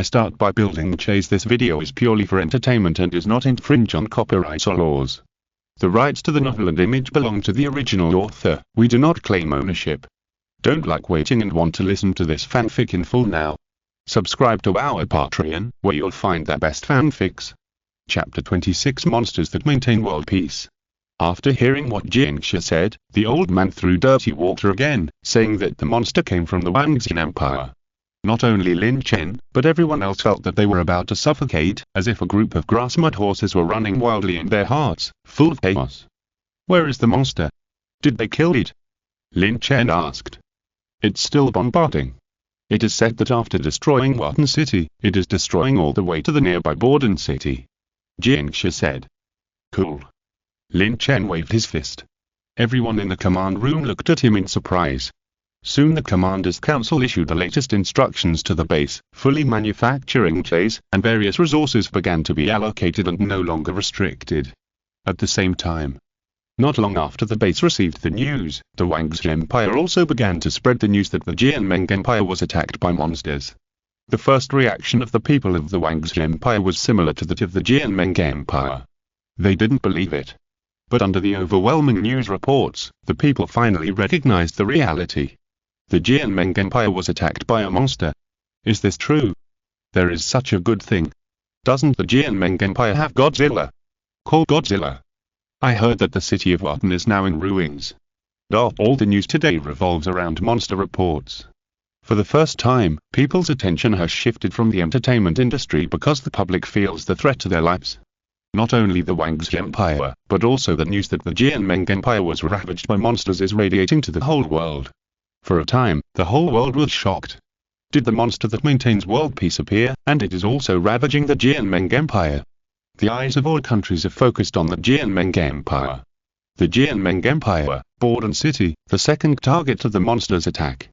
I start by building Chase. This video is purely for entertainment and does not infringe on copyright or laws. The rights to the novel and image belong to the original author. We do not claim ownership. Don't like waiting and want to listen to this fanfic in full now? Subscribe to our Patreon, where you'll find the best fanfics. Chapter 26: Monsters that maintain world peace. After hearing what Jiangxia said, the old man threw dirty water again, saying that the monster came from the Wangxian Empire. Not only Lin Chen, but everyone else felt that they were about to suffocate, as if a group of grass mud horses were running wildly in their hearts, full of chaos. Where is the monster? Did they kill it? Lin Chen asked. It's still bombarding. It is said that after destroying Watan City, it is destroying all the way to the nearby Borden City. Jiangxia said. Cool. Lin Chen waved his fist. Everyone in the command room looked at him in surprise. Soon the Commander's Council issued the latest instructions to the base, fully manufacturing Chase, and various resources began to be allocated and no longer restricted. At the same time, not long after the base received the news, the Wangxian Empire also began to spread the news that the Jianmeng Empire was attacked by monsters. The first reaction of the people of the Wangxian Empire was similar to that of the Jianmeng Empire. They didn't believe it. But under the overwhelming news reports, the people finally recognized the reality. The Jianmeng Empire was attacked by a monster. Is this true? There is such a good thing. Doesn't the Jianmeng Empire have Godzilla? Call Godzilla. I heard that the city of Watan is now in ruins. All the news today revolves around monster reports. For the first time, people's attention has shifted from the entertainment industry because the public feels the threat to their lives. Not only the Wangxian Empire, but also the news that the Jianmeng Empire was ravaged by monsters is radiating to the whole world. For a time, the whole world was shocked. Did the monster that maintains world peace appear, and it is also ravaging the Jianmeng Empire? The eyes of all countries are focused on the Jianmeng Empire. The Jianmeng Empire, Borden City, the second target of the monster's attack.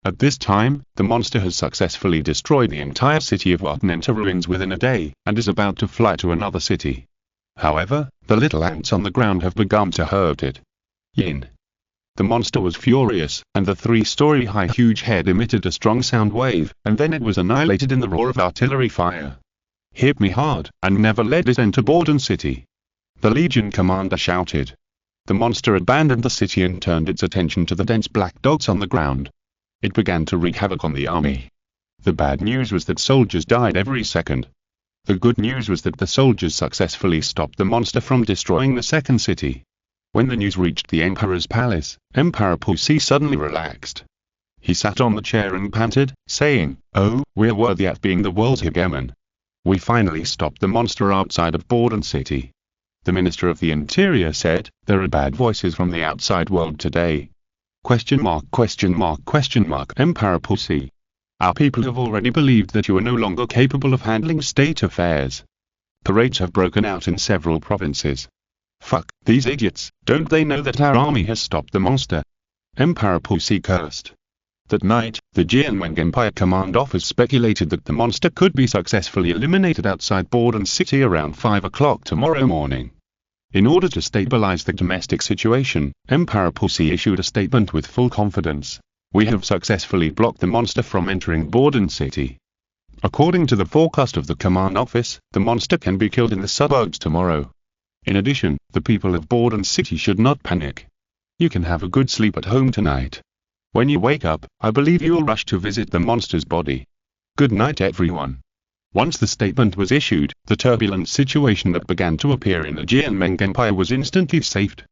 At this time, the monster has successfully destroyed the entire city of Watan into ruins within a day, and is about to fly to another city. However, the little ants on the ground have begun to hurt it. Yin. The monster was furious, and the 3-story-high huge head emitted a strong sound wave, and then it was annihilated in the roar of artillery fire. Hit me hard, and never let it enter Borden City. The Legion commander shouted. The monster abandoned the city and turned its attention to the dense black dots on the ground. It began to wreak havoc on the army. The bad news was that soldiers died every second. The good news was that the soldiers successfully stopped the monster from destroying the second city. When the news reached the Emperor's palace, Emperor Pussy suddenly relaxed. He sat on the chair and panted, saying, "Oh, we're worthy at being the world's hegemon. We finally stopped the monster outside of Borden City." The Minister of the Interior said, "There are bad voices from the outside world today." Emperor Pussy. Our people have already believed that you are no longer capable of handling state affairs. Parades have broken out in several provinces. Fuck, these idiots, don't they know that our army has stopped the monster? Emperor Pussy cursed. That night, the Jianmeng Empire Command Office speculated that the monster could be successfully eliminated outside Borden City around 5 o'clock tomorrow morning. In order to stabilize the domestic situation, Emperor Pussy issued a statement with full confidence. We have successfully blocked the monster from entering Borden City. According to the forecast of the Command Office, the monster can be killed in the suburbs tomorrow. In addition, the people of Borden City should not panic. You can have a good sleep at home tonight. When you wake up, I believe you will rush to visit the monster's body. Good night everyone. Once the statement was issued, the turbulent situation that began to appear in the Jianmeng Empire was instantly saved.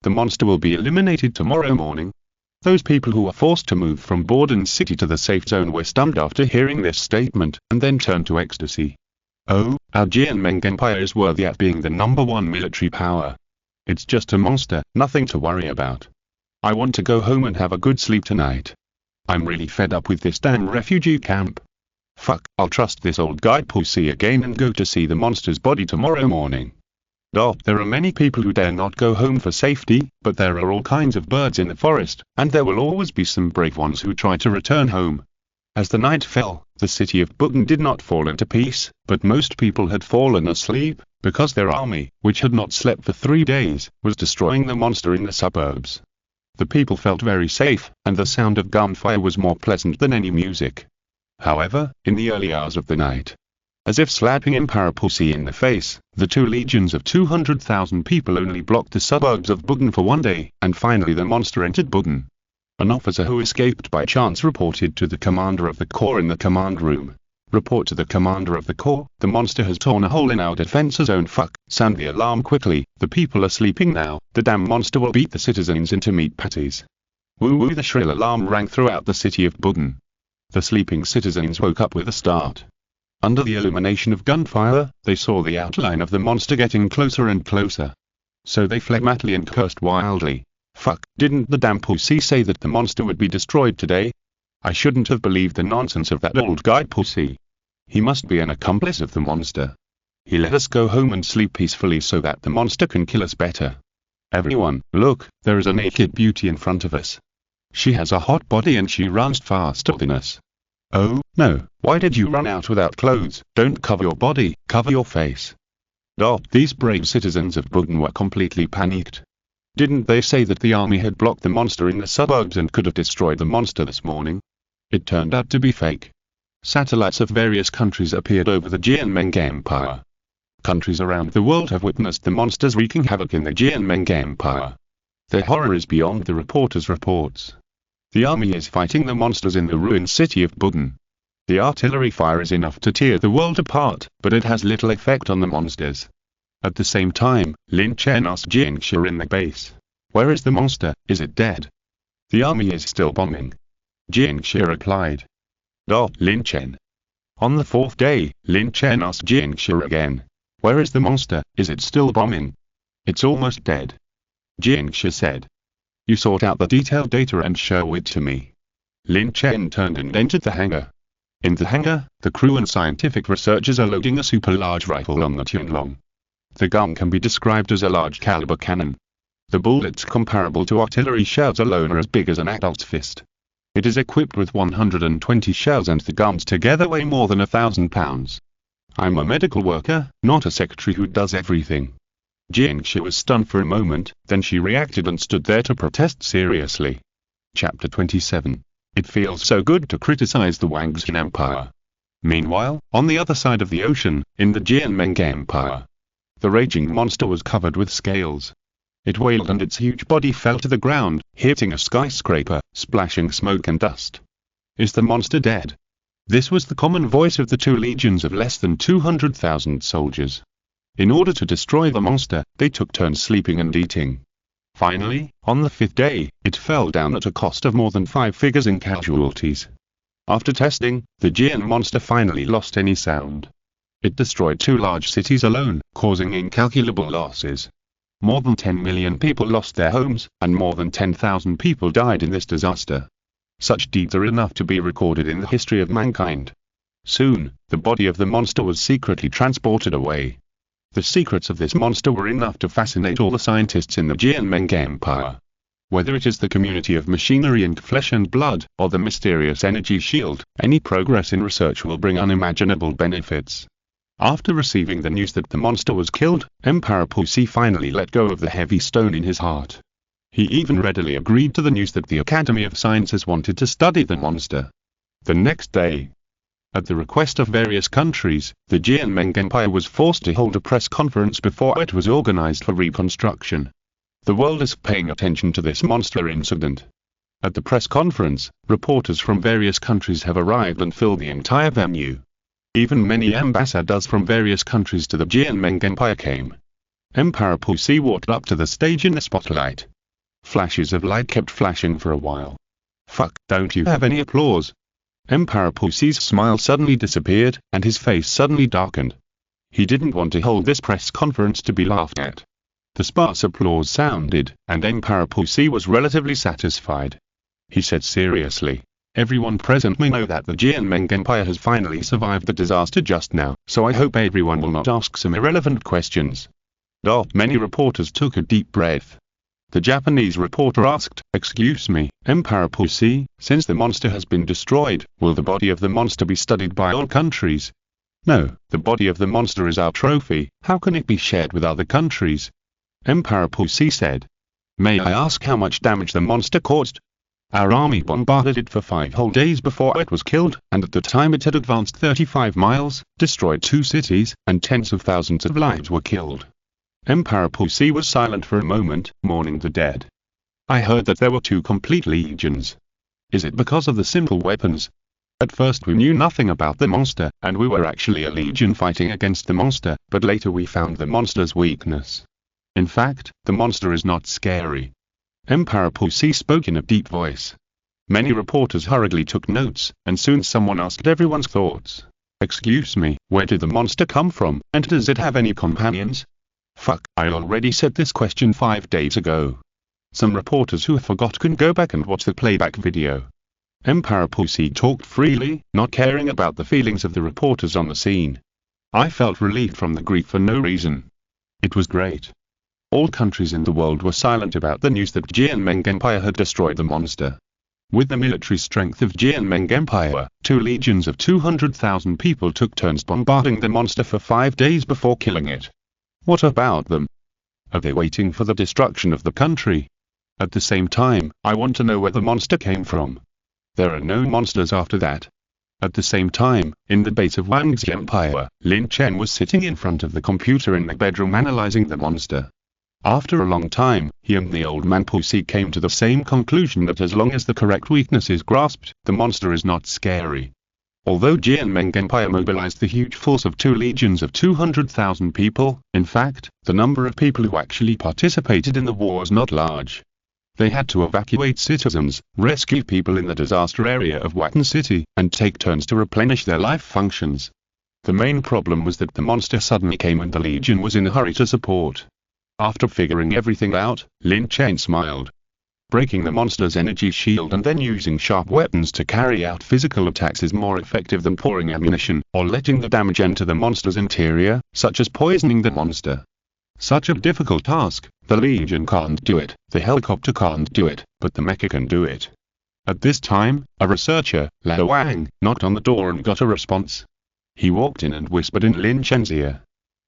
The monster will be eliminated tomorrow morning. Those people who were forced to move from Borden City to the safe zone were stunned after hearing this statement, and then turned to ecstasy. Oh, our Jianmeng Empire is worthy at being the #1 military power. It's just a monster, nothing to worry about. I want to go home and have a good sleep tonight. I'm really fed up with this damn refugee camp. Fuck, I'll trust this old guy Pussy again and go to see the monster's body tomorrow morning. There are many people who dare not go home for safety, but there are all kinds of birds in the forest, and there will always be some brave ones who try to return home. As the night fell, the city of Borden did not fall into peace, but most people had fallen asleep, because their army, which had not slept for 3 days, was destroying the monster in the suburbs. The people felt very safe, and the sound of gunfire was more pleasant than any music. However, in the early hours of the night, as if slapping Emperor Pussy in the face, the two legions of 200,000 people only blocked the suburbs of Bugden for one day, and finally the monster entered Bugden. An officer who escaped by chance reported to the commander of the corps in the command room. Report to the commander of the corps, the monster has torn a hole in our defense zone. Fuck, sound the alarm quickly, the people are sleeping now, the damn monster will beat the citizens into meat patties. Woo woo, the shrill alarm rang throughout the city of Bugden. The sleeping citizens woke up with a start. Under the illumination of gunfire, they saw the outline of the monster getting closer and closer. So they fled madly and cursed wildly. Fuck, didn't the damn Pussy say that the monster would be destroyed today? I shouldn't have believed the nonsense of that old guy Pussy. He must be an accomplice of the monster. He let us go home and sleep peacefully so that the monster can kill us better. Everyone, look, there is a naked beauty in front of us. She has a hot body and she runs faster than us. Oh, no, why did you run out without clothes? Don't cover your body, cover your face. These brave citizens of Bugden were completely panicked. Didn't they say that the army had blocked the monster in the suburbs and could have destroyed the monster this morning? It turned out to be fake. Satellites of various countries appeared over the Jianmeng Empire. Countries around the world have witnessed the monsters wreaking havoc in the Jianmeng Empire. Their horror is beyond the reporters' reports. The army is fighting the monsters in the ruined city of Bugden. The artillery fire is enough to tear the world apart, but it has little effect on the monsters. At the same time, Lin Chen asked Jingxia in the base, "Where is the monster? Is it dead?" "The army is still bombing," Jingxia replied. Lin Chen. On the fourth day, Lin Chen asked Jingxia again, "Where is the monster? Is it still bombing?" "It's almost dead," Jingxia said. "You sort out the detailed data and show it to me." Lin Chen turned and entered the hangar. In the hangar, the crew and scientific researchers are loading a super-large rifle on the Tianlong. The gun can be described as a large-caliber cannon. The bullets comparable to artillery shells alone are as big as an adult's fist. It is equipped with 120 shells and the guns together weigh more than 1,000 pounds. "I'm a medical worker, not a secretary who does everything." Jingxia was stunned for a moment, then she reacted and stood there to protest seriously. Chapter 27. It feels so good to criticize the Wangxin Empire. Meanwhile, on the other side of the ocean, in the Jianmeng Empire, the raging monster was covered with scales. It wailed and its huge body fell to the ground, hitting a skyscraper, splashing smoke and dust. "Is the monster dead?" This was the common voice of the two legions of less than 200,000 soldiers. In order to destroy the monster, they took turns sleeping and eating. Finally, on the fifth day, it fell down at a cost of more than 5 figures in casualties. After testing, the Jian monster finally lost any sound. It destroyed 2 large cities alone, causing incalculable losses. More than 10 million people lost their homes, and more than 10,000 people died in this disaster. Such deeds are enough to be recorded in the history of mankind. Soon, the body of the monster was secretly transported away. The secrets of this monster were enough to fascinate all the scientists in the Jianmeng Empire. Whether it is the community of machinery and flesh and blood, or the mysterious energy shield, any progress in research will bring unimaginable benefits. After receiving the news that the monster was killed, Emperor Pussy finally let go of the heavy stone in his heart. He even readily agreed to the news that the Academy of Sciences wanted to study the monster. The next day, at the request of various countries, the Jianmeng Empire was forced to hold a press conference before it was organized for reconstruction. The world is paying attention to this monster incident. At the press conference, reporters from various countries have arrived and filled the entire venue. Even many ambassadors from various countries to the Jianmeng Empire came. Emperor Pussy walked up to the stage in the spotlight. Flashes of light kept flashing for a while. "Fuck, don't you have any applause?" Emperor Pussy's smile suddenly disappeared, and his face suddenly darkened. He didn't want to hold this press conference to be laughed at. The sparse applause sounded, and Emperor Pussy was relatively satisfied. He said seriously, "Everyone present may know that the Jianmeng Empire has finally survived the disaster just now, so I hope everyone will not ask some irrelevant questions." Many reporters took a deep breath. The Japanese reporter asked, "Excuse me, Emperor Pussy, since the monster has been destroyed, will the body of the monster be studied by all countries?" "No, the body of the monster is our trophy, how can it be shared with other countries?" Emperor Pussy said. "May I ask how much damage the monster caused?" Our army bombarded it for 5 whole days before it was killed, and at the time it had advanced 35 miles, destroyed 2 cities, and tens of thousands of lives were killed. Emperor Pussy was silent for a moment, mourning the dead. I heard that there were 2 complete legions. Is it because of the simple weapons? At first we knew nothing about the monster, and we were actually a legion fighting against the monster, but later we found the monster's weakness. In fact, the monster is not scary. Emperor Pussy spoke in a deep voice. Many reporters hurriedly took notes, and soon someone asked everyone's thoughts. Excuse me, where did the monster come from, and does it have any companions? Fuck, I already said this question 5 days ago. Some reporters who forgot can go back and watch the playback video. Emperor Pussy talked freely, not caring about the feelings of the reporters on the scene. I felt relieved from the grief for no reason. It was great. All countries in the world were silent about the news that Jianmeng Empire had destroyed the monster. With the military strength of Jianmeng Empire, 2 legions of 200,000 people took turns bombarding the monster for 5 days before killing it. What about them? Are they waiting for the destruction of the country? At the same time, I want to know where the monster came from. There are no monsters after that. At the same time, in the base of Wang's empire, Lin Chen was sitting in front of the computer in the bedroom analyzing the monster. After a long time, he and the old man Pussy came to the same conclusion that as long as the correct weakness is grasped, the monster is not scary. Although Jianmeng Empire mobilized the huge force of 2 legions of 200,000 people, in fact, the number of people who actually participated in the war was not large. They had to evacuate citizens, rescue people in the disaster area of Watan City, and take turns to replenish their life functions. The main problem was that the monster suddenly came and the legion was in a hurry to support. After figuring everything out, Lin Chen smiled. Breaking the monster's energy shield and then using sharp weapons to carry out physical attacks is more effective than pouring ammunition, or letting the damage enter the monster's interior, such as poisoning the monster. Such a difficult task, the Legion can't do it, the helicopter can't do it, but the Mecha can do it. At this time, a researcher, Lao Wang, knocked on the door and got a response. He walked in and whispered in Lin Chen's ear.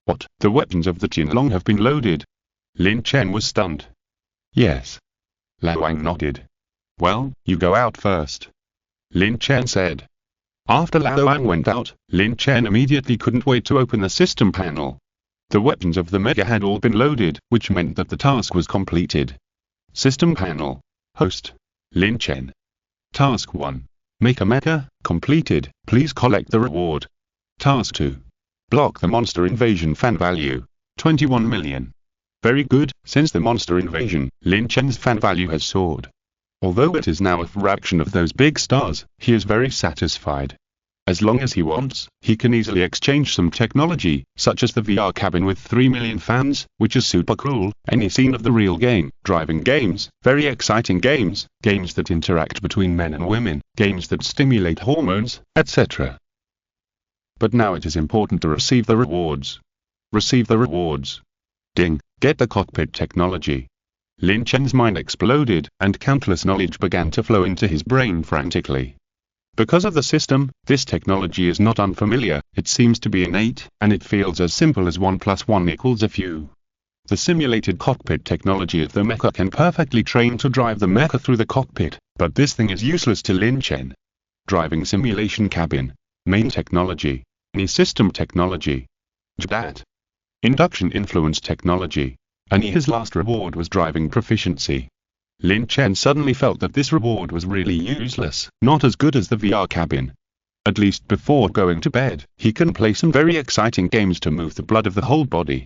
What, the weapons of the Tianlong have been loaded? Lin Chen was stunned. Yes. Lao Wang nodded. Well, you go out first. Lin Chen said. After Lao Wang went out, Lin Chen immediately couldn't wait to open the system panel. The weapons of the Mecha had all been loaded, which meant that the task was completed. System panel. Host. Lin Chen. Task 1. Make a Mecha, completed, please collect the reward. Task 2. Block the monster invasion fan value. 21 million. Very good, since the monster invasion, Lin Chen's fan value has soared. Although it is now a fraction of those big stars, he is very satisfied. As long as he wants, he can easily exchange some technology, such as the VR cabin with 3 million fans, which is super cool, any scene of the real game, driving games, very exciting games, games that interact between men and women, games that stimulate hormones, etc. But now it is important to receive the rewards. Receive the rewards. Ding, get the cockpit technology. Lin Chen's mind exploded, and countless knowledge began to flow into his brain frantically. Because of the system, this technology is not unfamiliar, it seems to be innate, and it feels as simple as 1 + 1 = a few. The simulated cockpit technology of the Mecha can perfectly train to drive the Mecha through the cockpit, but this thing is useless to Lin Chen. Driving simulation cabin. Main technology. Any system technology. JDAT. Induction influence technology. And his last reward was driving proficiency. Lin Chen suddenly felt that this reward was really useless, not as good as the VR cabin. At least before going to bed, he can play some very exciting games to move the blood of the whole body.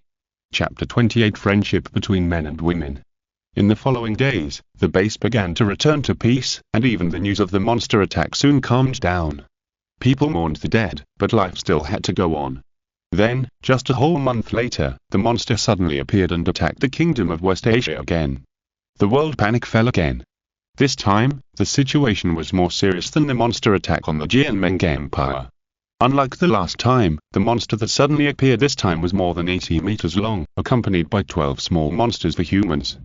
Chapter 28 Friendship between men and women. In the following days, the base began to return to peace, and even the news of the monster attack soon calmed down. People mourned the dead, but life still had to go on. Then, just a whole month later, the monster suddenly appeared and attacked the kingdom of West Asia again. The world panic fell again. This time, the situation was more serious than the monster attack on the Jianmeng Empire. Unlike the last time, the monster that suddenly appeared this time was more than 80 meters long, accompanied by 12 small monsters for humans.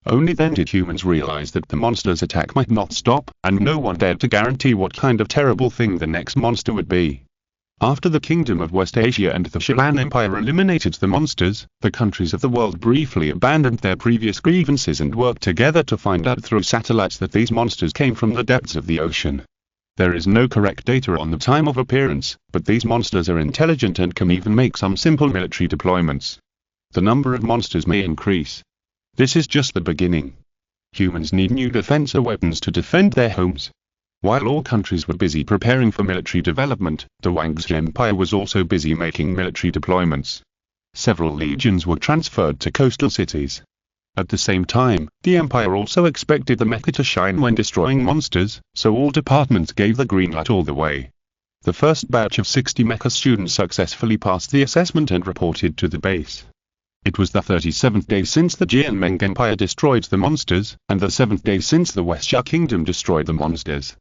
Only then did humans realize that the monster's attack might not stop, and no one dared to guarantee what kind of terrible thing the next monster would be. After the Kingdom of West Asia and the Shan Empire eliminated the monsters, the countries of the world briefly abandoned their previous grievances and worked together to find out through satellites that these monsters came from the depths of the ocean. There is no correct data on the time of appearance, but these monsters are intelligent and can even make some simple military deployments. The number of monsters may increase. This is just the beginning. Humans need new defensive weapons to defend their homes. While all countries were busy preparing for military development, the Wangxi Empire was also busy making military deployments. Several legions were transferred to coastal cities. At the same time, the Empire also expected the Mecha to shine when destroying monsters, so all departments gave the green light all the way. The first batch of 60 Mecha students successfully passed the assessment and reported to the base. It was the 37th day since the Jianmeng Empire destroyed the monsters, and the 7th day since the Westxia Kingdom destroyed the monsters.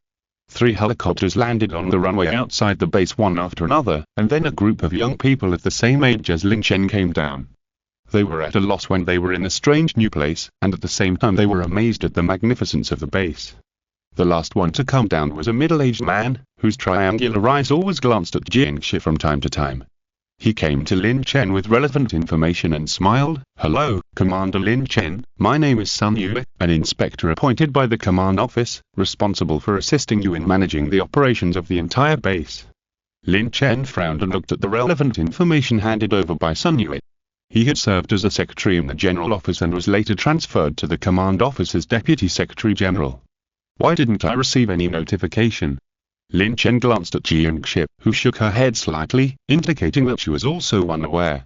3 helicopters landed on the runway outside the base one after another, and then a group of young people at the same age as Lin Chen came down. They were at a loss when they were in a strange new place, and at the same time they were amazed at the magnificence of the base. The last one to come down was a middle-aged man, whose triangular eyes always glanced at Jiangxi from time to time. He came to Lin Chen with relevant information and smiled. "Hello, Commander Lin Chen, my name is Sun Yue, an inspector appointed by the command office, responsible for assisting you in managing the operations of the entire base." Lin Chen frowned and looked at the relevant information handed over by Sun Yue. He had served as a secretary in the general office and was later transferred to the command office as deputy secretary general. "Why didn't I receive any notification?" Lin Chen glanced at Jiangxi, who shook her head slightly, indicating that she was also unaware.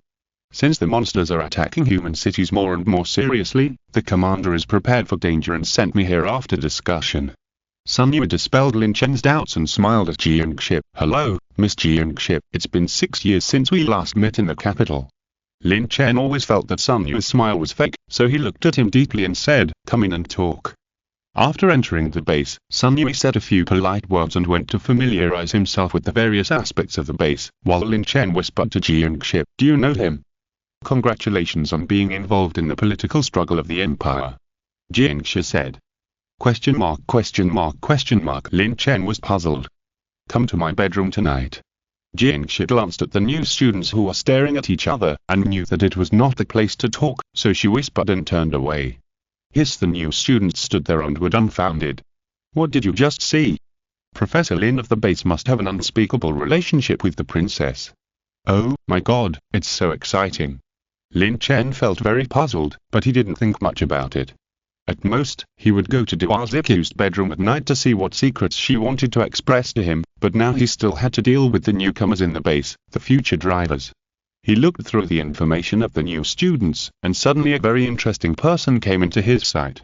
Since the monsters are attacking human cities more and more seriously, the commander is prepared for danger and sent me here after discussion. Sun Yue dispelled Lin Chen's doubts and smiled at Jiangxi. "Hello, Miss Jiangxi, it's been 6 years since we last met in the capital." Lin Chen always felt that Sun Yue's smile was fake, so he looked at him deeply and said, "Come in and talk." After entering the base, Sun Yue said a few polite words and went to familiarize himself with the various aspects of the base, while Lin Chen whispered to Jiangxi, "Do you know him? Congratulations on being involved in the political struggle of the empire." Jiangxi said. Question mark. Lin Chen was puzzled. "Come to my bedroom tonight." Jiangxi glanced at the new students who were staring at each other, and knew that it was not the place to talk, so she whispered and turned away. Yes, the new students stood there and were dumbfounded. "What did you just see?" Professor Lin of the base must have an unspeakable relationship with the princess. "Oh, my god, it's so exciting." Lin Chen felt very puzzled, but he didn't think much about it. At most, he would go to Dua Ziqiu's bedroom at night to see what secrets she wanted to express to him, but now he still had to deal with the newcomers in the base, the future drivers. He looked through the information of the new students, and suddenly a very interesting person came into his sight.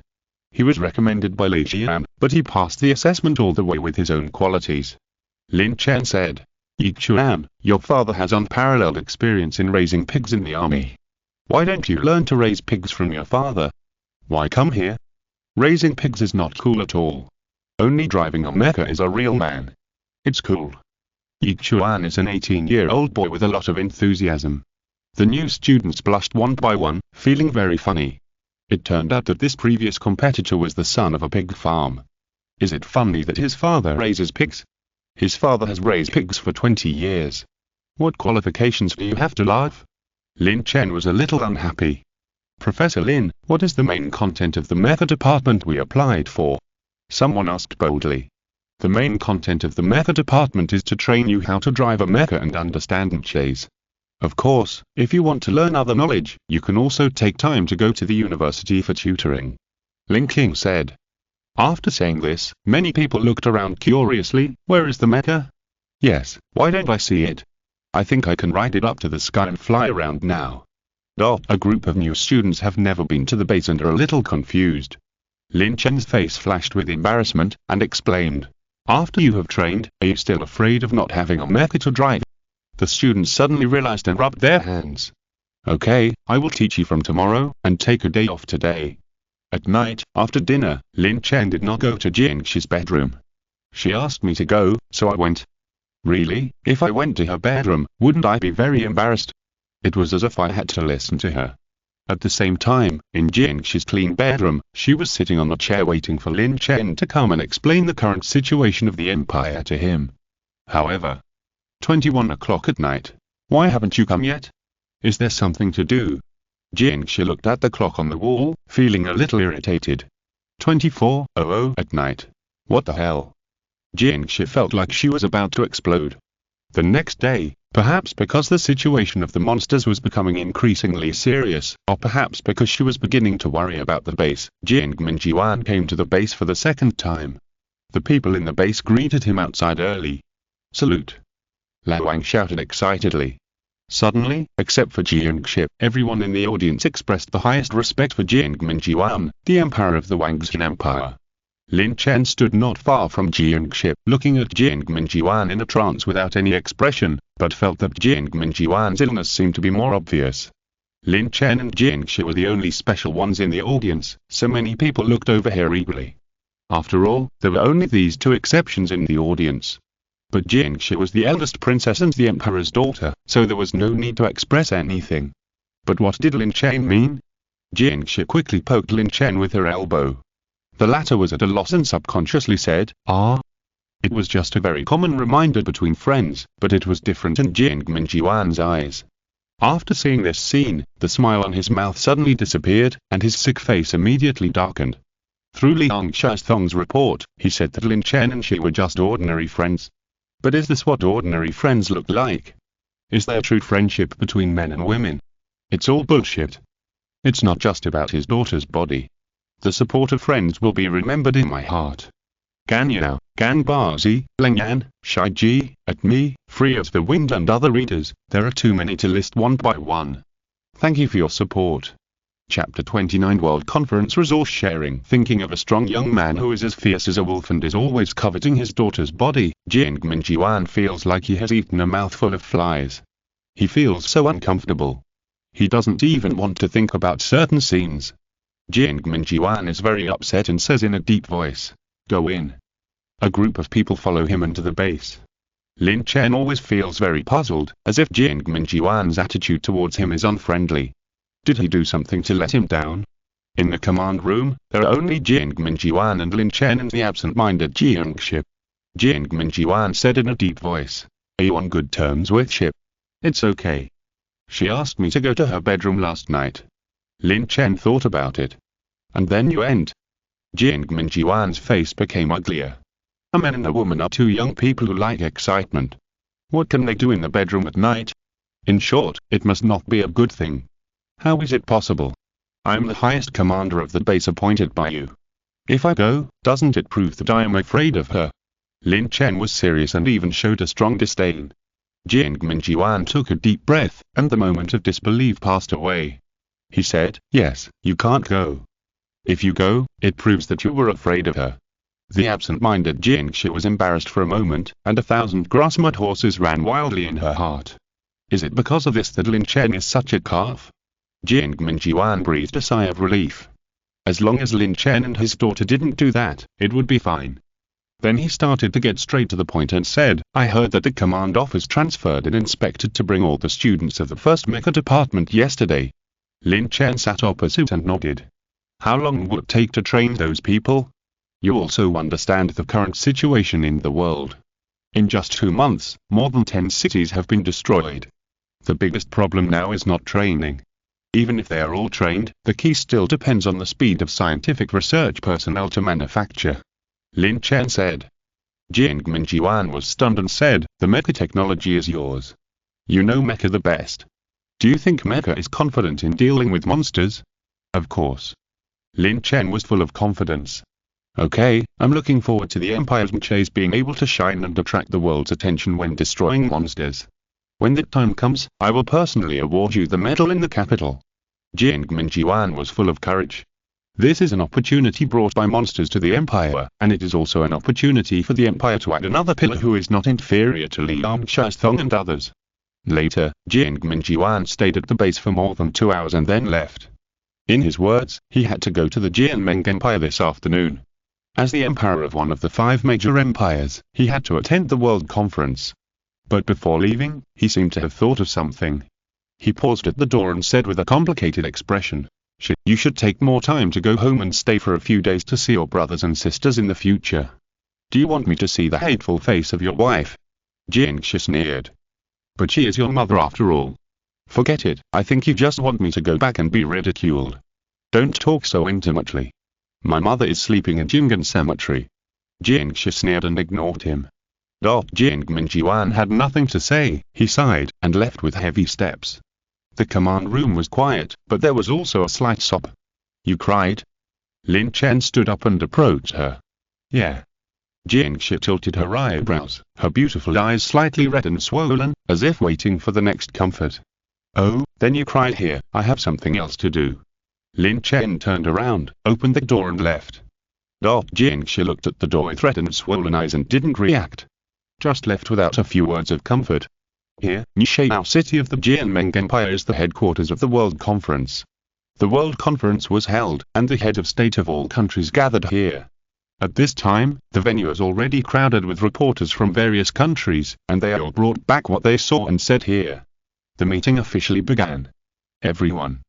He was recommended by Li Xian, but he passed the assessment all the way with his own qualities. Lin Chen said, "Yi Qian, your father has unparalleled experience in raising pigs in the army. Why don't you learn to raise pigs from your father? Why come here? Raising pigs is not cool at all. Only driving a mecha is a real man. It's cool." Yi Qian is an 18-year-old boy with a lot of enthusiasm. The new students blushed one by one, feeling very funny. It turned out that this previous competitor was the son of a pig farm. Is it funny that his father raises pigs? His father has raised pigs for 20 years. What qualifications do you have to laugh? Lin Chen was a little unhappy. "Professor Lin, what is the main content of the Mecha department we applied for?" Someone asked boldly. "The main content of the Mecha department is to train you how to drive a mecha and understand Mechas. Of course, if you want to learn other knowledge, you can also take time to go to the university for tutoring," Lin King said. After saying this, many people looked around curiously. "Where is the mecha? Yes, why don't I see it? I think I can ride it up to the sky and fly around now." A group of new students have never been to the base and are a little confused. Lin Chen's face flashed with embarrassment, and explained, "After you have trained, are you still afraid of not having a mecha to drive?" The students suddenly realized and rubbed their hands. "Okay, I will teach you from tomorrow, and take a day off today." At night, after dinner, Lin Chen did not go to Jiangxi's bedroom. "She asked me to go, so I went." "Really? If I went to her bedroom, wouldn't I be very embarrassed?" It was as if I had to listen to her. At the same time, in Jiangxi's clean bedroom, she was sitting on a chair waiting for Lin Chen to come and explain the current situation of the empire to him. However, 21 o'clock at night. Why haven't you come yet? Is there something to do? Jiangshi looked at the clock on the wall, feeling a little irritated. 24:00 at night. What the hell? Jiangshi felt like she was about to explode. The next day, perhaps because the situation of the monsters was becoming increasingly serious, or perhaps because she was beginning to worry about the base, Jiang Minjiwan came to the base for the second time. The people in the base greeted him outside early. Salute! Lao Wang shouted excitedly. Suddenly, except for Jiangshi, everyone in the audience expressed the highest respect for Jiang Minjiwan, the emperor of the Wangxian Empire. Lin Chen stood not far from Jiangshi, looking at Jiang Minjiwan in a trance without any expression, but felt that Jiang Minjiwan's illness seemed to be more obvious. Lin Chen and Jiangshi were the only special ones in the audience, so many people looked over here eagerly. After all, there were only these two exceptions in the audience. But Jiangshi was the eldest princess and the emperor's daughter, so there was no need to express anything. But what did Lin Chen mean? Jiangshi quickly poked Lin Chen with her elbow. The latter was at a loss and subconsciously said, "Ah." It was just a very common reminder between friends, but it was different in Jiang Minjiwan's eyes. After seeing this scene, the smile on his mouth suddenly disappeared, and his sick face immediately darkened. Through Liang Shizong's report, he said that Lin Chen and she were just ordinary friends. But is this what ordinary friends look like? Is there true friendship between men and women? It's all bullshit. It's not just about his daughter's body. The support of friends will be remembered in my heart. Gan Yao, Gan Bazi, Leng Yan, Shai Ji, at me, Free of the Wind and other readers, there are too many to list one by one. Thank you for your support. Chapter 29 World Conference Resource Sharing. Thinking of a strong young man who is as fierce as a wolf and is always coveting his daughter's body, Jiang Minjiwan feels like he has eaten a mouthful of flies. He feels so uncomfortable. He doesn't even want to think about certain scenes. Jiang Minjiwan is very upset and says in a deep voice, "Go in." A group of people follow him into the base. Lin Chen always feels very puzzled, as if Jiang Minjiwan's attitude towards him is unfriendly. Did he do something to let him down? In the command room, there are only Jiang Minjiwan and Lin Chen and the absent-minded Jiangshi. Jiang Minjiwan said in a deep voice, "Are you on good terms with Ship?" "It's okay. She asked me to go to her bedroom last night." Lin Chen thought about it. "And then you went?" Jiang Minjiwan's face became uglier. A man and a woman are two young people who like excitement. What can they do in the bedroom at night? In short, it must not be a good thing. How is it possible? I am the highest commander of the base appointed by you. If I go, doesn't it prove that I am afraid of her? Lin Chen was serious and even showed a strong disdain. Jiang Minjiwan took a deep breath, and the moment of disbelief passed away. He said, "Yes, you can't go. If you go, it proves that you were afraid of her." The absent-minded Jiangshi was embarrassed for a moment, and 1,000 grass-mud horses ran wildly in her heart. Is it because of this that Lin Chen is such a calf? Jiang Minjiwan breathed a sigh of relief. As long as Lin Chen and his daughter didn't do that, it would be fine. Then he started to get straight to the point and said, "I heard that the command office transferred an inspector to bring all the students of the first Mecha department yesterday." Lin Chen sat opposite and nodded. "How long would it take to train those people? You also understand the current situation in the world. In just 2 months, more than 10 cities have been destroyed. The biggest problem now is not training. Even if they are all trained, the key still depends on the speed of scientific research personnel to manufacture," Lin Chen said. Jiang Minjiwan was stunned and said, "The Mecha technology is yours. You know Mecha the best. Do you think Mecha is confident in dealing with monsters?" "Of course." Lin Chen was full of confidence. "Okay, I'm looking forward to the Empire's Mechas being able to shine and attract the world's attention when destroying monsters. When that time comes, I will personally award you the medal in the capital." Jiang Minjiwan was full of courage. This is an opportunity brought by monsters to the Empire, and it is also an opportunity for the Empire to add another pillar who is not inferior to Liang Shizong and others. Later, Jiang Minjiwan stayed at the base for more than 2 hours and then left. In his words, he had to go to the Jianmeng Empire this afternoon. As the emperor of one of the 5 major empires, he had to attend the World Conference. But before leaving, he seemed to have thought of something. He paused at the door and said with a complicated expression, "Shit, you should take more time to go home and stay for a few days to see your brothers and sisters in the future. Do you want me to see the hateful face of your wife?" Jiangxia sneered. But she is your mother after all. Forget it, I think you just want me to go back and be ridiculed. Don't talk so intimately. My mother is sleeping in Jing'an Cemetery. Jiangxia sneered and ignored him. Jing Minjiwan had nothing to say, he sighed, and left with heavy steps. The command room was quiet, but there was also a slight sob. You cried? Lin Chen stood up and approached her. Yeah. Jiangxia tilted her eyebrows, her beautiful eyes slightly red and swollen, as if waiting for the next comfort. Oh, then you cried here, I have something else to do. Lin Chen turned around, opened the door and left. Jiangxia looked at the door with red and swollen eyes and didn't react. Just left without a few words of comfort. Here, Nishao city of the Jianmeng Empire is the headquarters of the World Conference. The World Conference was held, and the head of state of all countries gathered here. At this time, the venue is already crowded with reporters from various countries, and they all brought back what they saw and said here. The meeting officially began. Everyone.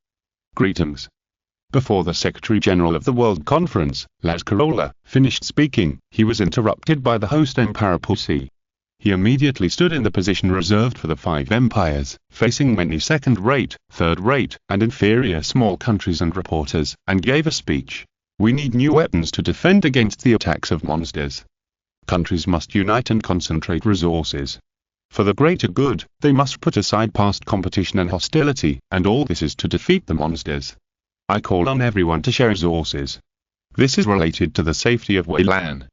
Greetings. Before the Secretary General of the World Conference, Lazcarola, finished speaking, he was interrupted by the host Emperor Pussy. He immediately stood in the position reserved for the 5 empires, facing many second-rate, third-rate, and inferior small countries and reporters, and gave a speech. We need new weapons to defend against the attacks of monsters. Countries must unite and concentrate resources. For the greater good, they must put aside past competition and hostility, and all this is to defeat the monsters. I call on everyone to share resources. This is related to the safety of Weilan.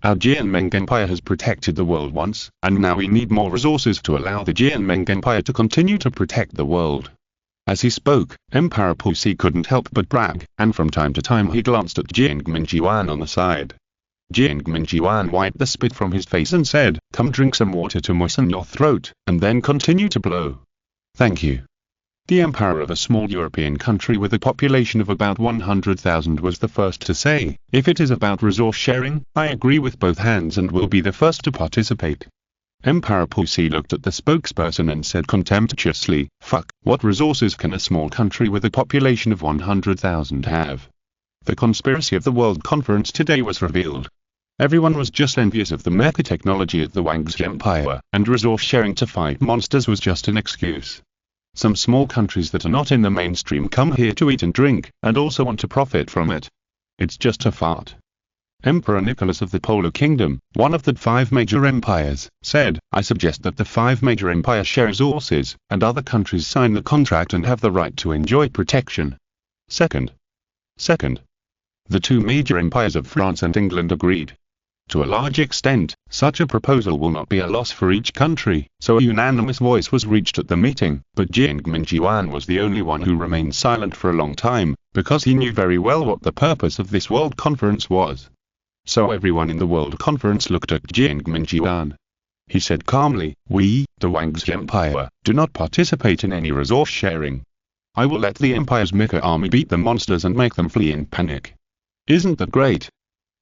Our Jianmeng Empire has protected the world once, and now we need more resources to allow the Jianmeng Empire to continue to protect the world. As he spoke, Emperor Pussy couldn't help but brag, and from time to time he glanced at Jiang Minjiwan on the side. Jiang Minjiwan wiped the spit from his face and said, "Come drink some water to moisten your throat, and then continue to blow." Thank you. The emperor of a small European country with a population of about 100,000 was the first to say, if it is about resource sharing, I agree with both hands and will be the first to participate. Emperor Pussy looked at the spokesperson and said contemptuously, fuck, what resources can a small country with a population of 100,000 have? The conspiracy of the World Conference today was revealed. Everyone was just envious of the mecha technology of the Wangxi Empire, and resource sharing to fight monsters was just an excuse. Some small countries that are not in the mainstream come here to eat and drink, and also want to profit from it. It's just a fart. Emperor Nicholas of the Polar Kingdom, one of the 5 major empires, said, I suggest that the 5 major empires share resources, and other countries sign the contract and have the right to enjoy protection. Second. The 2 major empires of France and England agreed. To a large extent, such a proposal will not be a loss for each country, so a unanimous voice was reached at the meeting, but Jiang Minjiwan was the only one who remained silent for a long time, because he knew very well what the purpose of this World Conference was. So everyone in the World Conference looked at Jiang Minjiwan. He said calmly, we, the Wangxi Empire, do not participate in any resource sharing. I will let the Empire's Mecha army beat the monsters and make them flee in panic. Isn't that great?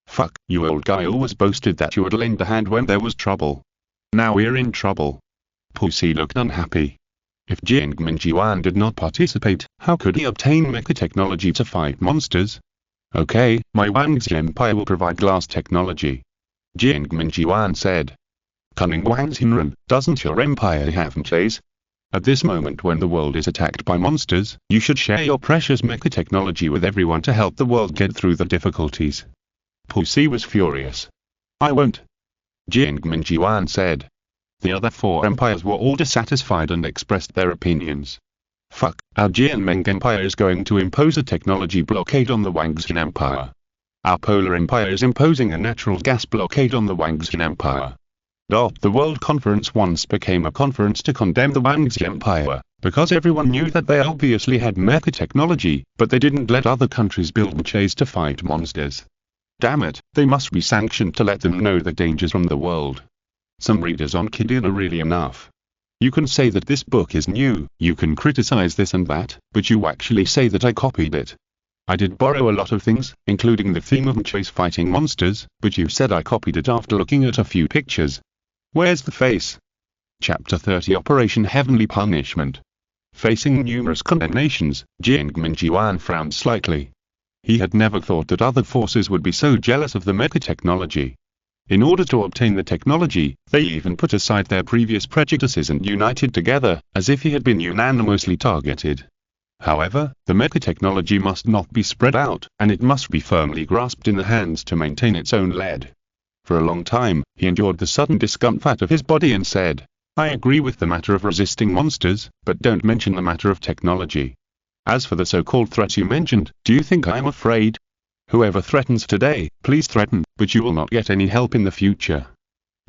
Fuck, you old guy always boasted that you would lend a hand when there was trouble. Now we're in trouble. Pussy looked unhappy. If Jiang Minjiwan did not participate, how could he obtain mecha technology to fight monsters? Okay, my Wangxi Empire will provide glass technology. Jiang Minjiwan said. Cunning Wangxinren, doesn't your empire have Mechas? At this moment when the world is attacked by monsters, you should share your precious mecha technology with everyone to help the world get through the difficulties. Pussy was furious. I won't. Jiang Minjiwan said. The other 4 empires were all dissatisfied and expressed their opinions. Fuck, our Jianmeng Empire is going to impose a technology blockade on the Wangxi Empire. Our Polar Empire is imposing a natural gas blockade on the Wangxi Empire. The World Conference once became a conference to condemn the Wangxi Empire, because everyone knew that they obviously had mecha technology, but they didn't let other countries build mechas to fight monsters. Damn it, they must be sanctioned to let them know the dangers from the world. Some readers on Kiddin are really enough. You can say that this book is new, you can criticize this and that, but you actually say that I copied it. I did borrow a lot of things, including the theme of mechas fighting monsters, but you said I copied it after looking at a few pictures. Where's the face? Chapter 30 Operation Heavenly Punishment. Facing numerous condemnations, Jiang Minjiwan frowned slightly. He had never thought that other forces would be so jealous of the mecha technology. In order to obtain the technology, they even put aside their previous prejudices and united together, as if he had been unanimously targeted. However, the mecha technology must not be spread out, and it must be firmly grasped in the hands to maintain its own lead. For a long time, he endured the sudden discomfort of his body and said, "I agree with the matter of resisting monsters, but don't mention the matter of technology. As for the so-called threats you mentioned, do you think I am afraid? Whoever threatens today, please threaten, but you will not get any help in the future."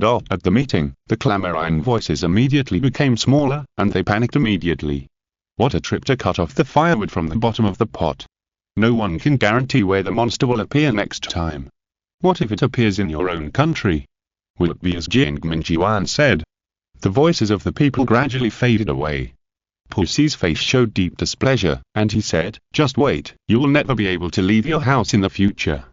At the meeting, the clamoring voices immediately became smaller, and they panicked immediately. What a trip to cut off the firewood from the bottom of the pot. No one can guarantee where the monster will appear next time. What if it appears in your own country? Will it be as Jiangminjian said? The voices of the people gradually faded away. Pussi's face showed deep displeasure, and he said, "Just wait, you will never be able to leave your house in the future."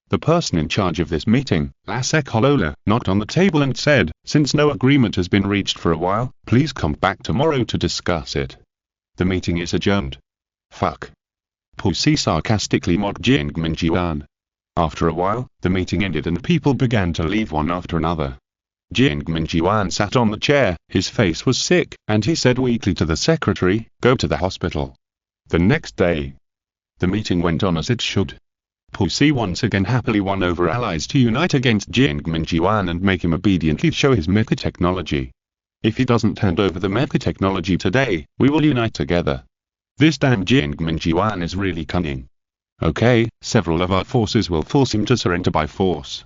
The person in charge of this meeting, Lasekolola, knocked on the table and said, "Since no agreement has been reached for a while, please come back tomorrow to discuss it. The meeting is adjourned." Fuck. Pussi sarcastically mocked Jiangminjian. After a while, the meeting ended and people began to leave one after another. Jiangminjian sat on the chair, his face was sick, and he said weakly to the secretary, "Go to the hospital." The next day, the meeting went on as it should. Pussi once again happily won over allies to unite against Jiangminjian and make him obediently show his mecha technology. "If he doesn't hand over the mecha technology today, we will unite together. This damn Jiangminjian is really cunning. Okay, several of our forces will force him to surrender by force."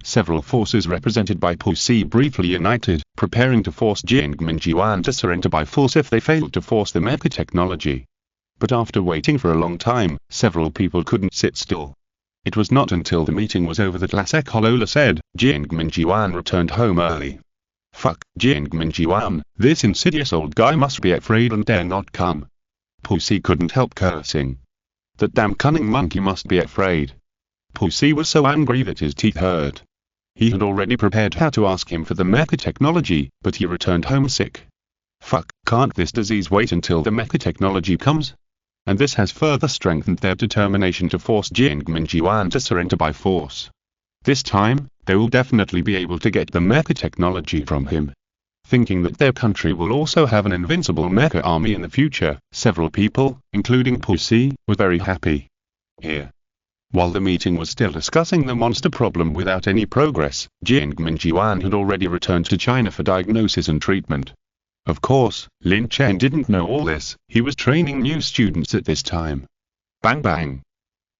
Several forces represented by Pussi briefly united, preparing to force Jiangminjian to surrender by force if they failed to force the mecha technology. But after waiting for a long time, several people couldn't sit still. It was not until the meeting was over that Lasekolola said, "Jiangminjian returned home early. Fuck, Jiangminjian, this insidious old guy must be afraid and dare not come." Pussi couldn't help cursing. That damn cunning monkey must be afraid. Pussi was so angry that his teeth hurt. He had already prepared how to ask him for the mecha technology, but he returned home sick. Fuck, can't this disease wait until the mecha technology comes? And this has further strengthened their determination to force Jiangminjian to surrender by force. This time, they will definitely be able to get the mecha technology from him. Thinking that their country will also have an invincible mecha army in the future, several people, including Pussi, were very happy. Here. While the meeting was still discussing the monster problem without any progress, Jiangminjian had already returned to China for diagnosis and treatment. Of course, Lin Chen didn't know all this, he was training new students at this time. Bang bang.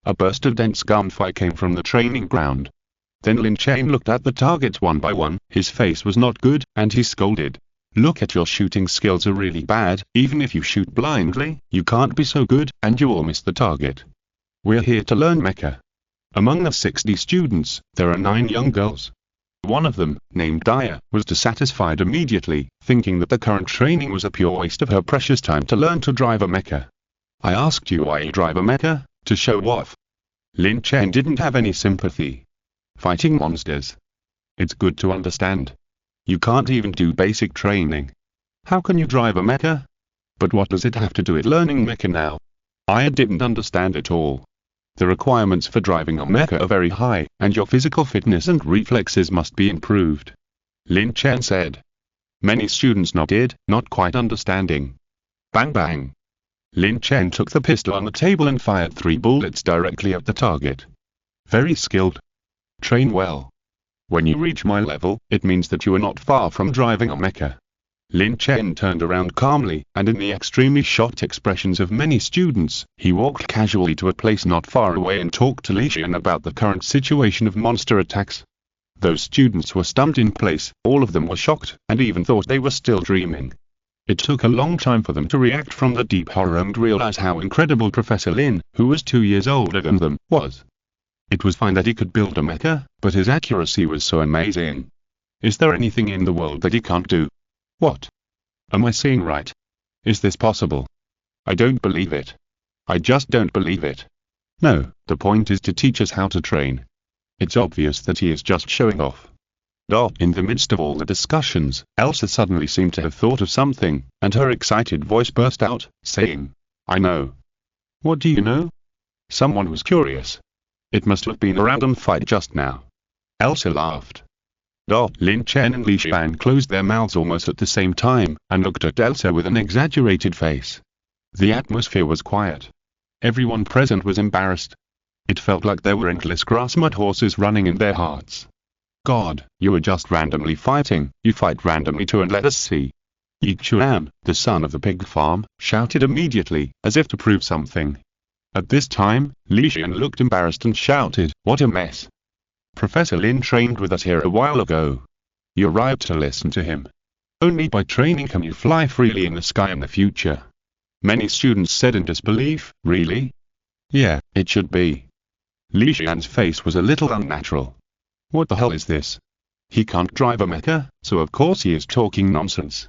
A burst of dense gunfire came from the training ground. Then Lin Chen looked at the targets one by one, his face was not good, and he scolded. "Look at your shooting skills are really bad, even if you shoot blindly, you can't be so good, and you will miss the target. We're here to learn mecha." Among the 60 students, there are 9 young girls. One of them, named Daya, was dissatisfied immediately, thinking that the current training was a pure waste of her precious time to learn to drive a mecha. "I asked you why you drive a mecha, to show off." Lin Chen didn't have any sympathy. Fighting monsters. It's good to understand. You can't even do basic training. How can you drive a mecha? But what does it have to do with learning mecha now? I didn't understand it all. The requirements for driving a mecha are very high, and your physical fitness and reflexes must be improved. Lin Chen said. Many students nodded, not quite understanding. Bang bang. Lin Chen took the pistol on the table and fired 3 bullets directly at the target. Very skilled. Train well. When you reach my level, it means that you are not far from driving a mecha. Lin Chen turned around calmly, and in the extremely shocked expressions of many students, he walked casually to a place not far away and talked to Li Chen about the current situation of monster attacks. Those students were stunned in place, all of them were shocked, and even thought they were still dreaming. It took a long time for them to react from the deep horror and realize how incredible Professor Lin, who was 2 years older than them, was. It was fine that he could build a mecha, but his accuracy was so amazing. Is there anything in the world that he can't do? What? Am I seeing right? Is this possible? I don't believe it. I just don't believe it. No, the point is to teach us how to train. It's obvious that he is just showing off. In the midst of all the discussions, Elsa suddenly seemed to have thought of something, and her excited voice burst out, saying, "I know." "What do you know?" Someone was curious. It must have been a random fight just now. Elsa laughed. Lin Chen and Li Shan closed their mouths almost at the same time, and looked at Elsa with an exaggerated face. The atmosphere was quiet. Everyone present was embarrassed. It felt like there were endless grass mud horses running in their hearts. God, you were just randomly fighting, you fight randomly too, and let us see. Yi Chuan, the son of the pig farm, shouted immediately, as if to prove something. At this time, Li Shan looked embarrassed and shouted, "What a mess! Professor Lin trained with us here a while ago. You arrived to listen to him. Only by training can you fly freely in the sky in the future." Many students said in disbelief, "Really? Yeah, it should be." Li Shan's face was a little unnatural. What the hell is this? He can't drive a mecha, so of course he is talking nonsense.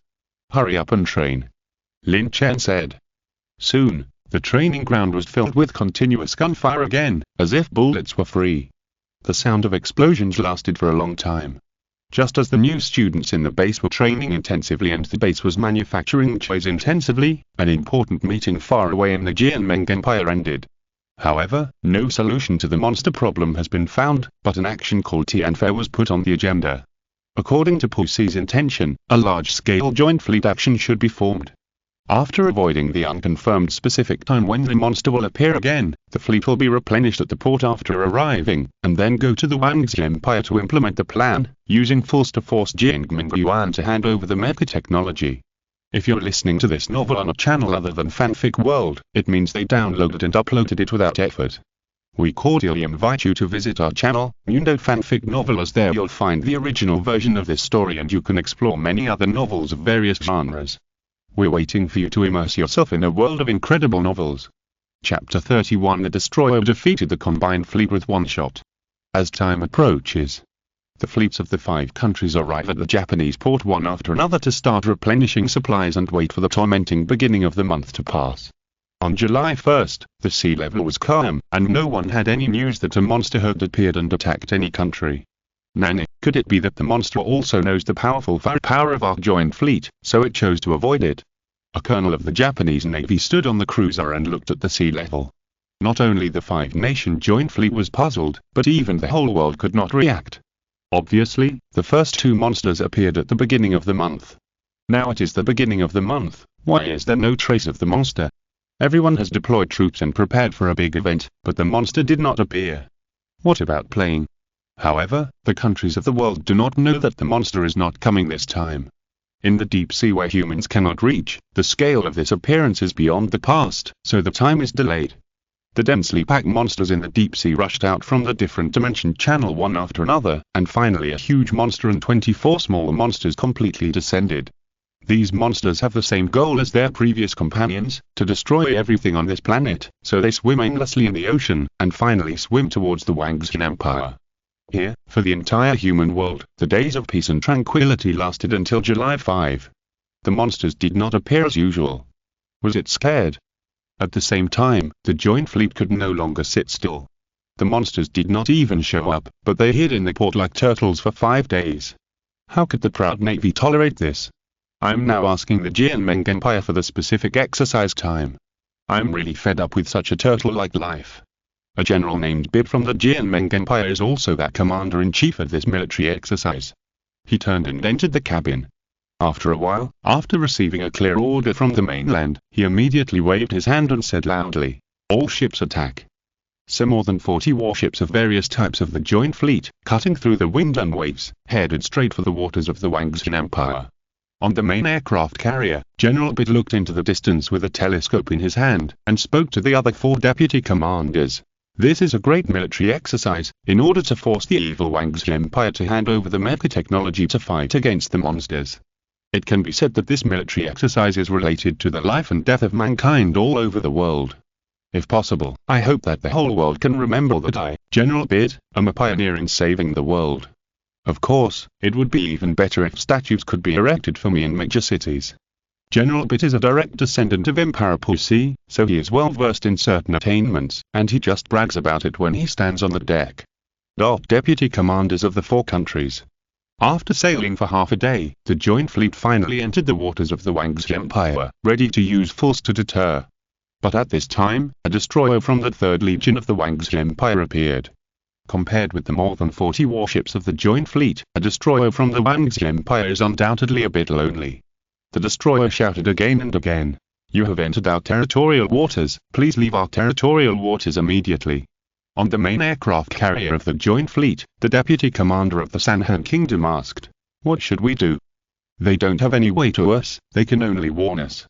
Hurry up and train. Lin Chen said. Soon, the training ground was filled with continuous gunfire again, as if bullets were free. The sound of explosions lasted for a long time. Just as the new students in the base were training intensively and the base was manufacturing Mechas intensively, an important meeting far away in the Jianmeng Empire ended. However, no solution to the monster problem has been found, but an action called Tianfei was put on the agenda. According to Puxi's intention, a large-scale joint fleet action should be formed. After avoiding the unconfirmed specific time when the monster will appear again, the fleet will be replenished at the port after arriving, and then go to the Wangzi Empire to implement the plan, using force to force Jingming Yuan to hand over the Mecha technology. If you're listening to this novel on a channel other than Fanfic World, it means they downloaded and uploaded it without effort. We cordially invite you to visit our channel, Mundo Fanfic Novel, as there you'll find the original version of this story and you can explore many other novels of various genres. We're waiting for you to immerse yourself in a world of incredible novels. Chapter 31: The Destroyer defeated the combined fleet with one shot. As time approaches, the fleets of the 5 countries arrive at the Japanese port one after another to start replenishing supplies and wait for the tormenting beginning of the month to pass. On July 1st, the sea level was calm, and no one had any news that a monster had appeared and attacked any country. Nanny, could it be that the monster also knows the powerful firepower of our joint fleet, so it chose to avoid it? A colonel of the Japanese Navy stood on the cruiser and looked at the sea level. Not only the 5-nation joint fleet was puzzled, but even the whole world could not react. Obviously, the first 2 monsters appeared at the beginning of the month. Now it is the beginning of the month, why is there no trace of the monster? Everyone has deployed troops and prepared for a big event, but the monster did not appear. What about playing? However, the countries of the world do not know that the monster is not coming this time. In the deep sea where humans cannot reach, the scale of this appearance is beyond the past, so the time is delayed. The densely packed monsters in the deep sea rushed out from the different dimension channel one after another, and finally a huge monster and 24 smaller monsters completely descended. These monsters have the same goal as their previous companions, to destroy everything on this planet, so they swim aimlessly in the ocean, and finally swim towards the Wangzi Empire. Here, for the entire human world, the days of peace and tranquility lasted until July 5. The monsters did not appear as usual. Was it scared? At the same time, the joint fleet could no longer sit still. The monsters did not even show up, but they hid in the port like turtles for 5 days. How could the proud Navy tolerate this? I'm now asking the Jianmeng Empire for the specific exercise time. I'm really fed up with such a turtle-like life. A general named Bib from the Jianmeng Empire is also that commander-in-chief of this military exercise. He turned and entered the cabin. After a while, after receiving a clear order from the mainland, he immediately waved his hand and said loudly, "All ships attack." So more than 40 warships of various types of the joint fleet, cutting through the wind and waves, headed straight for the waters of the Wangzi Empire. On the main aircraft carrier, General Bid looked into the distance with a telescope in his hand, and spoke to the other 4 deputy commanders. This is a great military exercise, in order to force the evil Wangzi Empire to hand over the Mecha technology to fight against the monsters. It can be said that this military exercise is related to the life and death of mankind all over the world. If possible, I hope that the whole world can remember that I, General Bid, am a pioneer in saving the world. Of course, it would be even better if statues could be erected for me in major cities. General Bit is a direct descendant of Emperor Puxi, so he is well versed in certain attainments, and he just brags about it when he stands on the deck. Deputy commanders of the 4 countries. After sailing for half a day, the joint fleet finally entered the waters of the Wangzi Empire, ready to use force to deter. But at this time, a destroyer from the 3rd Legion of the Wangzi Empire appeared. Compared with the more than 40 warships of the Joint Fleet, a destroyer from the Wangzi Empire is undoubtedly a bit lonely. The destroyer shouted again and again, "You have entered our territorial waters, please leave our territorial waters immediately." On the main aircraft carrier of the Joint Fleet, the deputy commander of the Sanhan Kingdom asked, "What should we do? They don't have any way to us, they can only warn us.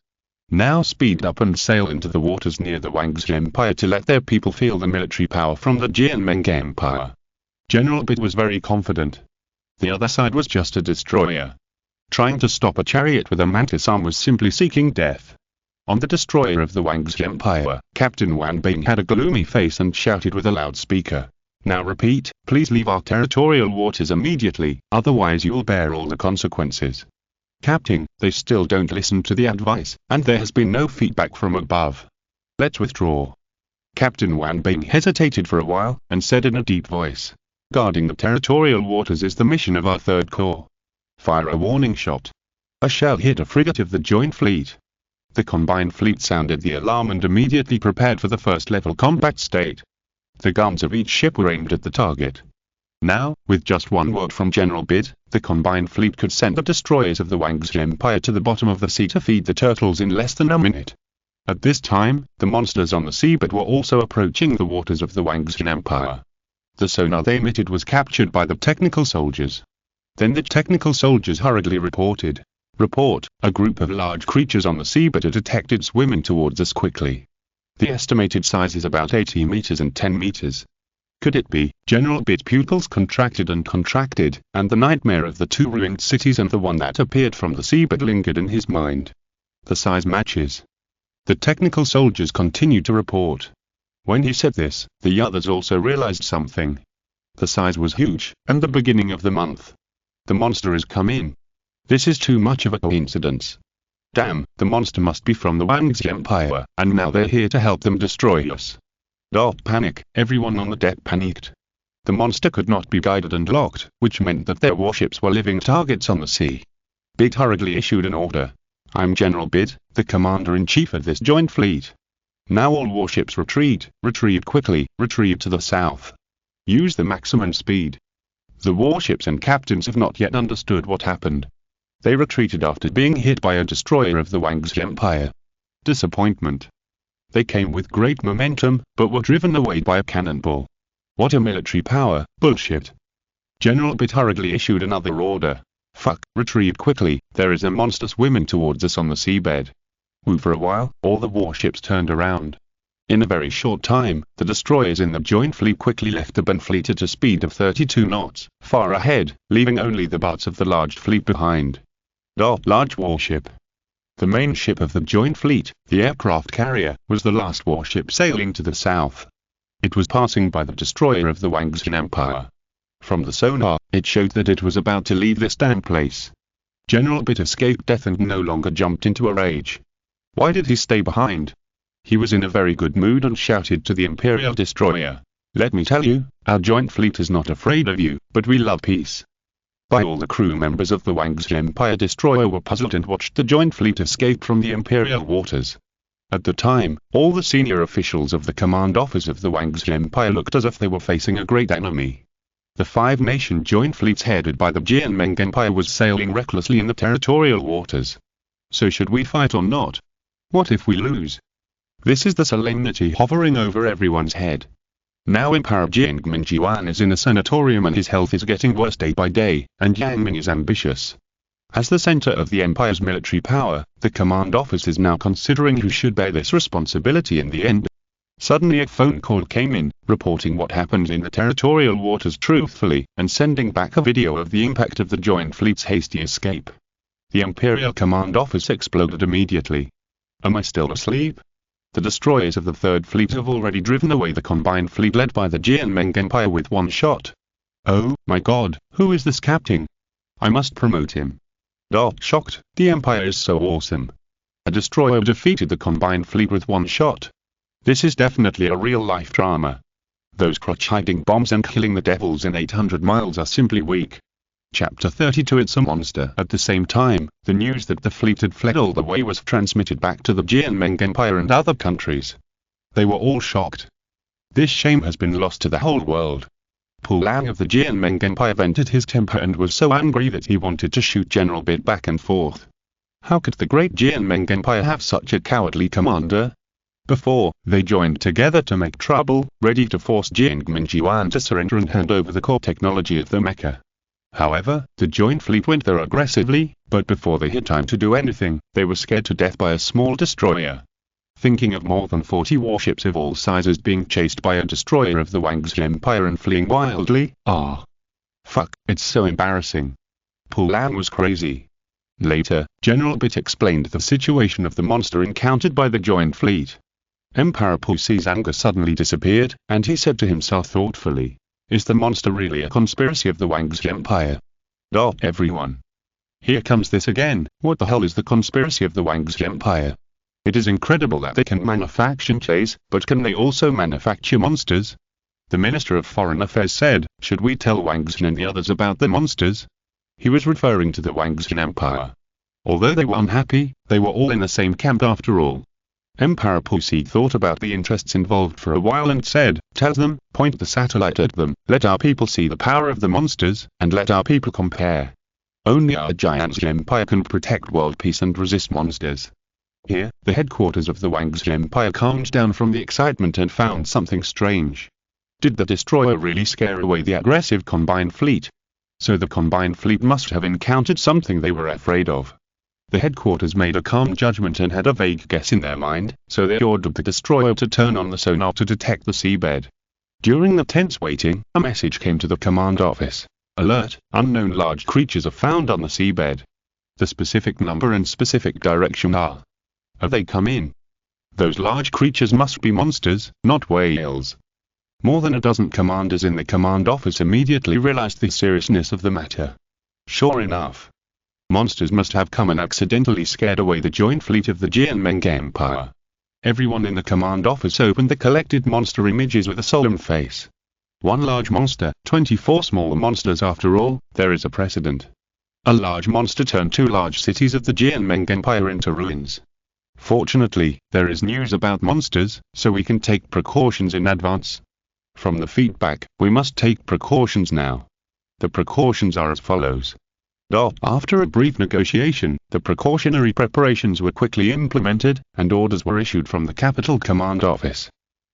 Now speed up and sail into the waters near the Wangzi Empire to let their people feel the military power from the Jianmeng Empire." General Bit was very confident. The other side was just a destroyer. Trying to stop a chariot with a mantis arm was simply seeking death. On the destroyer of the Wangzi Empire, Captain Wan Bing had a gloomy face and shouted with a loudspeaker, "Now repeat, please leave our territorial waters immediately, otherwise you will bear all the consequences." "Captain, they still don't listen to the advice, and there has been no feedback from above. Let's withdraw." Captain Wan Bing hesitated for a while, and said in a deep voice, "Guarding the territorial waters is the mission of our third corps. Fire a warning shot." A shell hit a frigate of the Joint Fleet. The combined fleet sounded the alarm and immediately prepared for the first-level combat state. The guns of each ship were aimed at the target. Now, with just one word from General Bid, the combined fleet could send the destroyers of the Wangzi Empire to the bottom of the sea to feed the turtles in less than a minute. At this time, the monsters on the seabed were also approaching the waters of the Wangzi Empire. The sonar they emitted was captured by the technical soldiers. Then the technical soldiers hurriedly reported, "Report, a group of large creatures on the seabed are detected swimming towards us quickly. The estimated size is about 80 meters and 10 meters. Could it be?" General Bit's pupils contracted, and the nightmare of the two ruined cities and the one that appeared from the seabed lingered in his mind. The size matches. The technical soldiers continued to report. When he said this, the others also realized something. The size was huge, and the beginning of the month. The monster has come in. This is too much of a coincidence. Damn, the monster must be from the Wangzi Empire, and now they're here to help them destroy us. Panic, everyone on the deck panicked. The monster could not be guided and locked, which meant that their warships were living targets on the sea. Bid hurriedly issued an order. "I'm General Bid, the commander-in-chief of this joint fleet. Now all warships retreat quickly, retreat to the south. Use the maximum speed." The warships and captains have not yet understood what happened. They retreated after being hit by a destroyer of the Wangzi Empire. Disappointment. They came with great momentum, but were driven away by a cannonball. What a military power, bullshit. General Bit hurriedly issued another order. "Fuck, retreat quickly, there is a monster swimming towards us on the seabed." For a while, all the warships turned around. In a very short time, the destroyers in the joint fleet quickly left the Ben fleet at a speed of 32 knots, far ahead, leaving only the butts of the large fleet behind. Large warship. The main ship of the joint fleet, the aircraft carrier, was the last warship sailing to the south. It was passing by the destroyer of the Wangzi Empire. From the sonar, it showed that it was about to leave this damn place. General Bit escaped death and no longer jumped into a rage. Why did he stay behind? He was in a very good mood and shouted to the Imperial destroyer, "Let me tell you, our joint fleet is not afraid of you, but we love peace." By all the crew members of the Wangzi Empire destroyer were puzzled and watched the joint fleet escape from the Imperial waters. At the time, all the senior officials of the command office of the Wangzi Empire looked as if they were facing a great enemy. The five-nation joint fleets headed by the Jianmeng Empire was sailing recklessly in the territorial waters. So should we fight or not? What if we lose? This is the solemnity hovering over everyone's head. Now Emperor Jiangmin Jiwan is in a sanatorium and his health is getting worse day by day, and Yang Ming is ambitious. As the center of the empire's military power, the command office is now considering who should bear this responsibility in the end. Suddenly a phone call came in, reporting what happened in the territorial waters truthfully, and sending back a video of the impact of the joint fleet's hasty escape. The Imperial Command Office exploded immediately. Am I still asleep? The destroyers of the Third Fleet have already driven away the combined fleet led by the Jianmeng Empire with one shot. Oh my god, who is this captain? I must promote him. Shocked, the Empire is so awesome. A destroyer defeated the combined fleet with one shot. This is definitely a real-life drama. Those crotch-hiding bombs and killing the devils in 800 miles are simply weak. Chapter 32 It's a monster. At the same time, the news that the fleet had fled all the way was transmitted back to the Jianmeng Empire and other countries. They were all shocked. This shame has been lost to the whole world. Pu Lang of the Jianming Empire vented his temper and was so angry that he wanted to shoot General Bit back and forth. How could the great Jianming Empire have such a cowardly commander? Before, they joined together to make trouble, ready to force Jiangmen Jiwan to surrender and hand over the core technology of the Mecha. However, the joint fleet went there aggressively, but before they had time to do anything, they were scared to death by a small destroyer. Thinking of more than 40 warships of all sizes being chased by a destroyer of the Wang's Empire and fleeing wildly, fuck, it's so embarrassing. Pu Lang was crazy. Later, General Bit explained the situation of the monster encountered by the joint fleet. Emperor Pu's anger suddenly disappeared, and he said to himself thoughtfully, "Is the monster really a conspiracy of the Wang's Empire? Everyone. Here comes this again, what the hell is the conspiracy of the Wang's Empire? It is incredible that they can manufacture Mechas, but can they also manufacture monsters?" The Minister of Foreign Affairs said, "Should we tell Wang Xin and the others about the monsters?" He was referring to the Wang Xin Empire. Although they were unhappy, they were all in the same camp after all. Emperor Pusi thought about the interests involved for a while and said, "Tell them, point the satellite at them, let our people see the power of the monsters, and let our people compare. Only our giant empire can protect world peace and resist monsters." Here, the headquarters of the Wang's Empire calmed down from the excitement and found something strange. Did the destroyer really scare away the aggressive combined fleet? So the combined fleet must have encountered something they were afraid of. The headquarters made a calm judgment and had a vague guess in their mind, so they ordered the destroyer to turn on the sonar to detect the seabed. During the tense waiting, a message came to the command office. "Alert, unknown large creatures are found on the seabed." The specific number and specific direction are. Have they come in? Those large creatures must be monsters, not whales. More than a dozen commanders in the command office immediately realized the seriousness of the matter. Sure enough, monsters must have come and accidentally scared away the joint fleet of the Jianming Empire. Everyone in the command office opened the collected monster images with a solemn face. One large monster, 24 smaller monsters after all, there is a precedent. A large monster turned 2 large cities of the Jianming Empire into ruins. Fortunately, there is news about monsters, so we can take precautions in advance. From the feedback, we must take precautions now. The precautions are as follows. After a brief negotiation, the precautionary preparations were quickly implemented, and orders were issued from the capital command office.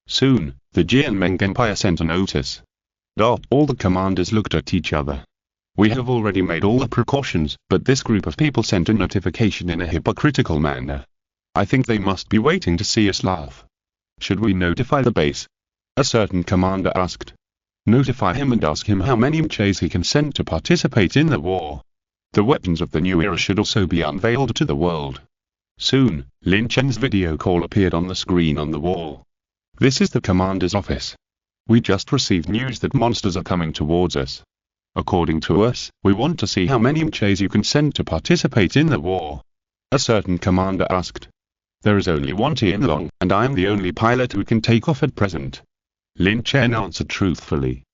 Soon, the Jianming Empire sent a notice. All the commanders looked at each other. We have already made all the precautions, but this group of people sent a notification in a hypocritical manner. I think they must be waiting to see us laugh. Should we notify the base? A certain commander asked. Notify him and ask him how many Mechas he can send to participate in the war. The weapons of the new era should also be unveiled to the world. Soon, Lin Chen's video call appeared on the screen on the wall. This is the commander's office. We just received news that monsters are coming towards us. According to us, we want to see how many Mechas you can send to participate in the war. A certain commander asked. There is only one Tianlong, and I am the only pilot who can take off at present. Lin Chen answered truthfully.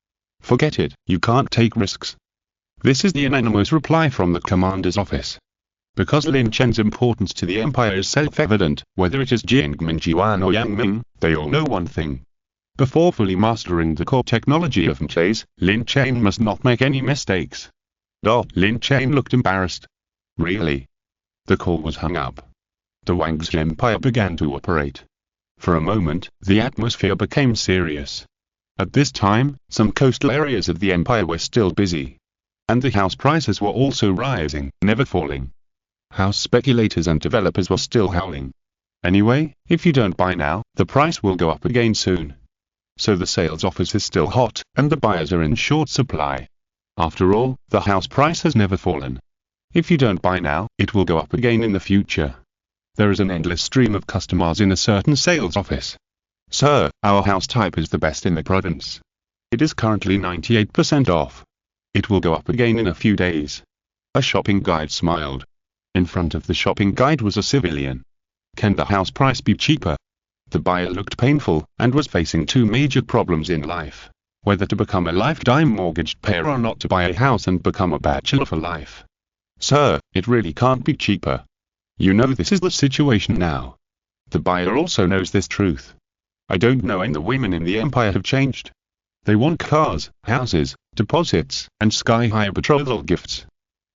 Forget it, you can't take risks. This is the unanimous reply from the commander's office. Because Lin Chen's importance to the empire is self-evident, whether it is Jiangmen Jiwan or Yang Ming, they all know one thing. Before fully mastering the core technology of Mechas, Lin Chen must not make any mistakes. Lin Chen looked embarrassed. Really? The call was hung up. The Wang's Empire began to operate. For a moment, the atmosphere became serious. At this time, some coastal areas of the empire were still busy. And the house prices were also rising, never falling. House speculators and developers were still howling. Anyway, if you don't buy now, the price will go up again soon. So the sales office is still hot, and the buyers are in short supply. After all, the house price has never fallen. If you don't buy now, it will go up again in the future. There is an endless stream of customers in a certain sales office. Sir, our house type is the best in the province. It is currently 98% off. It will go up again in a few days. A shopping guide smiled. In front of the shopping guide was a civilian. Can the house price be cheaper? The buyer looked painful, and was facing 2 major problems in life. Whether to become a lifetime mortgaged pair or not to buy a house and become a bachelor for life. Sir, it really can't be cheaper. You know this is the situation now. The buyer also knows this truth. I don't know when the women in the empire have changed. They want cars, houses, deposits, and sky-high betrothal gifts.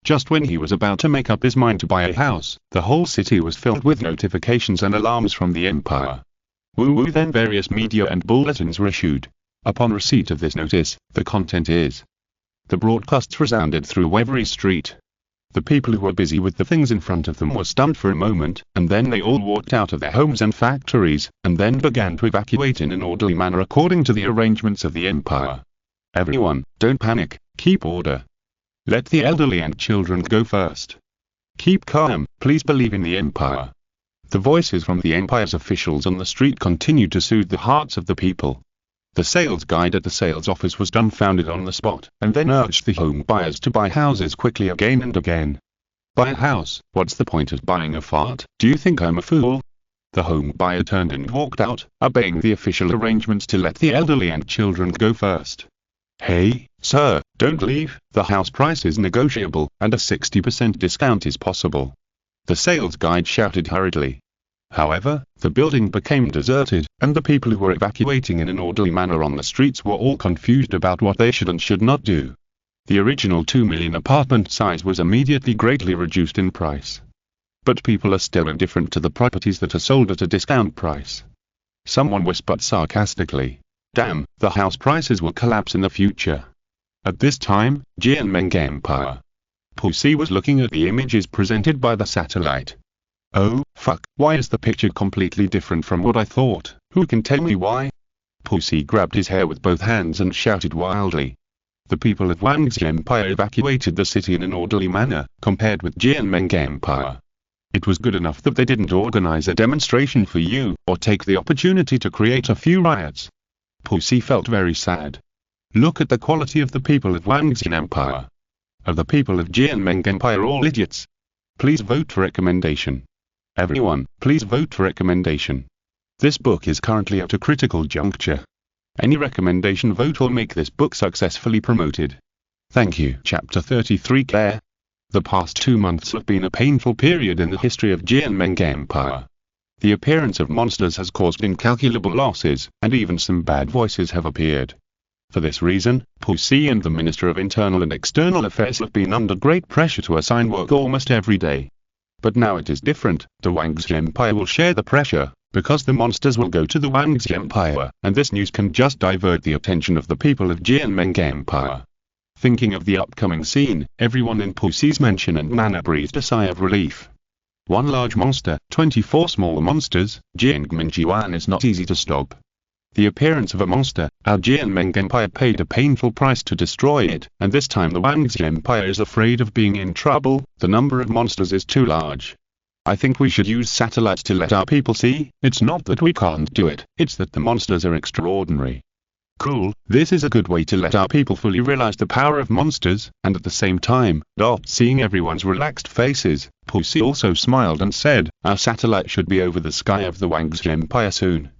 Just when he was about to make up his mind to buy a house, the whole city was filled with notifications and alarms from the empire. Woo-woo, then various media and bulletins were issued. Upon receipt of this notice, the content is. The broadcasts resounded through every street. The people who were busy with the things in front of them were stunned for a moment, and then they all walked out of their homes and factories, and then began to evacuate in an orderly manner according to the arrangements of the empire. Everyone, don't panic, keep order. Let the elderly and children go first. Keep calm, please believe in the empire. The voices from the empire's officials on the street continued to soothe the hearts of the people. The sales guide at the sales office was dumbfounded on the spot, and then urged the home buyers to buy houses quickly again and again. Buy a house, what's the point of buying a fart? Do you think I'm a fool? The home buyer turned and walked out, obeying the official arrangements to let the elderly and children go first. Hey, sir, don't leave, the house price is negotiable, and a 60% discount is possible. The sales guide shouted hurriedly. However, the building became deserted, and the people who were evacuating in an orderly manner on the streets were all confused about what they should and should not do. The original 2 million apartment size was immediately greatly reduced in price. But people are still indifferent to the properties that are sold at a discount price. Someone whispered sarcastically, "Damn, the house prices will collapse in the future." At this time, Jianmeng Empire. Pussy was looking at the images presented by the satellite. Oh, fuck, why is the picture completely different from what I thought? Who can tell me why? Pussy grabbed his hair with both hands and shouted wildly. The people of Wang's empire evacuated the city in an orderly manner, compared with Jianmeng Empire. It was good enough that they didn't organize a demonstration for you, or take the opportunity to create a few riots. Pussy felt very sad. Look at the quality of the people of Wang's empire. Are the people of Jianmeng Empire all idiots? Please vote for recommendation. Everyone, please vote for recommendation. This book is currently at a critical juncture. Any recommendation vote will make this book successfully promoted. Thank you. Chapter 33 Claire. The past 2 months have been a painful period in the history of Jianmeng Empire. The appearance of monsters has caused incalculable losses, and even some bad voices have appeared. For this reason, Pussy and the Minister of Internal and External Affairs have been under great pressure to assign work almost every day. But now it is different. The Wang's Empire will share the pressure, because the monsters will go to the Wang's Empire, and this news can just divert the attention of the people of Jianmeng Empire. Thinking of the upcoming scene, everyone in Pussy's mansion and manor breathed a sigh of relief. 1 large monster, 24 smaller monsters, Jiangmenjian is not easy to stop. The appearance of a monster, our Jianmeng Empire paid a painful price to destroy it, and this time the Wang's Empire is afraid of being in trouble. The number of monsters is too large. I think we should use satellites to let our people see. It's not that we can't do it, it's that the monsters are extraordinary. Cool, this is a good way to let our people fully realize the power of monsters, and at the same time, seeing everyone's relaxed faces, Pussy also smiled and said, our satellite should be over the sky of the Wang's Empire soon.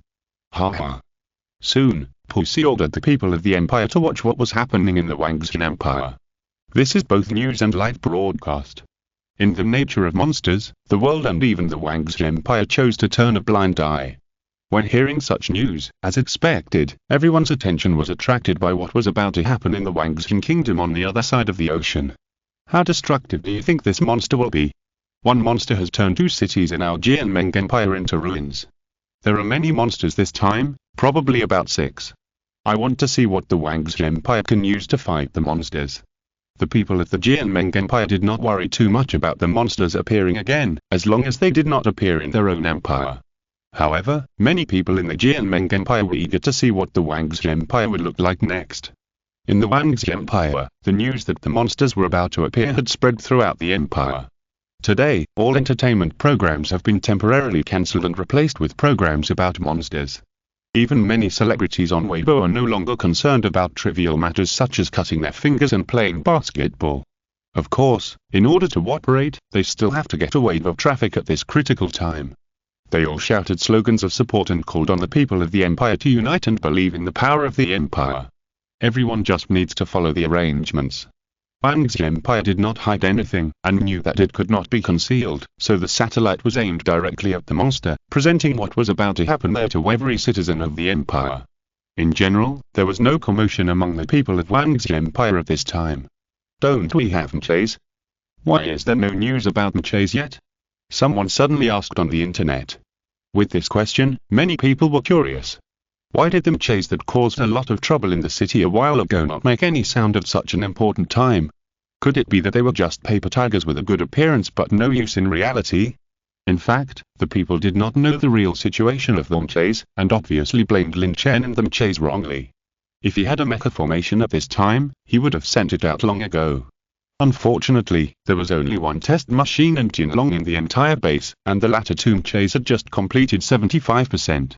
Haha. Soon, Pussy ordered the people of the empire to watch what was happening in the Wang's Empire. This is both news and live broadcast. In the nature of monsters, the world and even the Wang's Empire chose to turn a blind eye. When hearing such news, as expected, everyone's attention was attracted by what was about to happen in the Wang's kingdom on the other side of the ocean. How destructive do you think this monster will be? One monster has turned 2 cities in our Jianmeng Empire into ruins. There are many monsters this time, probably about 6. I want to see what the Wang's Empire can use to fight the monsters. The people of the Jianmeng Empire did not worry too much about the monsters appearing again, as long as they did not appear in their own empire. However, many people in the Jianmeng Empire were eager to see what the Wang's Empire would look like next. In the Wang's Empire, the news that the monsters were about to appear had spread throughout the empire. Today, all entertainment programs have been temporarily cancelled and replaced with programs about monsters. Even many celebrities on Weibo are no longer concerned about trivial matters such as cutting their fingers and playing basketball. Of course, in order to operate, they still have to get a wave of traffic at this critical time. They all shouted slogans of support and called on the people of the empire to unite and believe in the power of the empire. Everyone just needs to follow the arrangements. Wang's empire did not hide anything, and knew that it could not be concealed, so the satellite was aimed directly at the monster, presenting what was about to happen there to every citizen of the empire. In general, there was no commotion among the people of Wang's empire at this time. Don't we have Mechas? Why is there no news about Mechas yet? Someone suddenly asked on the internet. With this question, many people were curious. Why did the Mechas that caused a lot of trouble in the city a while ago not make any sound at such an important time? Could it be that they were just paper tigers with a good appearance but no use in reality? In fact, the people did not know the real situation of the Mechas, and obviously blamed Lin Chen and the Mechas wrongly. If he had a mecha formation at this time, he would have sent it out long ago. Unfortunately, there was only one test machine and Tianlong in the entire base, and the latter two Mechas had just completed 75%.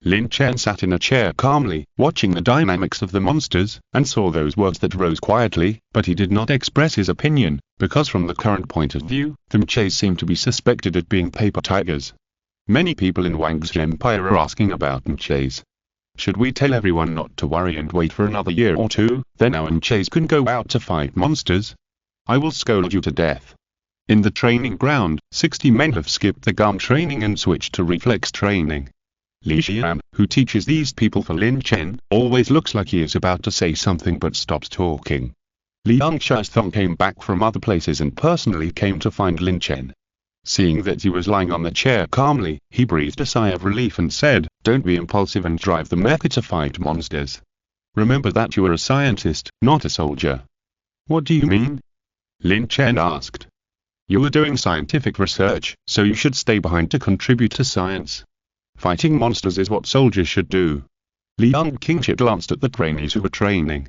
Lin Chen sat in a chair calmly, watching the dynamics of the monsters, and saw those words that rose quietly, but he did not express his opinion, because from the current point of view, the Mechas seemed to be suspected of being paper tigers. Many people in Wang's empire are asking about Mechas. Should we tell everyone not to worry and wait for another year or two, then our Mechas can go out to fight monsters? I will scold you to death. In the training ground, 60 men have skipped the gum training and switched to reflex training. Li Xian, who teaches these people for Lin Chen, always looks like he is about to say something but stops talking. Liang Shizong came back from other places and personally came to find Lin Chen. Seeing that he was lying on the chair calmly, he breathed a sigh of relief and said, "Don't be impulsive and drive the mecha to fight monsters. Remember that you are a scientist, not a soldier." "What do you mean?" Lin Chen asked. "You are doing scientific research, so you should stay behind to contribute to science. Fighting monsters is what soldiers should do." Liang Qingqi glanced at the trainees who were training.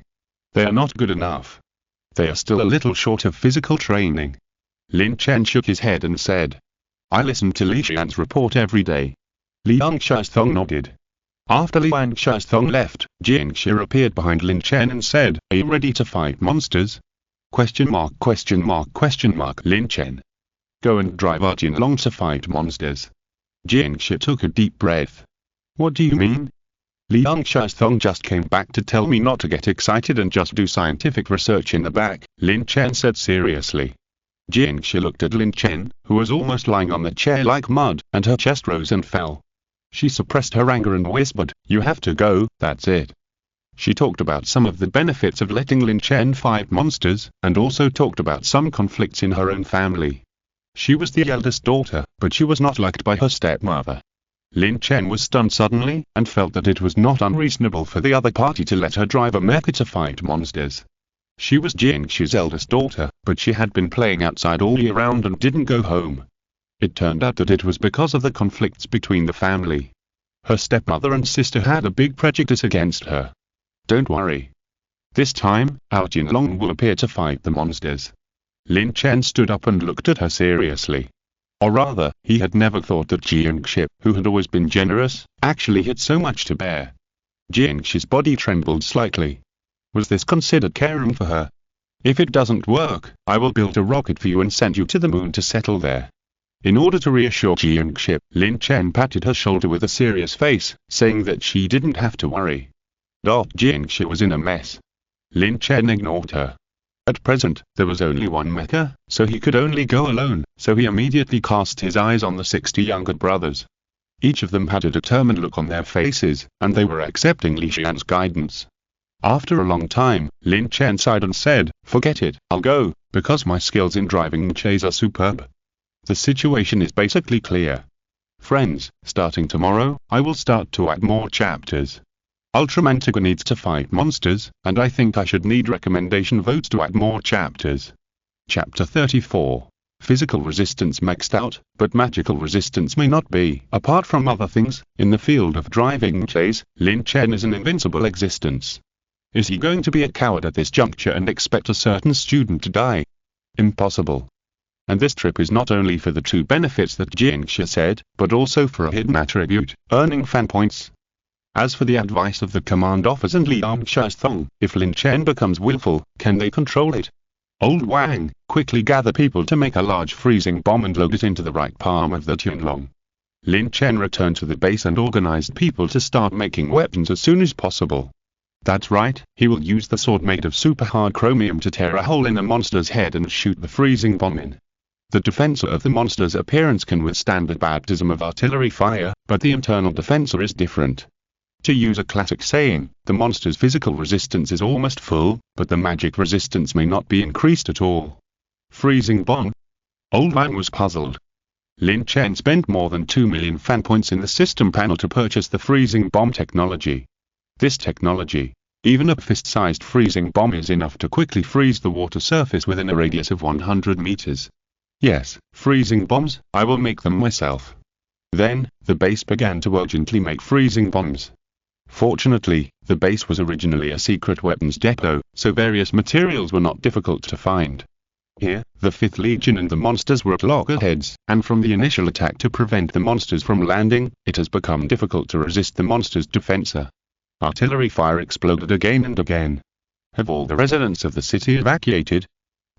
"They are not good enough. They are still a little short of physical training." Lin Chen shook his head and said, "I listen to Li Xian's report every day." Liang Shizong nodded. After Liang Shizong left, Jingxi appeared behind Lin Chen and said, "Are you ready to fight monsters?" Question mark. Lin Chen. "Go and drive our Jinlong to fight monsters." Jingxi took a deep breath. "What do you mean?" "Liang Shizong just came back to tell me not to get excited and just do scientific research in the back," Lin Chen said seriously. Jingxi looked at Lin Chen, who was almost lying on the chair like mud, and her chest rose and fell. She suppressed her anger and whispered, "You have to go, that's it." She talked about some of the benefits of letting Lin Chen fight monsters, and also talked about some conflicts in her own family. She was the eldest daughter, but she was not liked by her stepmother. Lin Chen was stunned suddenly, and felt that it was not unreasonable for the other party to let her drive a mecha to fight monsters. She was Jingxi's eldest daughter, but she had been playing outside all year round and didn't go home. It turned out that it was because of the conflicts between the family. Her stepmother and sister had a big prejudice against her. "Don't worry. This time, our Jinlong will appear to fight the monsters." Lin Chen stood up and looked at her seriously. Or rather, he had never thought that Jingxi, who had always been generous, actually had so much to bear. Jingxi's body trembled slightly. Was this considered caring for her? "If it doesn't work, I will build a rocket for you and send you to the moon to settle there." In order to reassure Jingxi, Lin Chen patted her shoulder with a serious face, saying that she didn't have to worry. Jingxi was in a mess. Lin Chen ignored her. At present, there was only one mecha, so he could only go alone, so he immediately cast his eyes on the 60 younger brothers. Each of them had a determined look on their faces, and they were accepting Li Xian's guidance. After a long time, Lin Chen sighed and said, "Forget it, I'll go, because my skills in driving Mechas are superb." The situation is basically clear. Friends, starting tomorrow, I will start to add more chapters. Ultramanticore needs to fight monsters, and I think I should need recommendation votes to add more chapters. Chapter 34. Physical resistance maxed out, but magical resistance may not be. Apart from other things, in the field of driving Mechas, Lin Chen is an invincible existence. Is he going to be a coward at this juncture and expect a certain student to die? Impossible. And this trip is not only for the two benefits that Jingxi said, but also for a hidden attribute, earning fan points. As for the advice of the command office and Liang Shizong, if Lin Chen becomes willful, can they control it? Old Wang, quickly gather people to make a large freezing bomb and load it into the right palm of the Tianlong. Lin Chen returned to the base and organized people to start making weapons as soon as possible. That's right, he will use the sword made of super hard chromium to tear a hole in a monster's head and shoot the freezing bomb in. The defensor of the monster's appearance can withstand a baptism of artillery fire, but the internal defensor is different. To use a classic saying, the monster's physical resistance is almost full, but the magic resistance may not be increased at all. Freezing bomb? Old Man was puzzled. Lin Chen spent more than 2 million fan points in the system panel to purchase the freezing bomb technology. This technology, even a fist-sized freezing bomb, is enough to quickly freeze the water surface within a radius of 100 meters. Yes, freezing bombs, I will make them myself. Then, the base began to urgently make freezing bombs. Fortunately, the base was originally a secret weapons depot, so various materials were not difficult to find. Here, the 5th Legion and the monsters were at loggerheads, and from the initial attack to prevent the monsters from landing, it has become difficult to resist the monsters' defense. Artillery fire exploded again and again. Have all the residents of the city evacuated?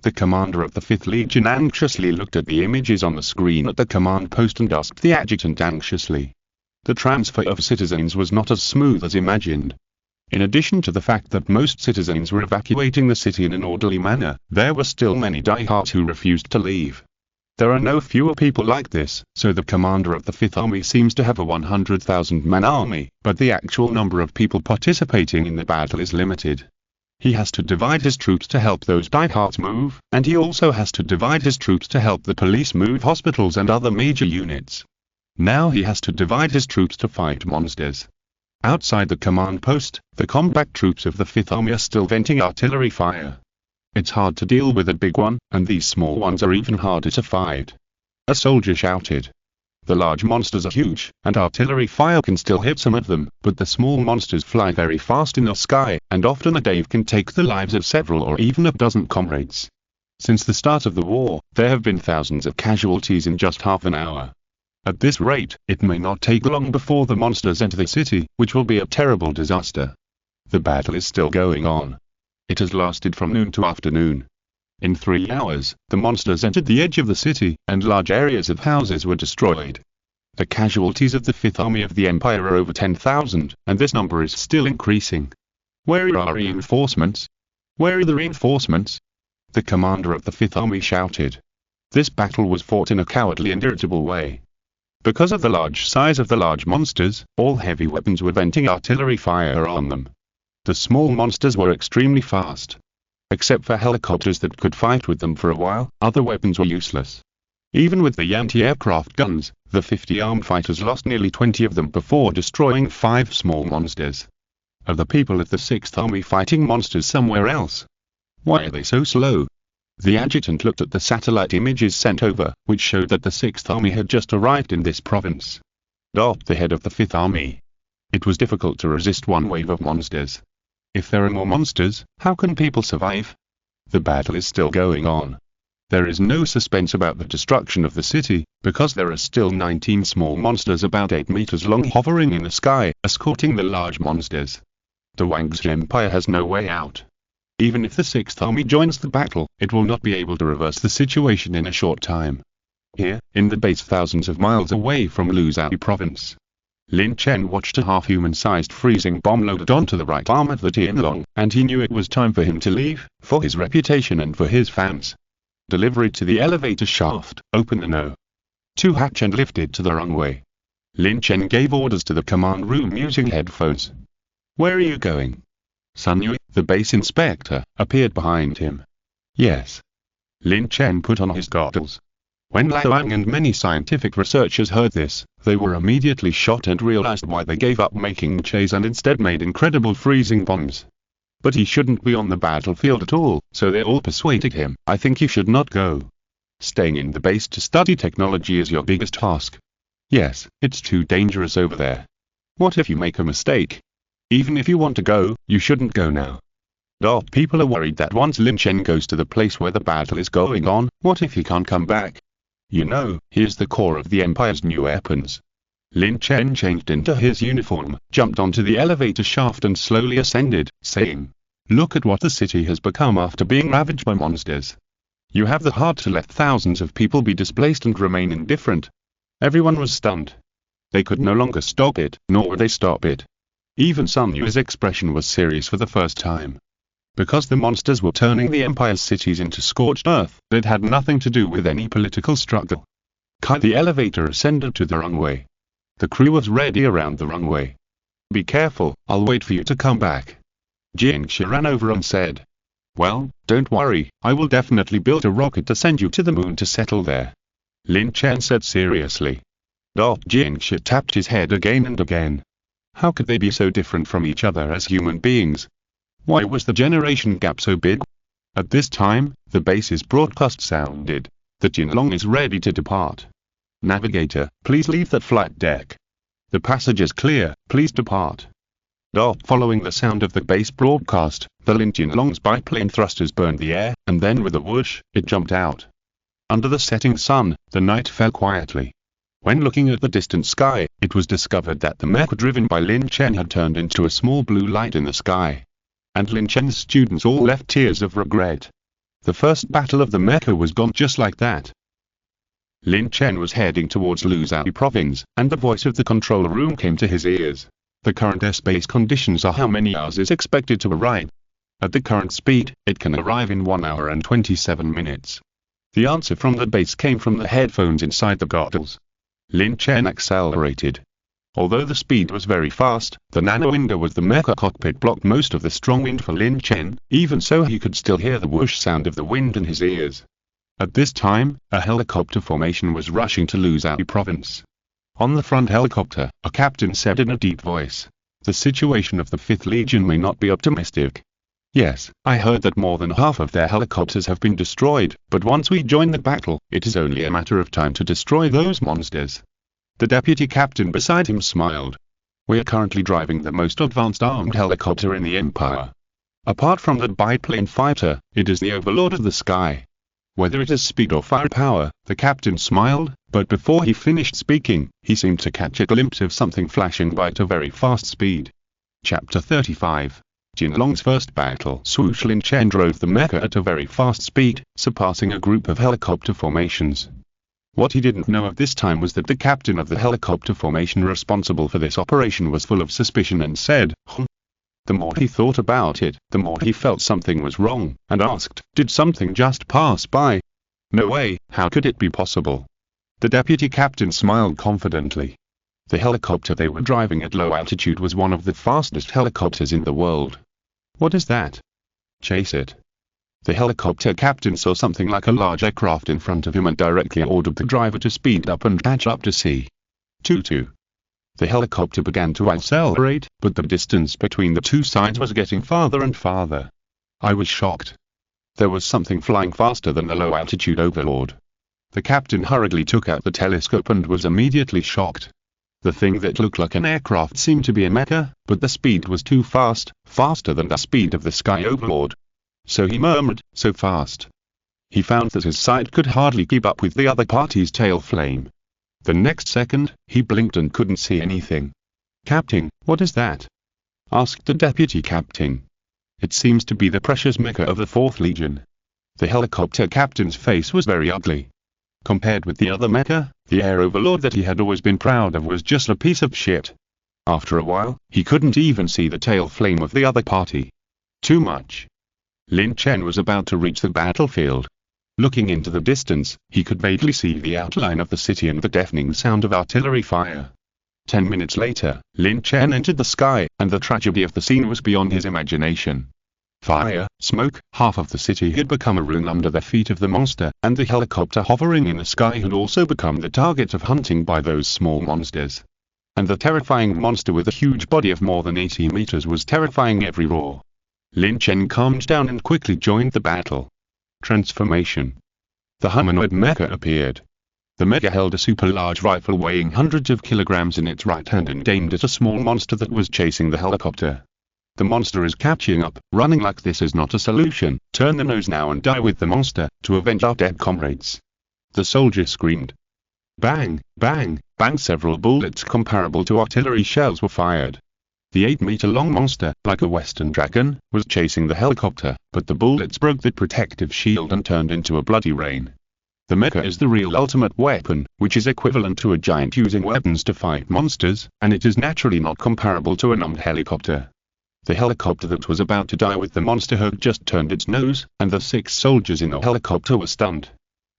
The commander of the 5th Legion anxiously looked at the images on the screen at the command post and asked the adjutant anxiously. The transfer of citizens was not as smooth as imagined. In addition to the fact that most citizens were evacuating the city in an orderly manner, there were still many diehards who refused to leave. There are no fewer people like this, so the commander of the 5th Army seems to have a 100,000-man army, but the actual number of people participating in the battle is limited. He has to divide his troops to help those diehards move, and he also has to divide his troops to help the police move hospitals and other major units. Now he has to divide his troops to fight monsters. Outside the command post, the combat troops of the 5th Army are still venting artillery fire. It's hard to deal with a big one, and these small ones are even harder to fight. A soldier shouted. The large monsters are huge, and artillery fire can still hit some of them, but the small monsters fly very fast in the sky, and often a dave can take the lives of several or even a dozen comrades. Since the start of the war, there have been thousands of casualties in just half an hour. At this rate, it may not take long before the monsters enter the city, which will be a terrible disaster. The battle is still going on. It has lasted from noon to afternoon. In 3 hours, the monsters entered the edge of the city, and large areas of houses were destroyed. The casualties of the 5th Army of the Empire are over 10,000, and this number is still increasing. Where are our reinforcements? Where are the reinforcements? The commander of the 5th Army shouted. This battle was fought in a cowardly and irritable way. Because of the large size of the large monsters, all heavy weapons were venting artillery fire on them. The small monsters were extremely fast. Except for helicopters that could fight with them for a while, other weapons were useless. Even with the anti-aircraft guns, the 50 armed fighters lost nearly 20 of them before destroying 5 small monsters. Are the people of the 6th Army fighting monsters somewhere else? Why are they so slow? The adjutant looked at the satellite images sent over, which showed that the 6th Army had just arrived in this province. The head of the 5th Army. It was difficult to resist one wave of monsters. If there are more monsters, how can people survive? The battle is still going on. There is no suspense about the destruction of the city, because there are still 19 small monsters about 8 meters long hovering in the sky, escorting the large monsters. The Wangzhe Empire has no way out. Even if the 6th Army joins the battle, it will not be able to reverse the situation in a short time. Here, in the base thousands of miles away from Luzhou province, Lin Chen watched a half-human-sized freezing bomb loaded onto the right arm of the Tianlong, and he knew it was time for him to leave, for his reputation and for his fans. Delivery to the elevator shaft, open the No. 2 hatch and lifted to the runway. Lin Chen gave orders to the command room using headphones. Where are you going? Sun Yue, the base inspector, appeared behind him. Yes. Lin Chen put on his goggles. When Lao Ang and many scientific researchers heard this, they were immediately shocked and realized why they gave up making Mechas and instead made incredible freezing bombs. But he shouldn't be on the battlefield at all, so they all persuaded him, I think you should not go. Staying in the base to study technology is your biggest task. Yes, it's too dangerous over there. What if you make a mistake? Even if you want to go, you shouldn't go now. People are worried that once Lin Chen goes to the place where the battle is going on, what if he can't come back? You know, here's the core of the Empire's new weapons. Lin Chen changed into his uniform, jumped onto the elevator shaft and slowly ascended, saying, Look at what the city has become after being ravaged by monsters. You have the heart to let thousands of people be displaced and remain indifferent. Everyone was stunned. They could no longer stop it, nor would they stop it. Even Sun Yue's expression was serious for the first time. Because the monsters were turning the Empire's cities into scorched earth, it had nothing to do with any political struggle. The elevator ascended to the runway. The crew was ready around the runway. Be careful, I'll wait for you to come back. Jiangxi ran over and said. Well, don't worry, I will definitely build a rocket to send you to the moon to settle there. Lin Chen said seriously. Jiangxi tapped his head again and again. How could they be so different from each other as human beings? Why was the generation gap so big? At this time, the base's broadcast sounded. The Jinlong is ready to depart. Navigator, please leave that flight deck. The passage is clear, please depart. Following the sound of the base broadcast, the Lin Jinlong's biplane thrusters burned the air, and then with a whoosh, it jumped out. Under the setting sun, the night fell quietly. When looking at the distant sky, it was discovered that the mecha driven by Lin Chen had turned into a small blue light in the sky. And Lin Chen's students all left tears of regret. The first battle of the mecha was gone just like that. Lin Chen was heading towards Luzhou province, and the voice of the control room came to his ears. The current airspace conditions are how many hours is expected to arrive. At the current speed, it can arrive in 1 hour and 27 minutes. The answer from the base came from the headphones inside the goggles. Lin Chen accelerated. Although the speed was very fast, the nano window of the mecha cockpit blocked most of the strong wind for Lin Chen, even so he could still hear the whoosh sound of the wind in his ears. At this time, a helicopter formation was rushing to Luzhou province. On the front helicopter, a captain said in a deep voice, "The situation of the 5th Legion may not be optimistic. Yes, I heard that more than half of their helicopters have been destroyed, but once we join the battle, it is only a matter of time to destroy those monsters." The deputy captain beside him smiled. "We are currently driving the most advanced armed helicopter in the Empire. Apart from the biplane fighter, it is the overlord of the sky. Whether it is speed or firepower," the captain smiled, but before he finished speaking, he seemed to catch a glimpse of something flashing by at a very fast speed. Chapter 35. Jinlong's first battle. Swoosh. Lin Chen drove the mecha at a very fast speed, surpassing a group of helicopter formations. What he didn't know at this time was that the captain of the helicopter formation responsible for this operation was full of suspicion and said, The more he thought about it, the more he felt something was wrong, and asked, "Did something just pass by?" "No way, how could it be possible?" The deputy captain smiled confidently. The helicopter they were driving at low altitude was one of the fastest helicopters in the world. "What is that?" "Chase it." The helicopter captain saw something like a large aircraft in front of him and directly ordered the driver to speed up and catch up to sea. Tutu. The helicopter began to accelerate, but the distance between the two sides was getting farther and farther. I was shocked. There was something flying faster than the low-altitude overlord. The captain hurriedly took out the telescope and was immediately shocked. The thing that looked like an aircraft seemed to be a mecha, but the speed was too fast, faster than the speed of the sky overlord. So he murmured, "So fast." He found that his sight could hardly keep up with the other party's tail flame. The next second, he blinked and couldn't see anything. "Captain, what is that?" asked the deputy captain. "It seems to be the precious mecha of the 4th Legion." The helicopter captain's face was very ugly. Compared with the other mecha, the air overlord that he had always been proud of was just a piece of shit. After a while, he couldn't even see the tail flame of the other party. Too much. Lin Chen was about to reach the battlefield. Looking into the distance, he could vaguely see the outline of the city and the deafening sound of artillery fire. 10 minutes later, Lin Chen entered the sky, and the tragedy of the scene was beyond his imagination. Fire, smoke, half of the city had become a ruin under the feet of the monster, and the helicopter hovering in the sky had also become the target of hunting by those small monsters. And the terrifying monster with a huge body of more than 80 meters was terrifying every roar. Lin Chen calmed down and quickly joined the battle. Transformation. The humanoid mecha appeared. The mecha held a super-large rifle weighing hundreds of kilograms in its right hand and aimed at a small monster that was chasing the helicopter. "The monster is catching up, running like this is not a solution, turn the nose now and die with the monster, to avenge our dead comrades." The soldier screamed. Bang, bang, bang, several bullets comparable to artillery shells were fired. The 8-meter-long monster, like a western dragon, was chasing the helicopter, but the bullets broke the protective shield and turned into a bloody rain. The mecha is the real ultimate weapon, which is equivalent to a giant using weapons to fight monsters, and it is naturally not comparable to an armed helicopter. The helicopter that was about to die with the monster had just turned its nose, and the 6 soldiers in the helicopter were stunned.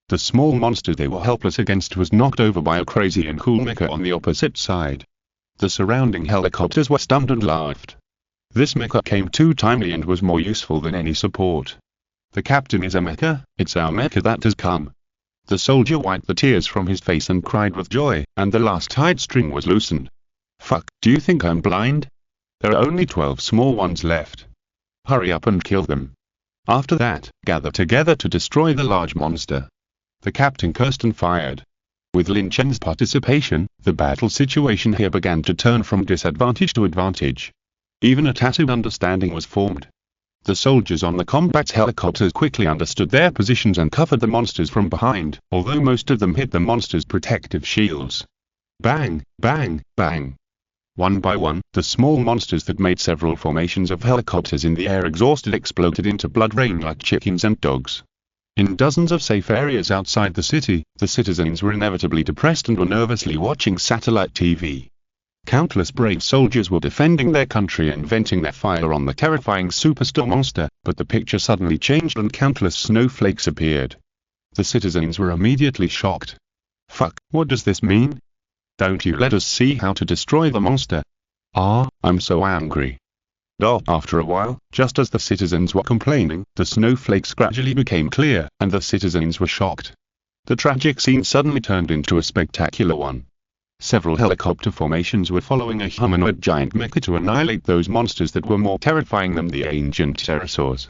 The small monster they were helpless against was knocked over by a crazy and cool mecha on the opposite side. The surrounding helicopters were stunned and laughed. This mecha came too timely and was more useful than any support. The captain is a mecha, it's our mecha that has come. The soldier wiped the tears from his face and cried with joy, and the last tied string was loosened. Fuck, do you think I'm blind? There are only 12 small ones left. Hurry up and kill them. After that, gather together to destroy the large monster. The captain cursed and fired. With Lin Chen's participation, the battle situation here began to turn from disadvantage to advantage. Even a tacit understanding was formed. The soldiers on the combat helicopters quickly understood their positions and covered the monsters from behind, although most of them hit the monsters' protective shields. Bang, bang, bang. One by one, the small monsters that made several formations of helicopters in the air exhausted exploded into blood rain like chickens and dogs. In dozens of safe areas outside the city, the citizens were inevitably depressed and were nervously watching satellite TV. Countless brave soldiers were defending their country and venting their fire on the terrifying superstar monster, but the picture suddenly changed and countless snowflakes appeared. The citizens were immediately shocked. Fuck, what does this mean? Don't you let us see how to destroy the monster? Ah, I'm so angry. After a while, just as the citizens were complaining, the snowflakes gradually became clear, and the citizens were shocked. The tragic scene suddenly turned into a spectacular one. Several helicopter formations were following a humanoid giant mecha to annihilate those monsters that were more terrifying than the ancient pterosaurs.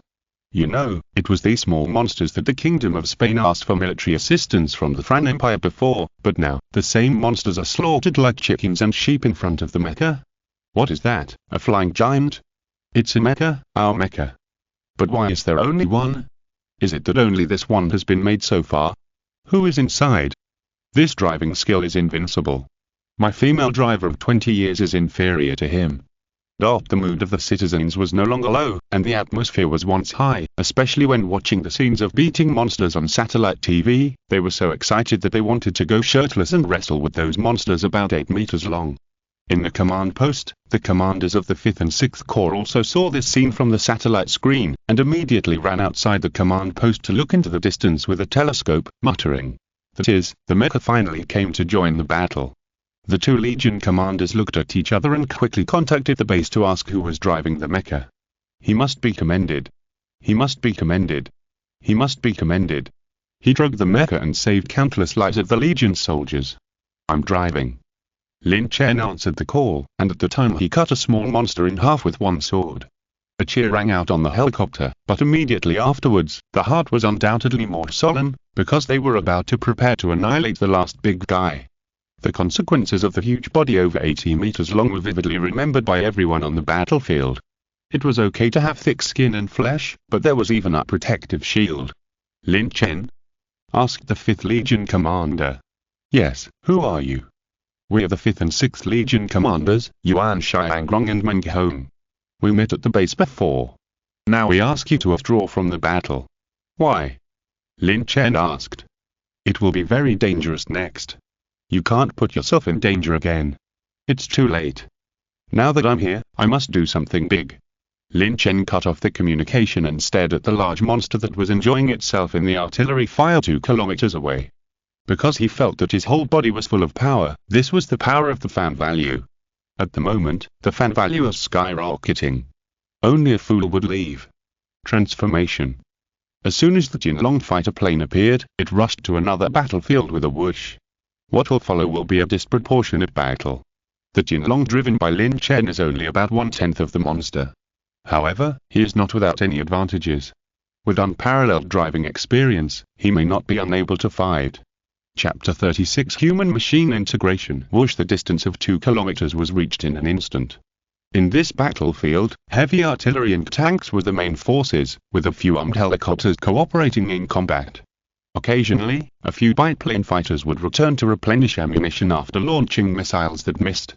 You know, it was these small monsters that the Kingdom of Spain asked for military assistance from the Fran Empire before, but now, the same monsters are slaughtered like chickens and sheep in front of the mecha? What is that, a flying giant? It's a mecha, our mecha. But why is there only one? Is it that only this one has been made so far? Who is inside? This driving skill is invincible. My female driver of 20 years is inferior to him. The mood of the citizens was no longer low, and the atmosphere was once high, especially when watching the scenes of beating monsters on satellite TV. They were so excited that they wanted to go shirtless and wrestle with those monsters about 8 meters long. In the command post, the commanders of the 5th and 6th Corps also saw this scene from the satellite screen, and immediately ran outside the command post to look into the distance with a telescope, muttering. That is, the mecha finally came to join the battle. The 2 Legion commanders looked at each other and quickly contacted the base to ask who was driving the mecha. He must be commended. He must be commended. He must be commended. He drove the mecha and saved countless lives of the Legion soldiers. I'm driving. Lin Chen answered the call, and at the time he cut a small monster in half with one sword. A cheer rang out on the helicopter, but immediately afterwards, the heart was undoubtedly more solemn, because they were about to prepare to annihilate the last big guy. The consequences of the huge body over 80 meters long were vividly remembered by everyone on the battlefield. It was okay to have thick skin and flesh, but there was even a protective shield. Lin Chen? Asked the 5th Legion commander. Yes, who are you? We are the 5th and 6th Legion commanders, Yuan Xiangrong and Meng Hong. We met at the base before. Now we ask you to withdraw from the battle. Why? Lin Chen asked. It will be very dangerous next. You can't put yourself in danger again. It's too late. Now that I'm here, I must do something big. Lin Chen cut off the communication and stared at the large monster that was enjoying itself in the artillery fire 2 kilometers away. Because he felt that his whole body was full of power, this was the power of the fan value. At the moment, the fan value is skyrocketing. Only a fool would leave. Transformation. As soon as the Jinlong fighter plane appeared, it rushed to another battlefield with a whoosh. What will follow will be a disproportionate battle. The Jinlong driven by Lin Chen is only about 1/10 of the monster. However, he is not without any advantages. With unparalleled driving experience, he may not be unable to fight. Chapter 36 Human-Machine Integration. Whoosh, the distance of 2 kilometers was reached in an instant. In this battlefield, heavy artillery and tanks were the main forces, with a few armed helicopters cooperating in combat. Occasionally, a few biplane fighters would return to replenish ammunition after launching missiles that missed.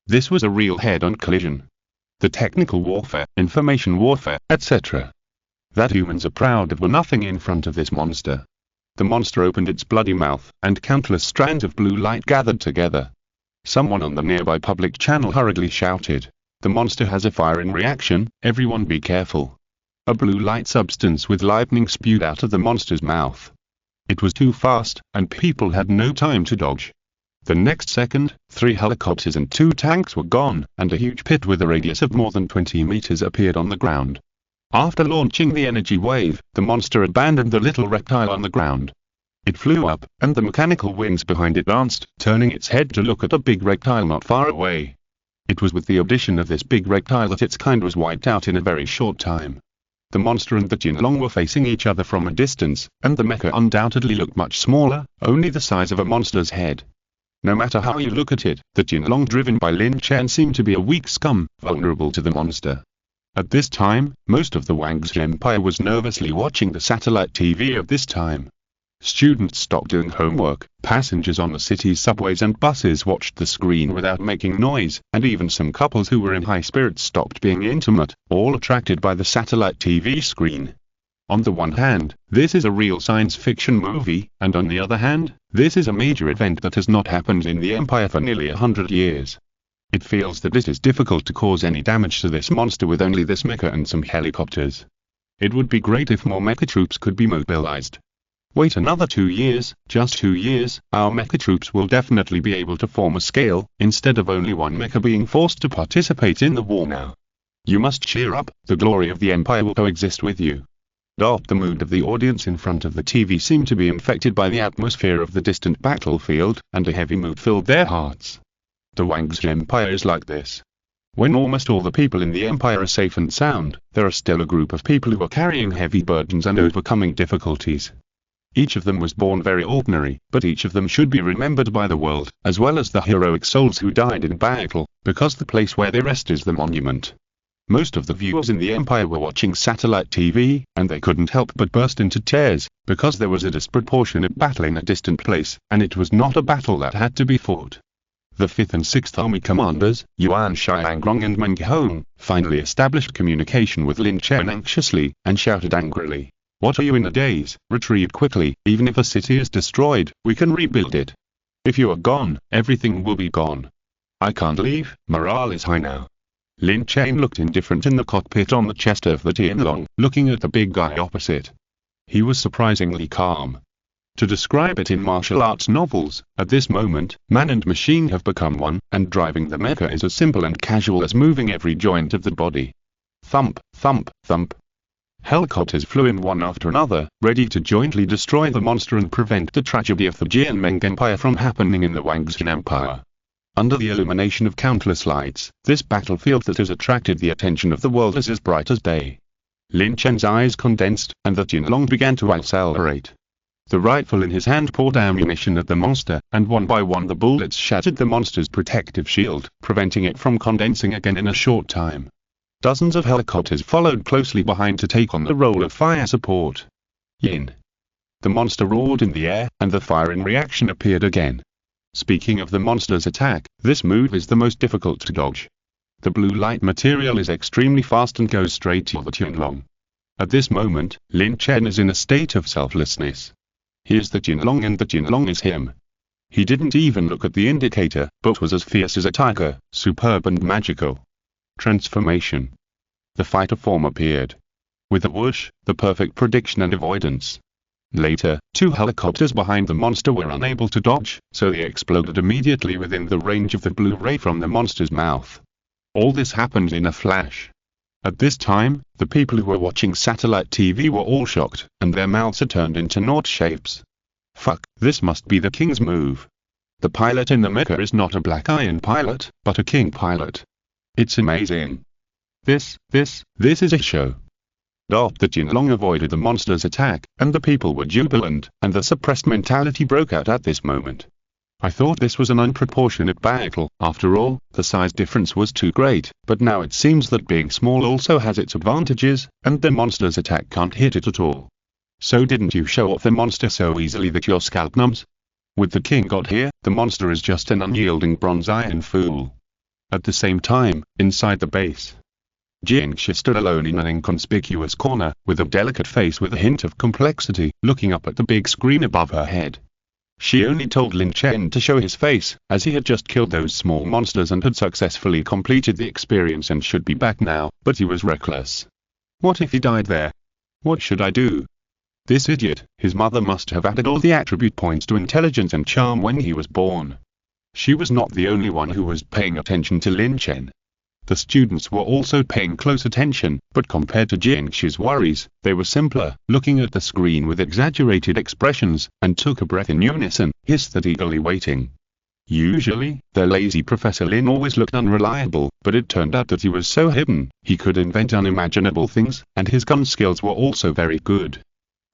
This was a real head-on collision. The technical warfare, information warfare, etc. that humans are proud of were nothing in front of this monster. The monster opened its bloody mouth, and countless strands of blue light gathered together. Someone on the nearby public channel hurriedly shouted, "The monster has a firing reaction, everyone be careful." A blue light substance with lightning spewed out of the monster's mouth. It was too fast, and people had no time to dodge. The next second, 3 helicopters and 2 tanks were gone, and a huge pit with a radius of more than 20 meters appeared on the ground. After launching the energy wave, the monster abandoned the little reptile on the ground. It flew up, and the mechanical wings behind it danced, turning its head to look at a big reptile not far away. It was with the addition of this big reptile that its kind was wiped out in a very short time. The monster and the Jinlong were facing each other from a distance, and the mecha undoubtedly looked much smaller, only the size of a monster's head. No matter how you look at it, the Jinlong driven by Lin Chen seemed to be a weak scum, vulnerable to the monster. At this time, most of the Wang's Empire was nervously watching the satellite TV of this time. Students stopped doing homework, passengers on the city's subways and buses watched the screen without making noise, and even some couples who were in high spirits stopped being intimate, all attracted by the satellite TV screen. On the one hand, this is a real science fiction movie, and on the other hand, this is a major event that has not happened in the Empire for nearly 100 years. It feels that it is difficult to cause any damage to this monster with only this mecha and some helicopters. It would be great if more mecha troops could be mobilized. Wait another 2 years, just 2 years, our mecha troops will definitely be able to form a scale, instead of only one mecha being forced to participate in the war now. You must cheer up, the glory of the Empire will coexist with you. The mood of the audience in front of the TV seemed to be infected by the atmosphere of the distant battlefield, and a heavy mood filled their hearts. The Wang's Empire is like this. When almost all the people in the Empire are safe and sound, there are still a group of people who are carrying heavy burdens and overcoming difficulties. Each of them was born very ordinary, but each of them should be remembered by the world, as well as the heroic souls who died in battle, because the place where they rest is the monument. Most of the viewers in the Empire were watching satellite TV, and they couldn't help but burst into tears, because there was a disproportionate battle in a distant place, and it was not a battle that had to be fought. The 5th and 6th Army commanders, Yuan Xiangrong and Meng Hong, finally established communication with Lin Chen anxiously, and shouted angrily, "What are you in a daze? Retreat quickly, even if a city is destroyed, we can rebuild it. If you are gone, everything will be gone. I can't leave, morale is high now." Lin Chen looked indifferent in the cockpit on the chest of the Tianlong, looking at the big guy opposite. He was surprisingly calm. To describe it in martial arts novels, at this moment, man and machine have become one, and driving the mecha is as simple and casual as moving every joint of the body. Thump, thump, thump. Helicopters flew in one after another, ready to jointly destroy the monster and prevent the tragedy of the Jianmeng Empire from happening in the Wangzhen Empire. Under the illumination of countless lights, this battlefield that has attracted the attention of the world is as bright as day. Lin Chen's eyes condensed, and the Jinlong began to accelerate. The rifle in his hand poured ammunition at the monster, and one by one the bullets shattered the monster's protective shield, preventing it from condensing again in a short time. Dozens of helicopters followed closely behind to take on the role of fire support. Yin. The monster roared in the air, and the firing reaction appeared again. Speaking of the monster's attack, this move is the most difficult to dodge. The blue light material is extremely fast and goes straight to the Tianlong. At this moment, Lin Chen is in a state of selflessness. He is the Jinlong and the Jinlong is him. He didn't even look at the indicator, but was as fierce as a tiger, superb and magical. Transformation. The fighter form appeared. With a whoosh, the perfect prediction and avoidance. Later, 2 helicopters behind the monster were unable to dodge, so they exploded immediately within the range of the blue ray from the monster's mouth. All this happened in a flash. At this time, the people who were watching satellite TV were all shocked, and their mouths had turned into naught shapes. Fuck, this must be the king's move. The pilot in the mecha is not a black iron pilot, but a king pilot. It's amazing. This is a show. The Jinlong avoided the monster's attack, and the people were jubilant, and the suppressed mentality broke out at this moment. I thought this was an unproportionate battle, after all, the size difference was too great, but now it seems that being small also has its advantages, and the monster's attack can't hit it at all. So didn't you show off the monster so easily that your scalp numbs? With the king god here, the monster is just an unyielding bronze iron fool. At the same time, inside the base, Jiangxi stood alone in an inconspicuous corner, with a delicate face with a hint of complexity, looking up at the big screen above her head. She only told Lin Chen to show his face, as he had just killed those small monsters and had successfully completed the experience and should be back now, but he was reckless. What if he died there? What should I do? This idiot, his mother must have added all the attribute points to intelligence and charm when he was born. She was not the only one who was paying attention to Lin Chen. The students were also paying close attention, but compared to Jiangxi's worries, they were simpler, looking at the screen with exaggerated expressions, and took a breath in unison, hissed that eagerly waiting. Usually, their lazy Professor Lin always looked unreliable, but it turned out that he was so hidden, he could invent unimaginable things, and his gun skills were also very good.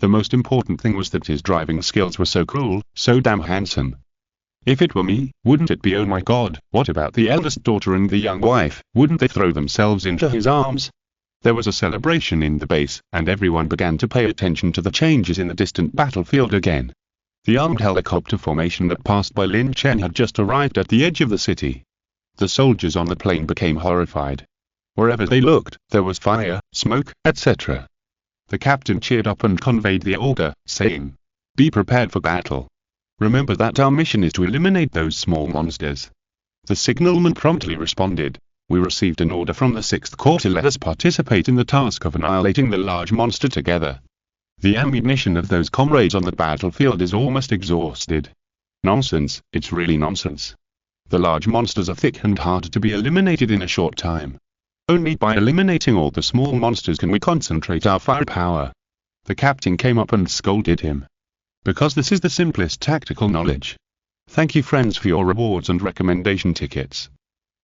The most important thing was that his driving skills were so cool, so damn handsome. If it were me, wouldn't it be, oh my god, what about the eldest daughter and the young wife, wouldn't they throw themselves into his arms? There was a celebration in the base, and everyone began to pay attention to the changes in the distant battlefield again. The armed helicopter formation that passed by Lin Chen had just arrived at the edge of the city. The soldiers on the plane became horrified. Wherever they looked, there was fire, smoke, etc. The captain cheered up and conveyed the order, saying, "Be prepared for battle. Remember that our mission is to eliminate those small monsters." The signalman promptly responded, "We received an order from the 6th Corps to let us participate in the task of annihilating the large monster together. The ammunition of those comrades on the battlefield is almost exhausted." Nonsense, it's really nonsense. The large monsters are thick and hard to be eliminated in a short time. Only by eliminating all the small monsters can we concentrate our firepower. The captain came up and scolded him. Because this is the simplest tactical knowledge. Thank you friends for your rewards and recommendation tickets.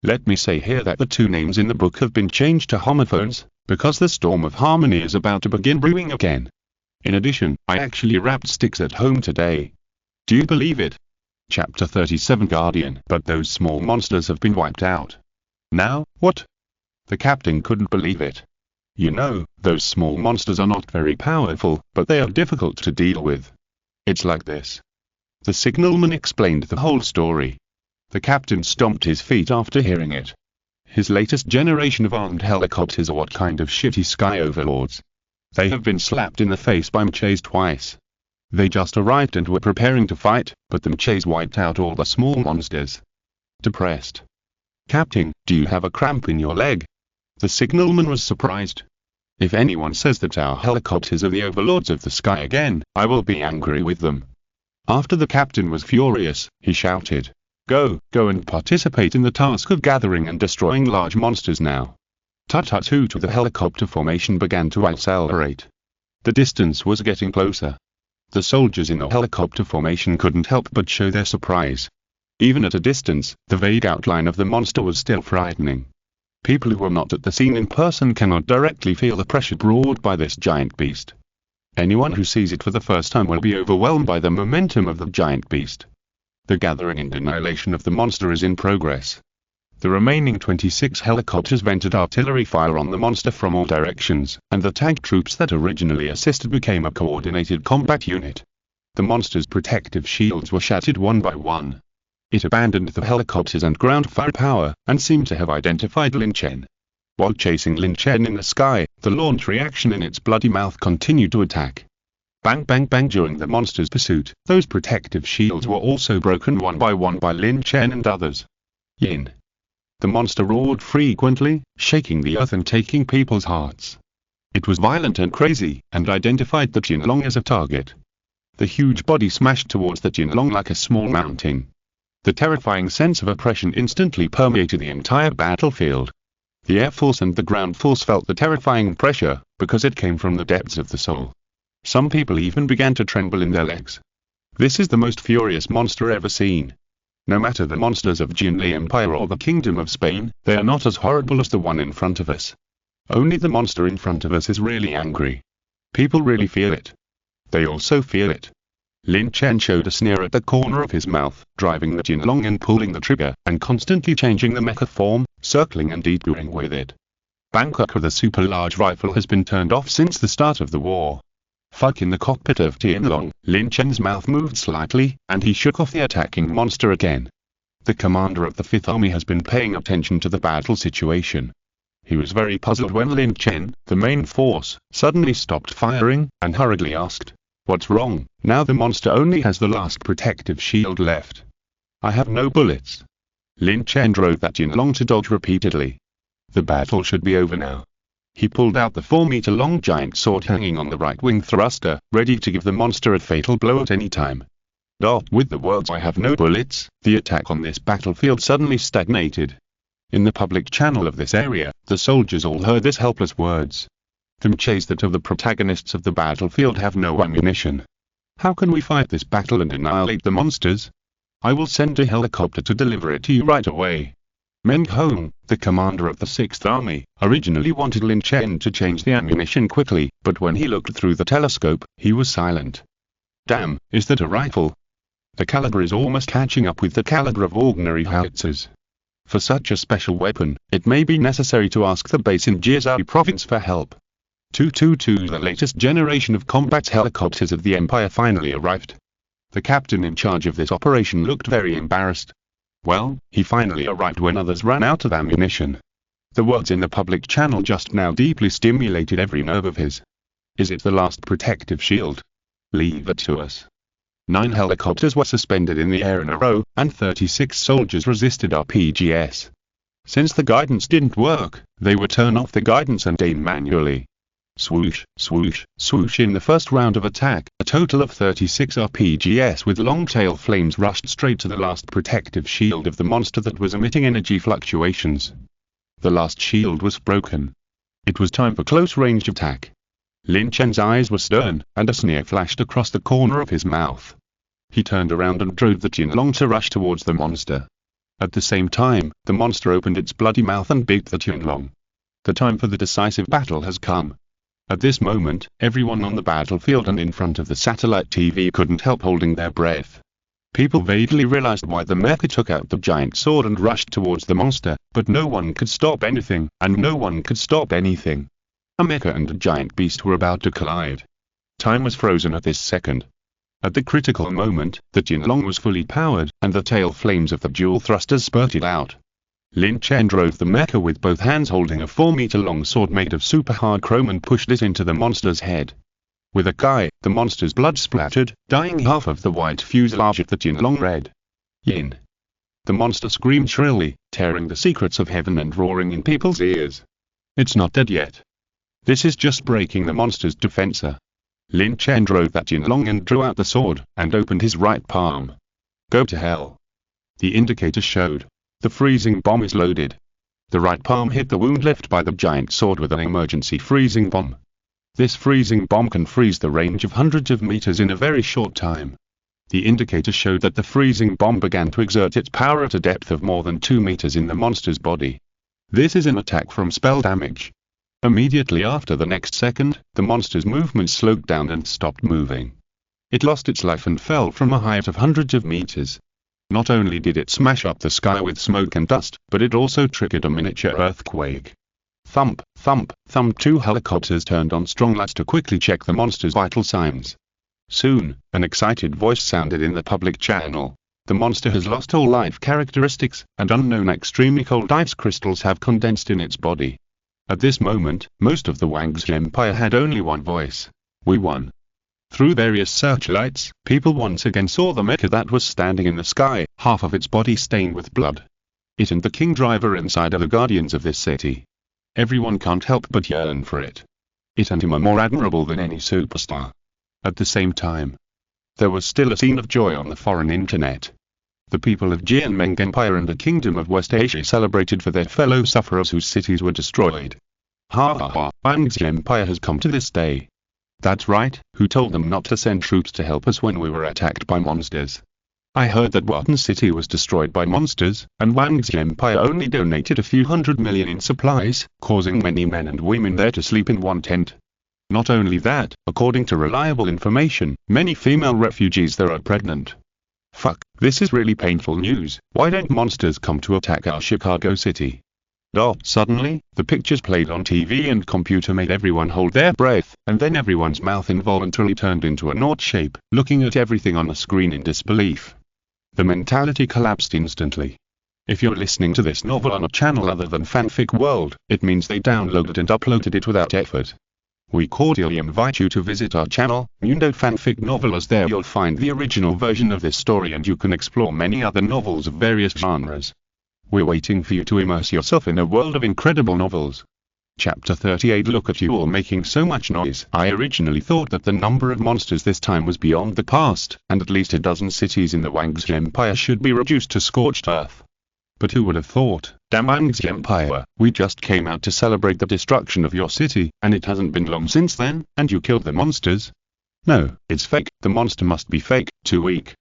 Let me say here that the two names in the book have been changed to homophones, because the storm of harmony is about to begin brewing again. In addition, I actually wrapped sticks at home today. Do you believe it? Chapter 37 Guardian. But those small monsters have been wiped out. Now, what? The captain couldn't believe it. You know, those small monsters are not very powerful, but they are difficult to deal with. It's like this. The signalman explained the whole story. The captain stomped his feet after hearing it. His latest generation of armed helicopters are what kind of shitty sky overlords. They have been slapped in the face by Mechas twice. They just arrived and were preparing to fight, but the Mechas wiped out all the small monsters. Depressed. Captain, do you have a cramp in your leg? The signalman was surprised. If anyone says that our helicopters are the overlords of the sky again, I will be angry with them. After the captain was furious, he shouted, Go and participate in the task of gathering and destroying large monsters now. Tut-tut-tut, the helicopter formation began to accelerate. The distance was getting closer. The soldiers in the helicopter formation couldn't help but show their surprise. Even at a distance, the vague outline of the monster was still frightening. People who were not at the scene in person cannot directly feel the pressure brought by this giant beast. Anyone who sees it for the first time will be overwhelmed by the momentum of the giant beast. The gathering and annihilation of the monster is in progress. The remaining 26 helicopters vented artillery fire on the monster from all directions, and the tank troops that originally assisted became a coordinated combat unit. The monster's protective shields were shattered one by one. It abandoned the helicopters and ground firepower, and seemed to have identified Lin Chen. While chasing Lin Chen in the sky, the launch reaction in its bloody mouth continued to attack. Bang bang bang. During the monster's pursuit, those protective shields were also broken one by Lin Chen and others. Yin. The monster roared frequently, shaking the earth and taking people's hearts. It was violent and crazy, and identified the Jinlong as a target. The huge body smashed towards the Jinlong like a small mountain. The terrifying sense of oppression instantly permeated the entire battlefield. The air force and the ground force felt the terrifying pressure, because it came from the depths of the soul. Some people even began to tremble in their legs. This is the most furious monster ever seen. No matter the monsters of Jinli Empire or the Kingdom of Spain, they are not as horrible as the one in front of us. Only the monster in front of us is really angry. People really feel it. They also feel it. Lin Chen showed a sneer at the corner of his mouth, driving the Jinlong and pulling the trigger, and constantly changing the mecha form, circling and detouring with it. Bangkok, the super large rifle has been turned off since the start of the war. Fuck. In the cockpit of Tianlong, Lin Chen's mouth moved slightly, and he shook off the attacking monster again. The commander of the 5th Army has been paying attention to the battle situation. He was very puzzled when Lin Chen, the main force, suddenly stopped firing, and hurriedly asked, What's wrong? Now the monster only has the last protective shield left. I have no bullets. Lin Chen drove that Jinlong to dodge repeatedly. The battle should be over now. He pulled out the 4-meter-long giant sword hanging on the right wing thruster, ready to give the monster a fatal blow at any time. With the words "I have no bullets," the attack on this battlefield suddenly stagnated. In the public channel of this area, the soldiers all heard these helpless words. The Mechas that of the protagonists of the battlefield have no ammunition. How can we fight this battle and annihilate the monsters? I will send a helicopter to deliver it to you right away. Meng Hong, the commander of the 6th Army, originally wanted Lin Chen to change the ammunition quickly, but when he looked through the telescope, he was silent. Damn, is that a rifle? The caliber is almost catching up with the caliber of ordinary howitzers. For such a special weapon, it may be necessary to ask the base in Jiazhou province for help. 222 The latest generation of combat helicopters of the Empire finally arrived. The captain in charge of this operation looked very embarrassed. Well, he finally arrived when others ran out of ammunition. The words in the public channel just now deeply stimulated every nerve of his. Is it the last protective shield? Leave it to us. 9 helicopters were suspended in the air in a row, and 36 soldiers resisted RPGs. Since the guidance didn't work, they would turn off the guidance and aim manually. Swoosh, swoosh, swoosh. In the first round of attack, a total of 36 RPGs with long-tail flames rushed straight to the last protective shield of the monster that was emitting energy fluctuations. The last shield was broken. It was time for close-range attack. Lin Chen's eyes were stern, and a sneer flashed across the corner of his mouth. He turned around and drove the Tianlong to rush towards the monster. At the same time, the monster opened its bloody mouth and bit the Tianlong. The time for the decisive battle has come. At this moment, everyone on the battlefield and in front of the satellite TV couldn't help holding their breath. People vaguely realized why the mecha took out the giant sword and rushed towards the monster, but no one could stop anything, and no one could stop anything. A mecha and a giant beast were about to collide. Time was frozen at this second. At the critical moment, the Tianlong was fully powered, and the tail flames of the dual thrusters spurted out. Lin Chen drove the mecha with both hands holding a 4-meter-long sword made of super hard chrome and pushed it into the monster's head. With a cry, the monster's blood splattered, dyeing half of the white fuselage of the Tianlong red. Yin. The monster screamed shrilly, tearing the secrets of heaven and roaring in people's ears. It's not dead yet. This is just breaking the monster's defensor. Lin Chen drove that Tianlong and drew out the sword, and opened his right palm. Go to hell. The indicator showed. The freezing bomb is loaded. The right palm hit the wound left by the giant sword with an emergency freezing bomb. This freezing bomb can freeze the range of hundreds of meters in a very short time. The indicator showed that the freezing bomb began to exert its power at a depth of more than 2 meters in the monster's body. This is an attack from spell damage. Immediately after the next second, the monster's movement slowed down and stopped moving. It lost its life and fell from a height of hundreds of meters. Not only did it smash up the sky with smoke and dust, but it also triggered a miniature earthquake. Thump, thump, thump. 2 helicopters turned on strong lights to quickly check the monster's vital signs. Soon, an excited voice sounded in the public channel. The monster has lost all life characteristics, and unknown extremely cold ice crystals have condensed in its body. At this moment, most of the Wang's Empire had only one voice. We won. Through various searchlights, people once again saw the mecha that was standing in the sky, half of its body stained with blood. It and the king driver inside are the guardians of this city. Everyone can't help but yearn for it. It and him are more admirable than any superstar. At the same time, there was still a scene of joy on the foreign internet. The people of Jianmeng Empire and the Kingdom of West Asia celebrated for their fellow sufferers whose cities were destroyed. Ha ha ha, Wang's Empire has come to this day. That's right, who told them not to send troops to help us when we were attacked by monsters? I heard that Watan City was destroyed by monsters, and Wang's Empire only donated a few $100 million in supplies, causing many men and women there to sleep in one tent. Not only that, according to reliable information, many female refugees there are pregnant. Fuck, this is really painful news. Why don't monsters come to attack our Chicago city? Suddenly, the pictures played on TV and computer made everyone hold their breath, and then everyone's mouth involuntarily turned into a naught shape, looking at everything on the screen in disbelief. The mentality collapsed instantly. If you're listening to this novel on a channel other than Fanfic World, it means they downloaded and uploaded it without effort. We cordially invite you to visit our channel, Mundo Fanfic Novel, as there you'll find the original version of this story and you can explore many other novels of various genres. We're waiting for you to immerse yourself in a world of incredible novels. Chapter 38. Look at you all making so much noise. I originally thought that the number of monsters this time was beyond the past, and at least a dozen cities in the Wang's Empire should be reduced to scorched earth. But who would have thought? Damn Wang's Empire, we just came out to celebrate the destruction of your city, and it hasn't been long since then, and you killed the monsters? No, it's fake. The monster must be fake, too weak.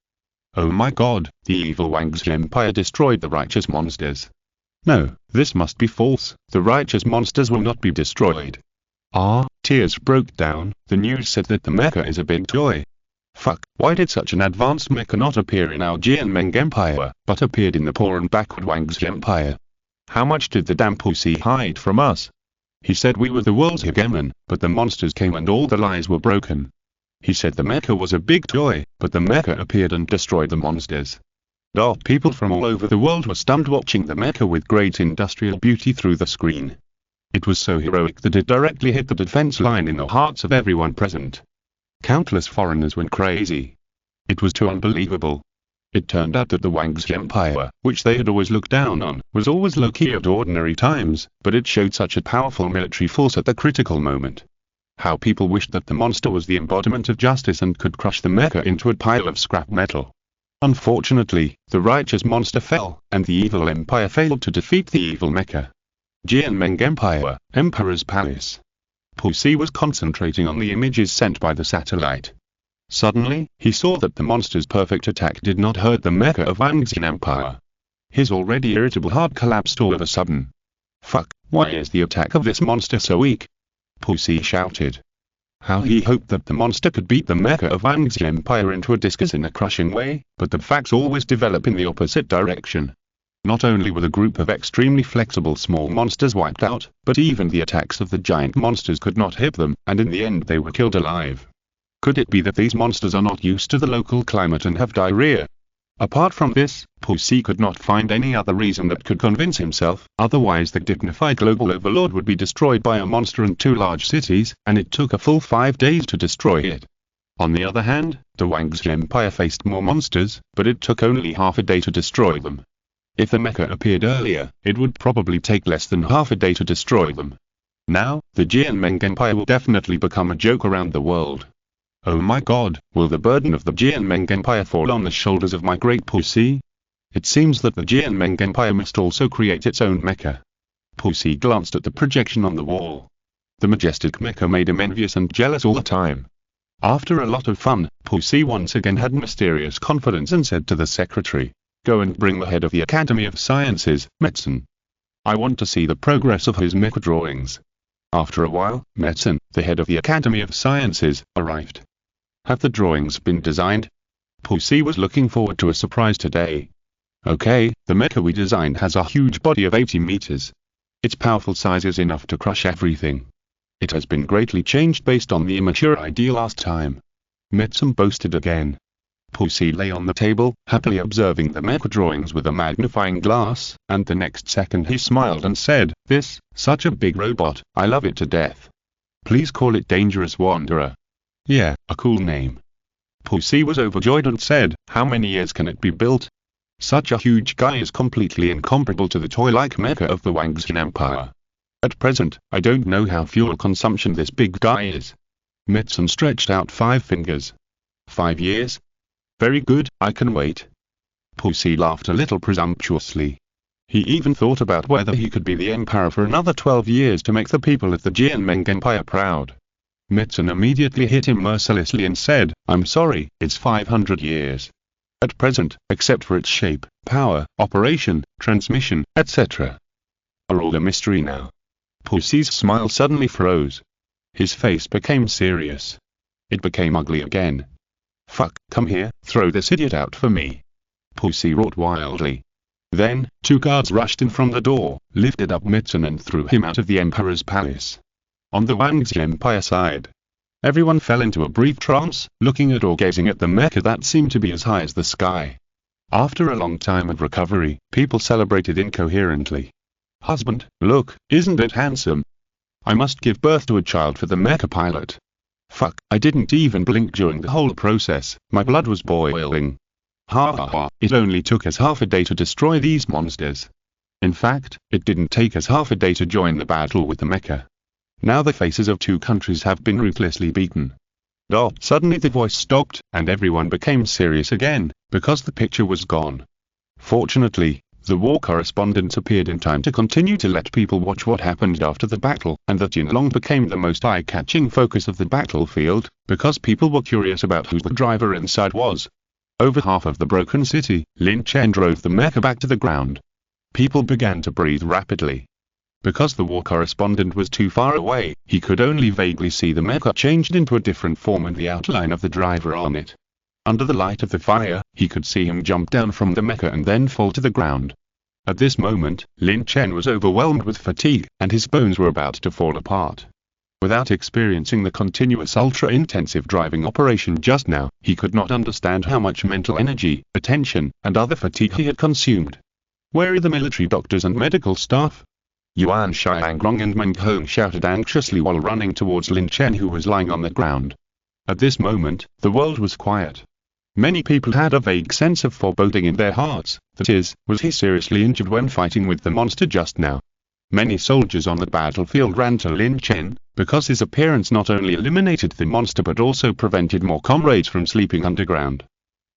Oh my god, the evil Wang's Empire destroyed the righteous monsters. No, this must be false. The righteous monsters will not be destroyed. Tears broke down. The news said that the Mecha is a big toy. Fuck, why did such an advanced Mecha not appear in our Jianmeng Empire, but appeared in the poor and backward Wang's Empire? How much did the damn pussy hide from us? He said we were the world's hegemon, but the monsters came and all the lies were broken. He said the Mecha was a big toy, but the Mecha appeared and destroyed the monsters. People from all over the world were stunned watching the Mecha with great industrial beauty through the screen. It was so heroic that it directly hit the defense line in the hearts of everyone present. Countless foreigners went crazy. It was too unbelievable. It turned out that the Wang's Empire, which they had always looked down on, was always low-key at ordinary times, but it showed such a powerful military force at the critical moment. How people wished that the monster was the embodiment of justice and could crush the Mecha into a pile of scrap metal. Unfortunately, the righteous monster fell, and the evil empire failed to defeat the evil Mecha. Jianmeng Empire, Emperor's Palace. Pussy was concentrating on the images sent by the satellite. Suddenly, he saw that the monster's perfect attack did not hurt the Mecha of Wang's Empire. His already irritable heart collapsed all of a sudden. Fuck, why is the attack of this monster so weak? Pussy shouted. How he hoped that the monster could beat the Mecha of Wang's Empire into a discus in a crushing way, but the facts always develop in the opposite direction. Not only were the group of extremely flexible small monsters wiped out, but even the attacks of the giant monsters could not hit them, and in the end they were killed alive. Could it be that these monsters are not used to the local climate and have diarrhea? Apart from this, Pussy could not find any other reason that could convince himself, otherwise the dignified global overlord would be destroyed by a monster and 2 large cities, and it took a full 5 days to destroy it. On the other hand, the Wang's Empire faced more monsters, but it took only half a day to destroy them. If the Mecha appeared earlier, it would probably take less than half a day to destroy them. Now, the Jianmeng Empire will definitely become a joke around the world. Oh my god, will the burden of the Jianmeng Empire fall on the shoulders of my great Pussy? It seems that the Jianmeng Empire must also create its own Mecha. Pussy glanced at the projection on the wall. The majestic Mecha made him envious and jealous all the time. After a lot of fun, Pussy once again had mysterious confidence and said to the secretary, "Go and bring the head of the Academy of Sciences, Metzen. I want to see the progress of his Mecha drawings." After a while, Metzen, the head of the Academy of Sciences, arrived. Have the drawings been designed? Pussy was looking forward to a surprise today. Okay, the Mecha we designed has a huge body of 80 meters. Its powerful size is enough to crush everything. It has been greatly changed based on the immature idea last time. Metzen boasted again. Pussy lay on the table, happily observing the Mecha drawings with a magnifying glass, and the next second he smiled and said, such a big robot, I love it to death. Please call it Dangerous Wanderer. Yeah, a cool name. Pussy was overjoyed and said, how many years can it be built? Such a huge guy is completely incomparable to the toy-like Mecha of the Wang's Empire. At present, I don't know how fuel consumption this big guy is. Metzen stretched out 5 fingers. 5 years? Very good, I can wait. Pussy laughed a little presumptuously. He even thought about whether he could be the emperor for another 12 years to make the people at the Jianmeng Empire proud. Metzen immediately hit him mercilessly and said, I'm sorry, it's 500 years. At present, except for its shape, power, operation, transmission, etc. Are all a mystery now. Pussy's smile suddenly froze. His face became serious. It became ugly again. Fuck, come here, throw this idiot out for me. Pussy roared wildly. Then, 2 guards rushed in from the door, lifted up Metzen and threw him out of the Emperor's palace. On the Wang's Empire side, everyone fell into a brief trance, looking at or gazing at the Mecha that seemed to be as high as the sky. After a long time of recovery, people celebrated incoherently. Husband, look, isn't it handsome? I must give birth to a child for the Mecha pilot. Fuck, I didn't even blink during the whole process, my blood was boiling. Ha ha ha, it only took us half a day to destroy these monsters. In fact, it didn't take us half a day to join the battle with the Mecha. Now the faces of two countries have been ruthlessly beaten. Suddenly the voice stopped, and everyone became serious again, because the picture was gone. Fortunately, the war correspondent appeared in time to continue to let people watch what happened after the battle, and that Jinlong became the most eye-catching focus of the battlefield, because people were curious about who the driver inside was. Over half of the broken city, Lin Chen drove the Mecha back to the ground. People began to breathe rapidly. Because the war correspondent was too far away, he could only vaguely see the Mecha changed into a different form and the outline of the driver on it. Under the light of the fire, he could see him jump down from the Mecha and then fall to the ground. At this moment, Lin Chen was overwhelmed with fatigue, and his bones were about to fall apart. Without experiencing the continuous ultra-intensive driving operation just now, he could not understand how much mental energy, attention, and other fatigue he had consumed. Where are the military doctors and medical staff? Yuan Xiangrong and Meng Hong shouted anxiously while running towards Lin Chen, who was lying on the ground. At this moment, the world was quiet. Many people had a vague sense of foreboding in their hearts, that is, was he seriously injured when fighting with the monster just now? Many soldiers on the battlefield ran to Lin Chen, because his appearance not only eliminated the monster but also prevented more comrades from sleeping underground.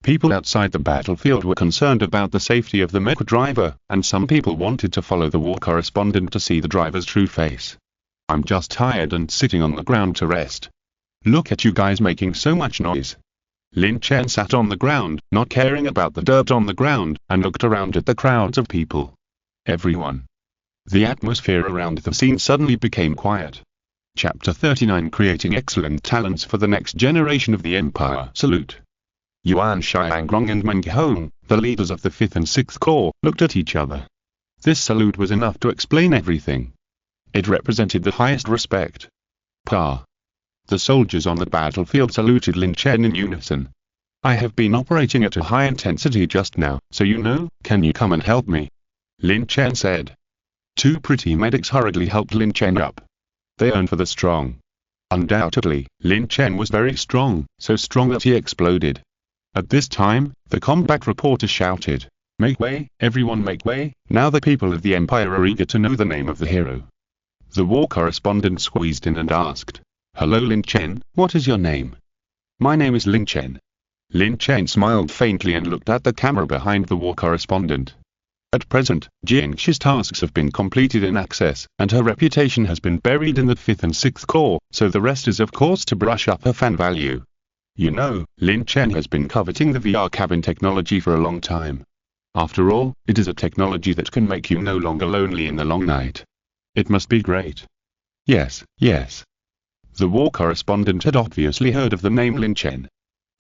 People outside the battlefield were concerned about the safety of the Mecha driver, and some people wanted to follow the war correspondent to see the driver's true face. I'm just tired and sitting on the ground to rest. Look at you guys making so much noise. Lin Chen sat on the ground, not caring about the dirt on the ground, and looked around at the crowds of people. Everyone. The atmosphere around the scene suddenly became quiet. Chapter 39, Creating Excellent Talents for the Next Generation of the Empire. Salute. Yuan Xiangrong and Meng Hong, the leaders of the 5th and 6th Corps, looked at each other. This salute was enough to explain everything. It represented the highest respect. Pa. The soldiers on the battlefield saluted Lin Chen in unison. I have been operating at a high intensity just now, so you know, can you come and help me? Lin Chen said. Two pretty medics hurriedly helped Lin Chen up. They earned for the strong. Undoubtedly, Lin Chen was very strong, so strong that he exploded. At this time, the combat reporter shouted, Make way, everyone make way, now the people of the Empire are eager to know the name of the hero. The war correspondent squeezed in and asked, Hello Lin Chen, what is your name? My name is Lin Chen. Lin Chen smiled faintly and looked at the camera behind the war correspondent. At present, Jiangxi's tasks have been completed in Access, and her reputation has been buried in the 5th and 6th Corps, so the rest is of course to brush up her fan value. You know, Lin Chen has been coveting the VR cabin technology for a long time. After all, it is a technology that can make you no longer lonely in the long night. It must be great. Yes, yes. The war correspondent had obviously heard of the name Lin Chen.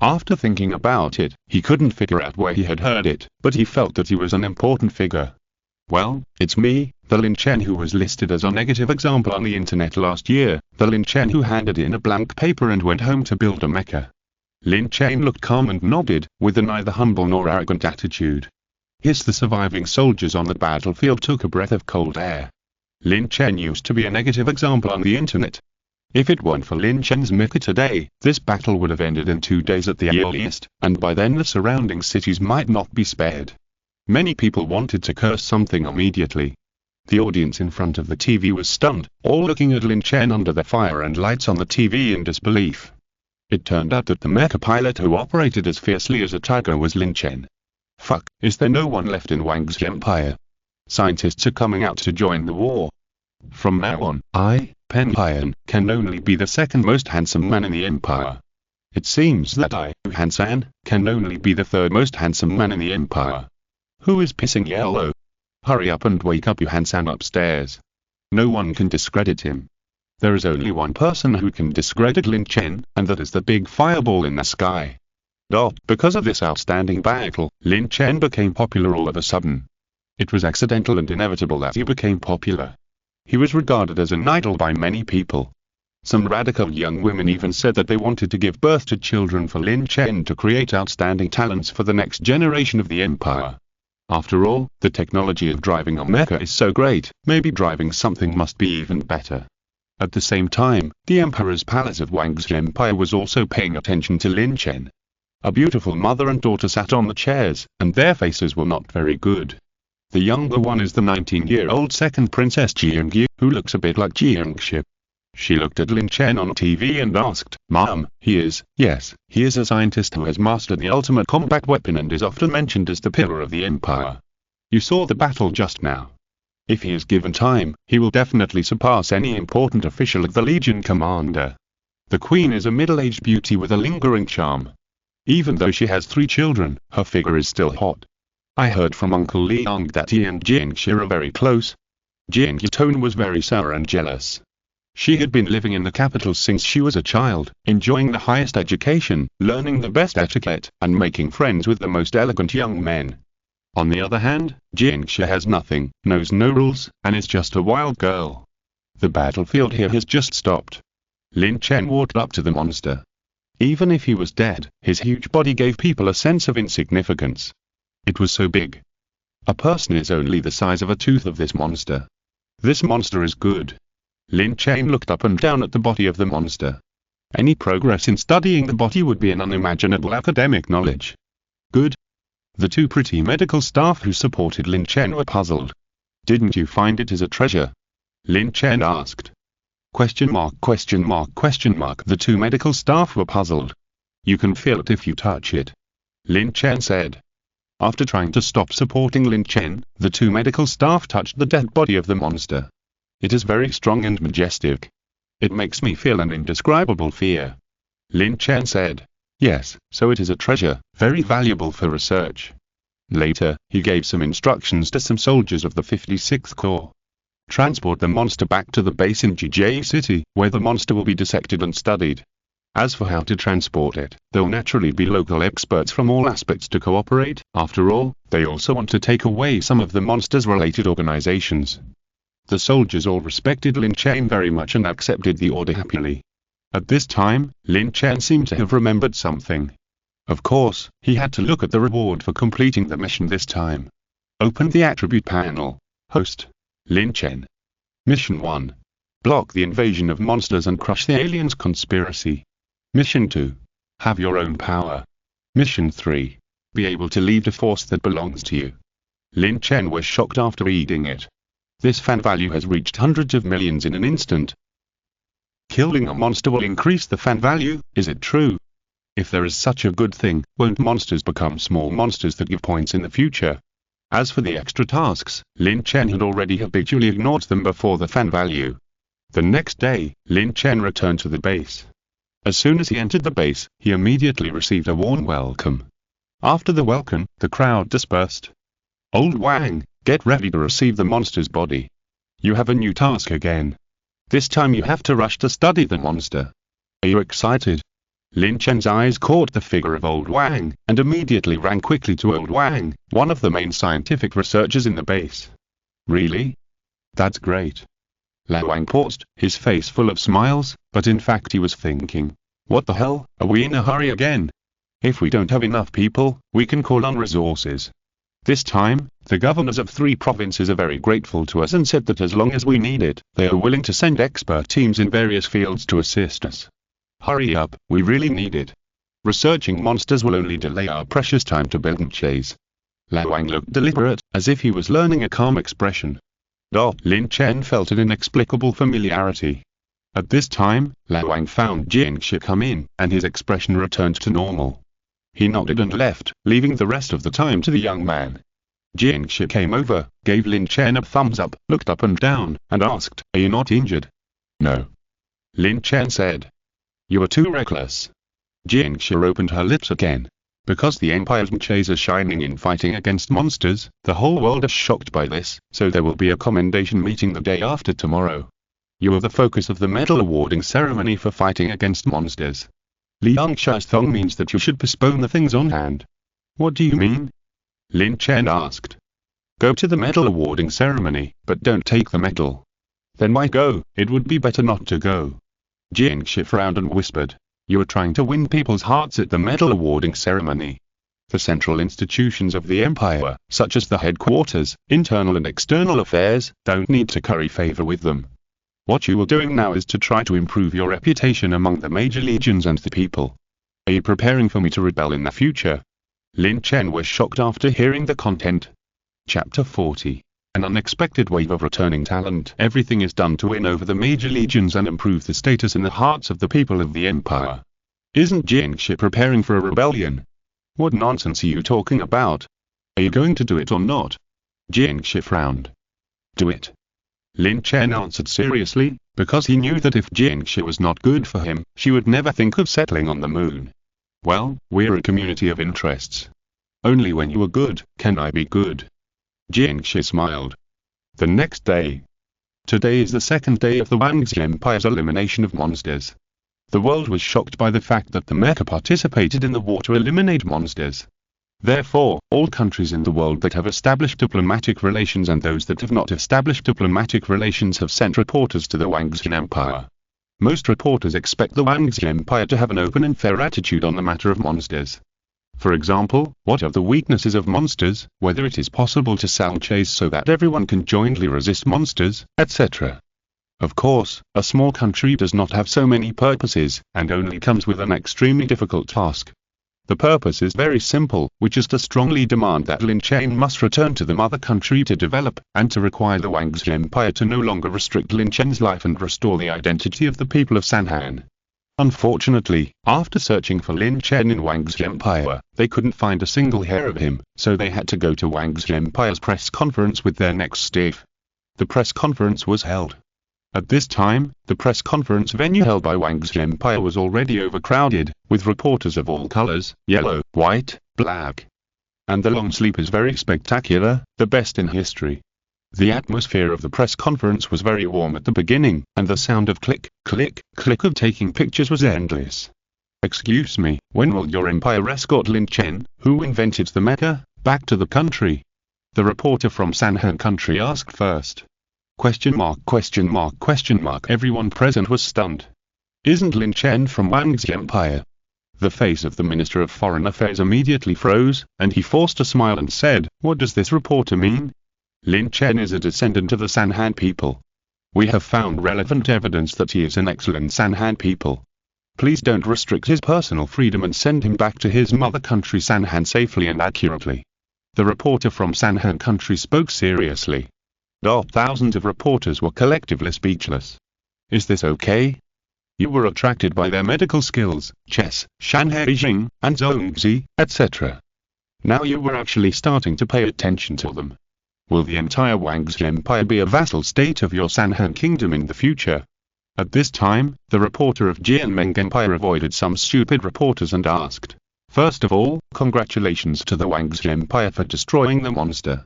After thinking about it, he couldn't figure out where he had heard it, but he felt that he was an important figure. Well, it's me, the Lin Chen who was listed as a negative example on the internet last year, the Lin Chen who handed in a blank paper and went home to build a mecha. Lin Chen looked calm and nodded, with a neither humble nor arrogant attitude. The surviving soldiers on the battlefield took a breath of cold air. Lin Chen used to be a negative example on the internet. If it weren't for Lin Chen's mecha today, this battle would have ended in 2 days at the earliest, and by then the surrounding cities might not be spared. Many people wanted to curse something immediately. The audience in front of the TV was stunned, all looking at Lin Chen under the fire and lights on the TV in disbelief. It turned out that the mecha pilot who operated as fiercely as a tiger was Lin Chen. Fuck, is there no one left in Wang's empire? Scientists are coming out to join the war. From now on, I, Pen Pian, can only be the second most handsome man in the empire. It seems that I, Han-san, can only be the third most handsome man in the empire. Who is pissing yellow? Hurry up and wake up Han-san upstairs. No one can discredit him. There is only one person who can discredit Lin Chen, and that is the big fireball in the sky. Because of this outstanding battle, Lin Chen became popular all of a sudden. It was accidental and inevitable that he became popular. He was regarded as an idol by many people. Some radical young women even said that they wanted to give birth to children for Lin Chen to create outstanding talents for the next generation of the empire. After all, the technology of driving a mecha is so great, maybe driving something must be even better. At the same time, the Emperor's palace of Wang's empire was also paying attention to Lin Chen. A beautiful mother and daughter sat on the chairs, and their faces were not very good. The younger one is the 19-year-old second Princess Jiangyu, who looks a bit like Jiangshi. She looked at Lin Chen on TV and asked, "Mom, yes, he is a scientist who has mastered the ultimate combat weapon and is often mentioned as the pillar of the Empire. You saw the battle just now. If he is given time, he will definitely surpass any important official of the Legion commander. The Queen is a middle-aged beauty with a lingering charm. Even though she has 3 children, her figure is still hot. I heard from Uncle Liang that he and Jiangxi are very close." Jiangxi's tone was very sour and jealous. She had been living in the capital since she was a child, enjoying the highest education, learning the best etiquette, and making friends with the most elegant young men. On the other hand, Jiangxi has nothing, knows no rules, and is just a wild girl. The battlefield here has just stopped. Lin Chen walked up to the monster. Even if he was dead, his huge body gave people a sense of insignificance. It was so big. A person is only the size of a tooth of this monster. This monster is good. Lin Chen looked up and down at the body of the monster. Any progress in studying the body would be an unimaginable academic knowledge. Good. The 2 pretty medical staff who supported Lin Chen were puzzled. "Didn't you find it as a treasure?" Lin Chen asked. Question mark. The 2 medical staff were puzzled. "You can feel it if you touch it," Lin Chen said. After trying to stop supporting Lin Chen, the 2 medical staff touched the dead body of the monster. "It is very strong and majestic. It makes me feel an indescribable fear," Lin Chen said. "Yes, so it is a treasure, very valuable for research." Later, he gave some instructions to some soldiers of the 56th Corps. Transport the monster back to the base in Jijie City, where the monster will be dissected and studied. As for how to transport it, there will naturally be local experts from all aspects to cooperate. After all, they also want to take away some of the monster's related organizations. The soldiers all respected Lin Chen very much and accepted the order happily. At this time, Lin Chen seemed to have remembered something. Of course, he had to look at the reward for completing the mission this time. Open the attribute panel. Host: Lin Chen. Mission 1. Block the invasion of monsters and crush the aliens' conspiracy. Mission 2. Have your own power. Mission 3. Be able to lead a force that belongs to you. Lin Chen was shocked after reading it. This fan value has reached hundreds of millions in an instant. Killing a monster will increase the fan value, is it true? If there is such a good thing, won't monsters become small monsters that give points in the future? As for the extra tasks, Lin Chen had already habitually ignored them before the fan value. The next day, Lin Chen returned to the base. As soon as he entered the base, he immediately received a warm welcome. After the welcome, the crowd dispersed. "Old Wang, get ready to receive the monster's body. You have a new task again. This time you have to rush to study the monster. Are you excited?" Lin Chen's eyes caught the figure of Old Wang, and immediately ran quickly to Old Wang, one of the main scientific researchers in the base. "Really? That's great." Lao Wang paused, his face full of smiles, but in fact he was thinking, "What the hell, are we in a hurry again? If we don't have enough people, we can call on resources." This time, the governors of 3 provinces are very grateful to us and said that as long as we need it, they are willing to send expert teams in various fields to assist us. Hurry up, we really need it. Researching monsters will only delay our precious time to build Mechas. Lao Wang looked deliberate, as if he was learning a calm expression. Lin Chen felt an inexplicable familiarity. At this time, Lao Wang found Jiangxi come in, and his expression returned to normal. He nodded and left, leaving the rest of the time to the young man. Jiangxi came over, gave Lin Chen a thumbs up, looked up and down, and asked, "Are you not injured?" "No," Lin Chen said. "You are too reckless." Jiangxi opened her lips again. Because the Empire's Mechas are shining in fighting against monsters, the whole world is shocked by this, so there will be a commendation meeting the day after tomorrow. You are the focus of the medal awarding ceremony for fighting against monsters. Liang Shi's thong means that you should postpone the things on hand. What do you mean? Lin Chen asked. Go to the medal awarding ceremony, but don't take the medal. Then why go? It would be better not to go. Jiangxi frowned and whispered. You are trying to win people's hearts at the medal awarding ceremony. The central institutions of the Empire, such as the headquarters, internal and external affairs, don't need to curry favor with them. What you are doing now is to try to improve your reputation among the major legions and the people. Are you preparing for me to rebel in the future? Lin Chen was shocked after hearing the content. Chapter 40. An unexpected wave of returning talent. Everything is done to win over the major legions and improve the status in the hearts of the people of the Empire. Isn't Jiangshi preparing for a rebellion? What nonsense are you talking about? Are you going to do it or not? Jiangshi frowned. Do it. Lin Chen answered seriously, because he knew that if Jiangshi was not good for him, she would never think of settling on the moon. Well, we're a community of interests. Only when you are good, can I be good. Jiangshi smiled. The next day. Today is the second day of the Wangxi Empire's elimination of monsters. The world was shocked by the fact that the Mecha participated in the war to eliminate monsters. Therefore, all countries in the world that have established diplomatic relations and those that have not established diplomatic relations have sent reporters to the Wangxi Empire. Most reporters expect the Wangxi Empire to have an open and fair attitude on the matter of monsters. For example, what are the weaknesses of monsters, whether it is possible to sound chase so that everyone can jointly resist monsters, etc. Of course, a small country does not have so many purposes, and only comes with an extremely difficult task. The purpose is very simple, which is to strongly demand that Lin Chen must return to the mother country to develop, and to require the Wangxi Empire to no longer restrict Lin Chen's life and restore the identity of the people of Sanhan. Unfortunately, after searching for Lin Chen in Wangxi Empire, they couldn't find a single hair of him, so they had to go to Wangxi Empire's press conference with their next staff. The press conference was held. At this time, the press conference venue held by Wangxi Empire was already overcrowded, with reporters of all colors, yellow, white, black. And the long sleep is very spectacular, the best in history. The atmosphere of the press conference was very warm at the beginning, and the sound of click, click, click of taking pictures was endless. Excuse me, when will your empire escort Lin Chen, who invented the Mecha, back to the country? The reporter from Sanhan country asked first. Question mark, question mark, question mark. Everyone present was stunned. Isn't Lin Chen from Wangxi Empire? The face of the Minister of Foreign Affairs immediately froze, and he forced a smile and said, what does this reporter mean? Lin Chen is a descendant of the Sanhan people. We have found relevant evidence that he is an excellent Sanhan people. Please don't restrict his personal freedom and send him back to his mother country Sanhan safely and accurately. The reporter from Sanhan country spoke seriously. Thousands of reporters were collectively speechless. Is this okay? You were attracted by their medical skills, chess, Shanhaijing, and Zhongzi, etc. Now you were actually starting to pay attention to them. Will the entire Wangxi Empire be a vassal state of your Sanhan kingdom in the future? At this time, the reporter of Jianmeng Empire avoided some stupid reporters and asked, first of all, congratulations to the Wangxi Empire for destroying the monster.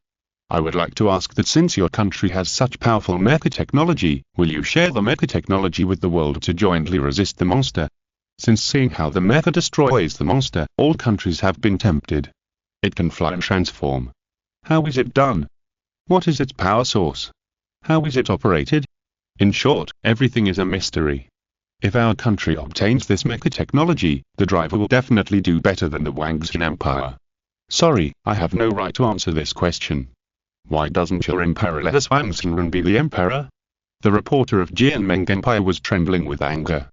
I would like to ask that since your country has such powerful mecha technology, will you share the mecha technology with the world to jointly resist the monster? Since seeing how the mecha destroys the monster, all countries have been tempted. It can fly and transform. How is it done? What is its power source? How is it operated? In short, everything is a mystery. If our country obtains this mecha technology, the driver will definitely do better than the Wangxi Empire. Sorry, I have no right to answer this question. Why doesn't your emperor let us Wangxi be the emperor? The reporter of Jianmeng Empire was trembling with anger.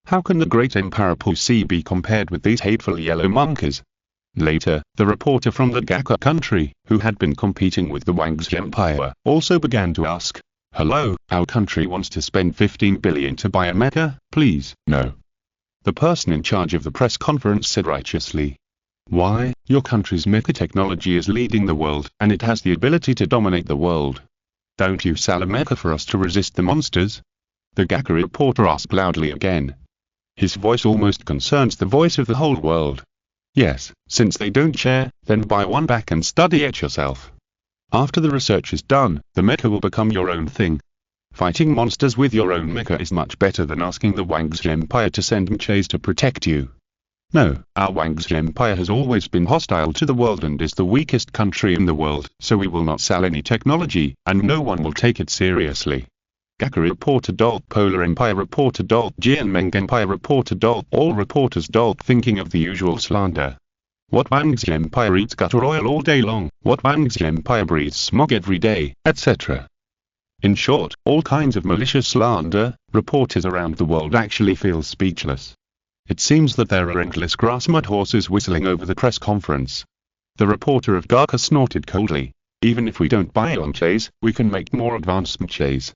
How can the great Emperor Puxi be compared with these hateful yellow monkeys? Later, the reporter from the Gaka country, who had been competing with the Wangxi Empire, also began to ask, hello, our country wants to spend 15 billion to buy a mecha, please, no. The person in charge of the press conference said righteously. Why, your country's mecha technology is leading the world, and it has the ability to dominate the world. Don't you sell a mecha for us to resist the monsters? The Gaka reporter asked loudly again. His voice almost concerns the voice of the whole world. Yes, since they don't share, then buy one back and study it yourself. After the research is done, the mecha will become your own thing. Fighting monsters with your own mecha is much better than asking the Wangxi Empire to send Mechas to protect you. No, our Wangxi Empire has always been hostile to the world and is the weakest country in the world, so we will not sell any technology, and no one will take it seriously. Gaka reporter Polar Empire reporter Jianmeng Empire reporter all reporters thinking of the usual slander. What Wangxi Empire eats gutter oil all day long, what Wangxi Empire breathes smog every day, etc. In short, all kinds of malicious slander. Reporters around the world actually feel speechless. It seems that there are endless grass mud horses whistling over the press conference. The reporter of Gaka snorted coldly. Even if we don't buy on Mechas, we can make more advanced Mechas.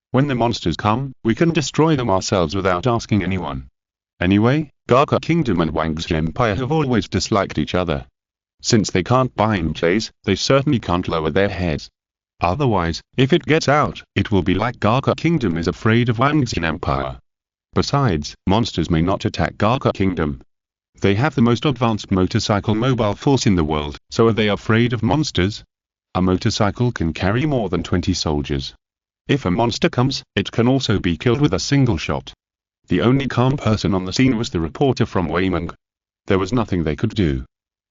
When the monsters come, we can destroy them ourselves without asking anyone. Anyway, Garka Kingdom and Wang's Empire have always disliked each other. Since they can't buy Mechas, they certainly can't lower their heads. Otherwise, if it gets out, it will be like Garka Kingdom is afraid of Wang's Empire. Besides, monsters may not attack Garka Kingdom. They have the most advanced motorcycle mobile force in the world, so are they afraid of monsters? A motorcycle can carry more than 20 soldiers. If a monster comes, it can also be killed with a single shot. The only calm person on the scene was the reporter from Weiming. There was nothing they could do.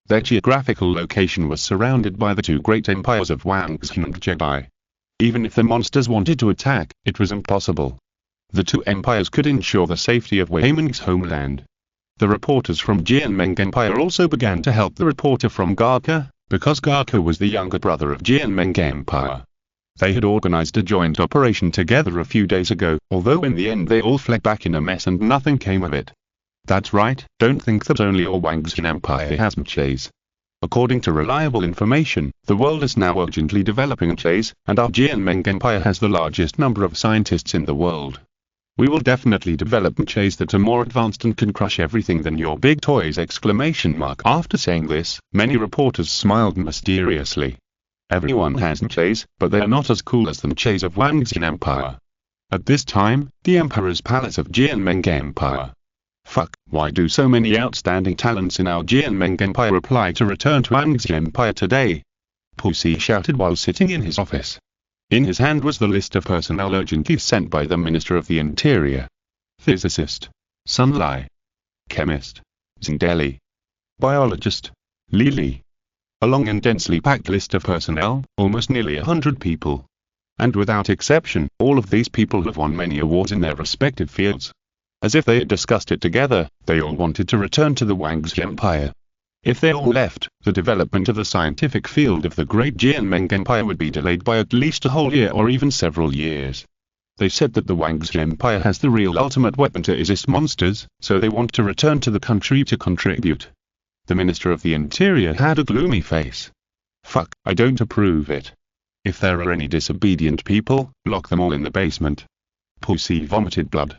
Their geographical location was surrounded by the two great empires of Wangzhen and Jedi. Even if the monsters wanted to attack, it was impossible. The two empires could ensure the safety of Weiming's homeland. The reporters from Jianmeng Empire also began to help the reporter from Garka, because Garka was the younger brother of Jianmeng Empire. They had organized a joint operation together a few days ago, although in the end they all fled back in a mess and nothing came of it. That's right, don't think that only your Wangzhen Empire has Mechas. According to reliable information, the world is now urgently developing Mechas, and our Jianmeng Empire has the largest number of scientists in the world. We will definitely develop Mechas that are more advanced and can crush everything than your big toys! After saying this, many reporters smiled mysteriously. Everyone has Mechas, but they are not as cool as the Mechas of Wangzhen Empire. At this time, the Emperor's Palace of Jianmeng Empire. Fuck, why do so many outstanding talents in our Jianmeng Empire apply to return to Wangzhen Empire today? Pussy shouted while sitting in his office. In his hand was the list of personnel urgently sent by the Minister of the Interior. Physicist Sun Lai. Chemist Zindeli. Biologist Lili. A long and densely packed list of personnel, almost nearly 100 people. And without exception, all of these people have won many awards in their respective fields. As if they had discussed it together, they all wanted to return to the Wangzhen Empire. If they all left, the development of the scientific field of the great Jianmeng Empire would be delayed by at least a whole year or even several years. They said that the Wangzhen Empire has the real ultimate weapon to resist monsters, so they want to return to the country to contribute. The Minister of the Interior had a gloomy face. Fuck, I don't approve it. If there are any disobedient people, lock them all in the basement. Pussy vomited blood.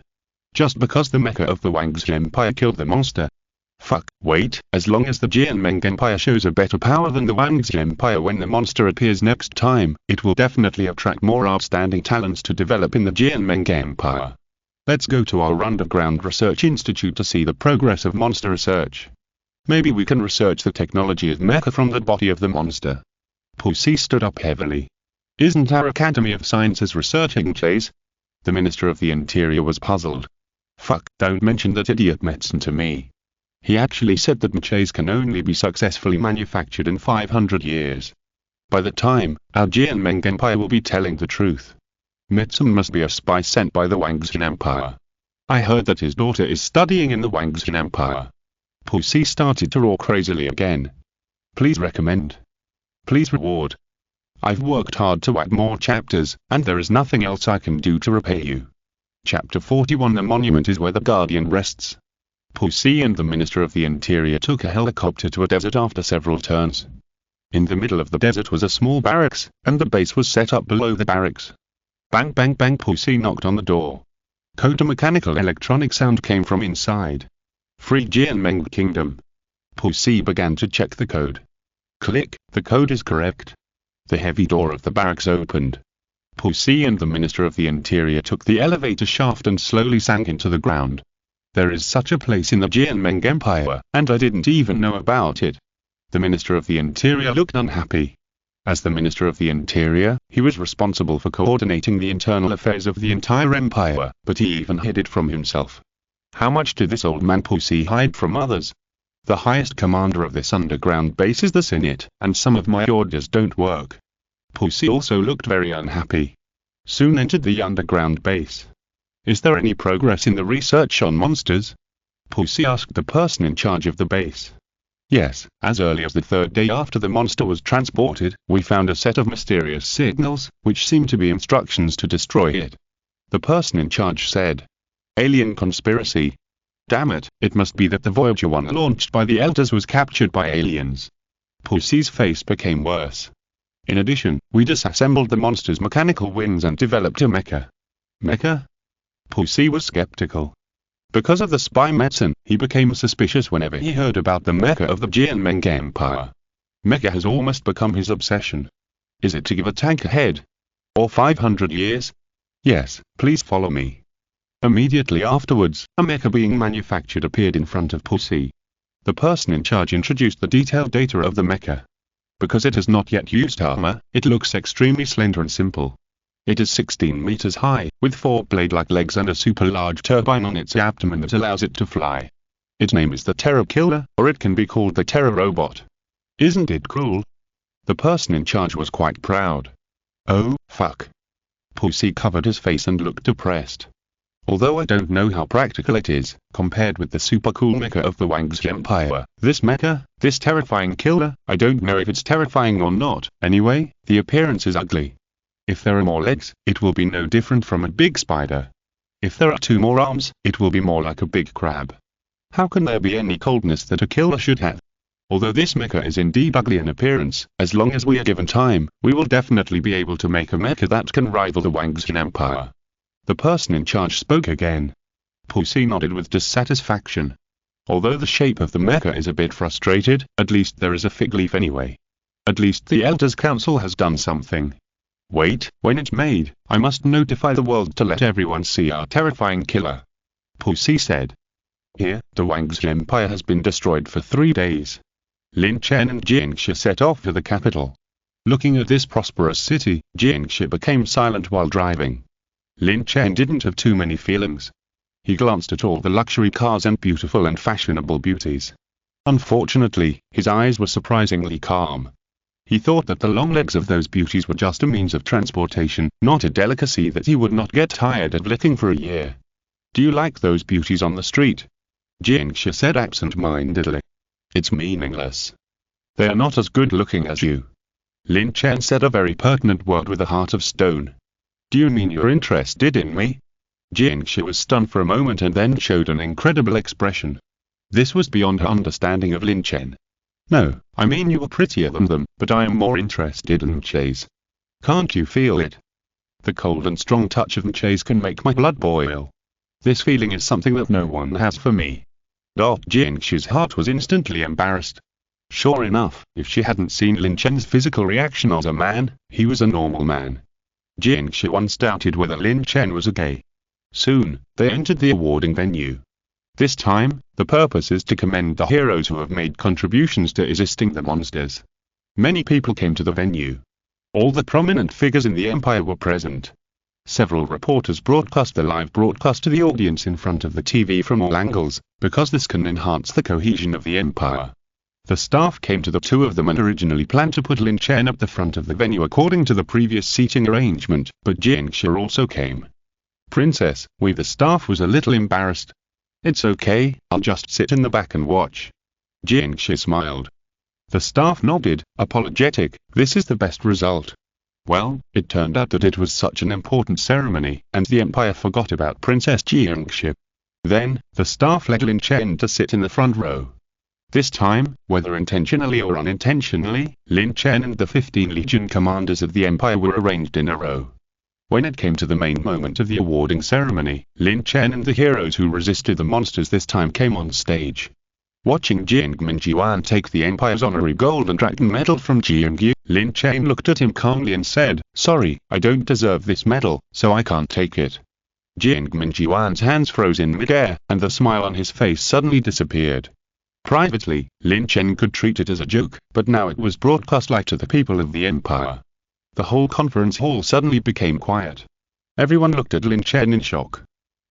Just because the Mecha of the Wangzhen Empire killed the monster. Fuck, wait, as long as the Jianmeng Empire shows a better power than the Wangzhen Empire when the monster appears next time, it will definitely attract more outstanding talents to develop in the Jianmeng Empire. Let's go to our underground research institute to see the progress of monster research. Maybe we can research the technology of Mecha from the body of the monster. Pussy stood up heavily. Isn't our Academy of Sciences researching Mechas? The Minister of the Interior was puzzled. Fuck, don't mention that idiot medicine to me. He actually said that Mechas can only be successfully manufactured in 500 years. By the time, our Jianmeng Empire will be telling the truth. Metsun must be a spy sent by the Wangzhen Empire. I heard that his daughter is studying in the Wangzhen Empire. Pussy started to roar crazily again. Please recommend. Please reward. I've worked hard to add more chapters, and there is nothing else I can do to repay you. Chapter 41 The monument is where the Guardian rests. Pussy and the Minister of the Interior took a helicopter to a desert after several turns. In the middle of the desert was a small barracks, and the base was set up below the barracks. Bang bang bang. Pussy knocked on the door. Code to mechanical electronic sound came from inside. Free Jianmeng Kingdom. Pussy began to check the code. Click, the code is correct. The heavy door of the barracks opened. Pussy and the Minister of the Interior took the elevator shaft and slowly sank into the ground. There is such a place in the Jianmeng Empire, and I didn't even know about it. The Minister of the Interior looked unhappy. As the Minister of the Interior, he was responsible for coordinating the internal affairs of the entire empire, but he even hid it from himself. How much did this old man Pussy hide from others? The highest commander of this underground base is the Senate, and some of my orders don't work. Pussy also looked very unhappy. Soon entered the underground base. Is there any progress in the research on monsters? Pussy asked the person in charge of the base. Yes, as early as the third day after the monster was transported, we found a set of mysterious signals, which seemed to be instructions to destroy it. The person in charge said. Alien conspiracy. Damn it, it must be that the Voyager 1 launched by the Elders was captured by aliens. Pussy's face became worse. In addition, we disassembled the monster's mechanical wings and developed a mecha. Mecha? Pussy was skeptical. Because of the spy medicine, he became suspicious whenever he heard about the mecha of the Jianming Empire. Mecha has almost become his obsession. Is it to give a tank a head? Or 500 years? Yes, please follow me. Immediately afterwards, a mecha being manufactured appeared in front of Pussy. The person in charge introduced the detailed data of the mecha. Because it has not yet used armor, it looks extremely slender and simple. It is 16 meters high, with 4 blade-like legs and a super large turbine on its abdomen that allows it to fly. Its name is the Terror Killer, or it can be called the Terror Robot. Isn't it cool? The person in charge was quite proud. Oh, fuck. Pussy covered his face and looked depressed. Although I don't know how practical it is, compared with the super cool mecha of the Wang's Empire, this mecha, this terrifying killer, I don't know if it's terrifying or not. Anyway, the appearance is ugly. If there are more legs, it will be no different from a big spider. If there are 2 more arms, it will be more like a big crab. How can there be any coldness that a killer should have? Although this mecha is indeed ugly in appearance, as long as we are given time, we will definitely be able to make a mecha that can rival the Wang's Empire. The person in charge spoke again. Pussy nodded with dissatisfaction. Although the shape of the mecha is a bit frustrated, at least there is a fig leaf anyway. At least the Elders Council has done something. Wait, when it's made, I must notify the world to let everyone see our terrifying killer. Pussy said. Here, the Wang's Empire has been destroyed for 3 days. Lin Chen and Jiangxi set off to the capital. Looking at this prosperous city, Jiangxi became silent while driving. Lin Chen didn't have too many feelings. He glanced at all the luxury cars and beautiful and fashionable beauties. Unfortunately, his eyes were surprisingly calm. He thought that the long legs of those beauties were just a means of transportation, not a delicacy that he would not get tired of licking for a year. Do you like those beauties on the street? Jiangxi said absent-mindedly. It's meaningless. They are not as good looking as you. Lin Chen said a very pertinent word with a heart of stone. Do you mean you're interested in me? Jiangxi was stunned for a moment and then showed an incredible expression. This was beyond her understanding of Lin Chen. No, I mean you are prettier than them, but I am more interested in Mechas. Can't you feel it? The cold and strong touch of Mechas can make my blood boil. This feeling is something that no one has for me. Jiangxi's heart was instantly embarrassed. Sure enough, if she hadn't seen Lin Chen's physical reaction as a man, he was a normal man. Jiangxi once doubted whether Lin Chen was a gay. Soon, they entered the awarding venue. This time, the purpose is to commend the heroes who have made contributions to resisting the monsters. Many people came to the venue. All the prominent figures in the empire were present. Several reporters broadcast the live broadcast to the audience in front of the TV from all angles, because this can enhance the cohesion of the empire. The staff came to the 2 of them and originally planned to put Lin Chen at the front of the venue according to the previous seating arrangement, but Jiangxi also came. Princess, the staff was a little embarrassed. It's okay, I'll just sit in the back and watch. Jiangxi smiled. The staff nodded, apologetic. This is the best result. Well, it turned out that it was such an important ceremony, and the empire forgot about Princess Jiangxi. Then, the staff led Lin Chen to sit in the front row. This time, whether intentionally or unintentionally, Lin Chen and the 15 legion commanders of the empire were arranged in a row. When it came to the main moment of the awarding ceremony, Lin Chen and the heroes who resisted the monsters this time came on stage. Watching Jiang Minjiuan take the Empire's honorary Golden Dragon medal from Jiangyu, Lin Chen looked at him calmly and said, "Sorry, I don't deserve this medal, so I can't take it." Jiang Minjiuan's hands froze in midair, and the smile on his face suddenly disappeared. Privately, Lin Chen could treat it as a joke, but now it was broadcast live to the people of the Empire. The whole conference hall suddenly became quiet. Everyone looked at Lin Chen in shock.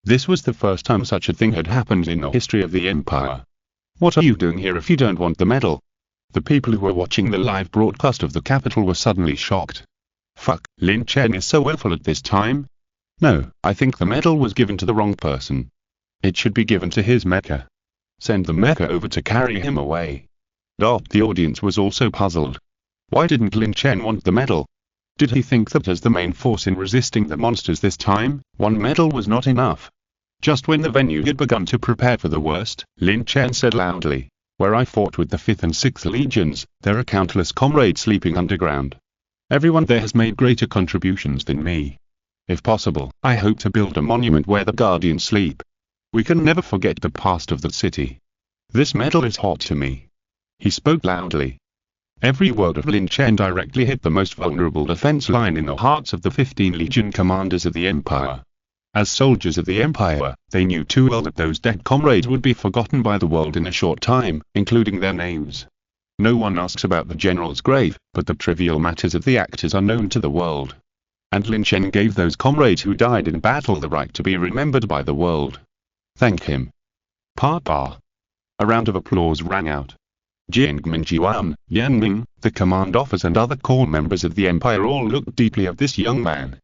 This was the first time such a thing had happened in the history of the Empire. "What are you doing here if you don't want the medal?" The people who were watching the live broadcast of the capital were suddenly shocked. Fuck, Lin Chen is so willful at this time? No, I think the medal was given to the wrong person. It should be given to his mecha. Send the mecha over to carry him away. The audience was also puzzled. Why didn't Lin Chen want the medal? Did he think that as the main force in resisting the monsters this time, one medal was not enough? Just when the venue had begun to prepare for the worst, Lin Chen said loudly, "Where I fought with the 5th and 6th legions, there are countless comrades sleeping underground. Everyone there has made greater contributions than me. If possible, I hope to build a monument where the guardians sleep. We can never forget the past of the city. This metal is hot to me." He spoke loudly. Every word of Lin Chen directly hit the most vulnerable defense line in the hearts of the 15 Legion commanders of the Empire. As soldiers of the Empire, they knew too well that those dead comrades would be forgotten by the world in a short time, including their names. No one asks about the general's grave, but the trivial matters of the actors are known to the world. And Lin Chen gave those comrades who died in battle the right to be remembered by the world. Thank him. Part R. A round of applause rang out. Jiang Minjiwan, Yan Ming, the command officer and other core members of the Empire all looked deeply at this young man.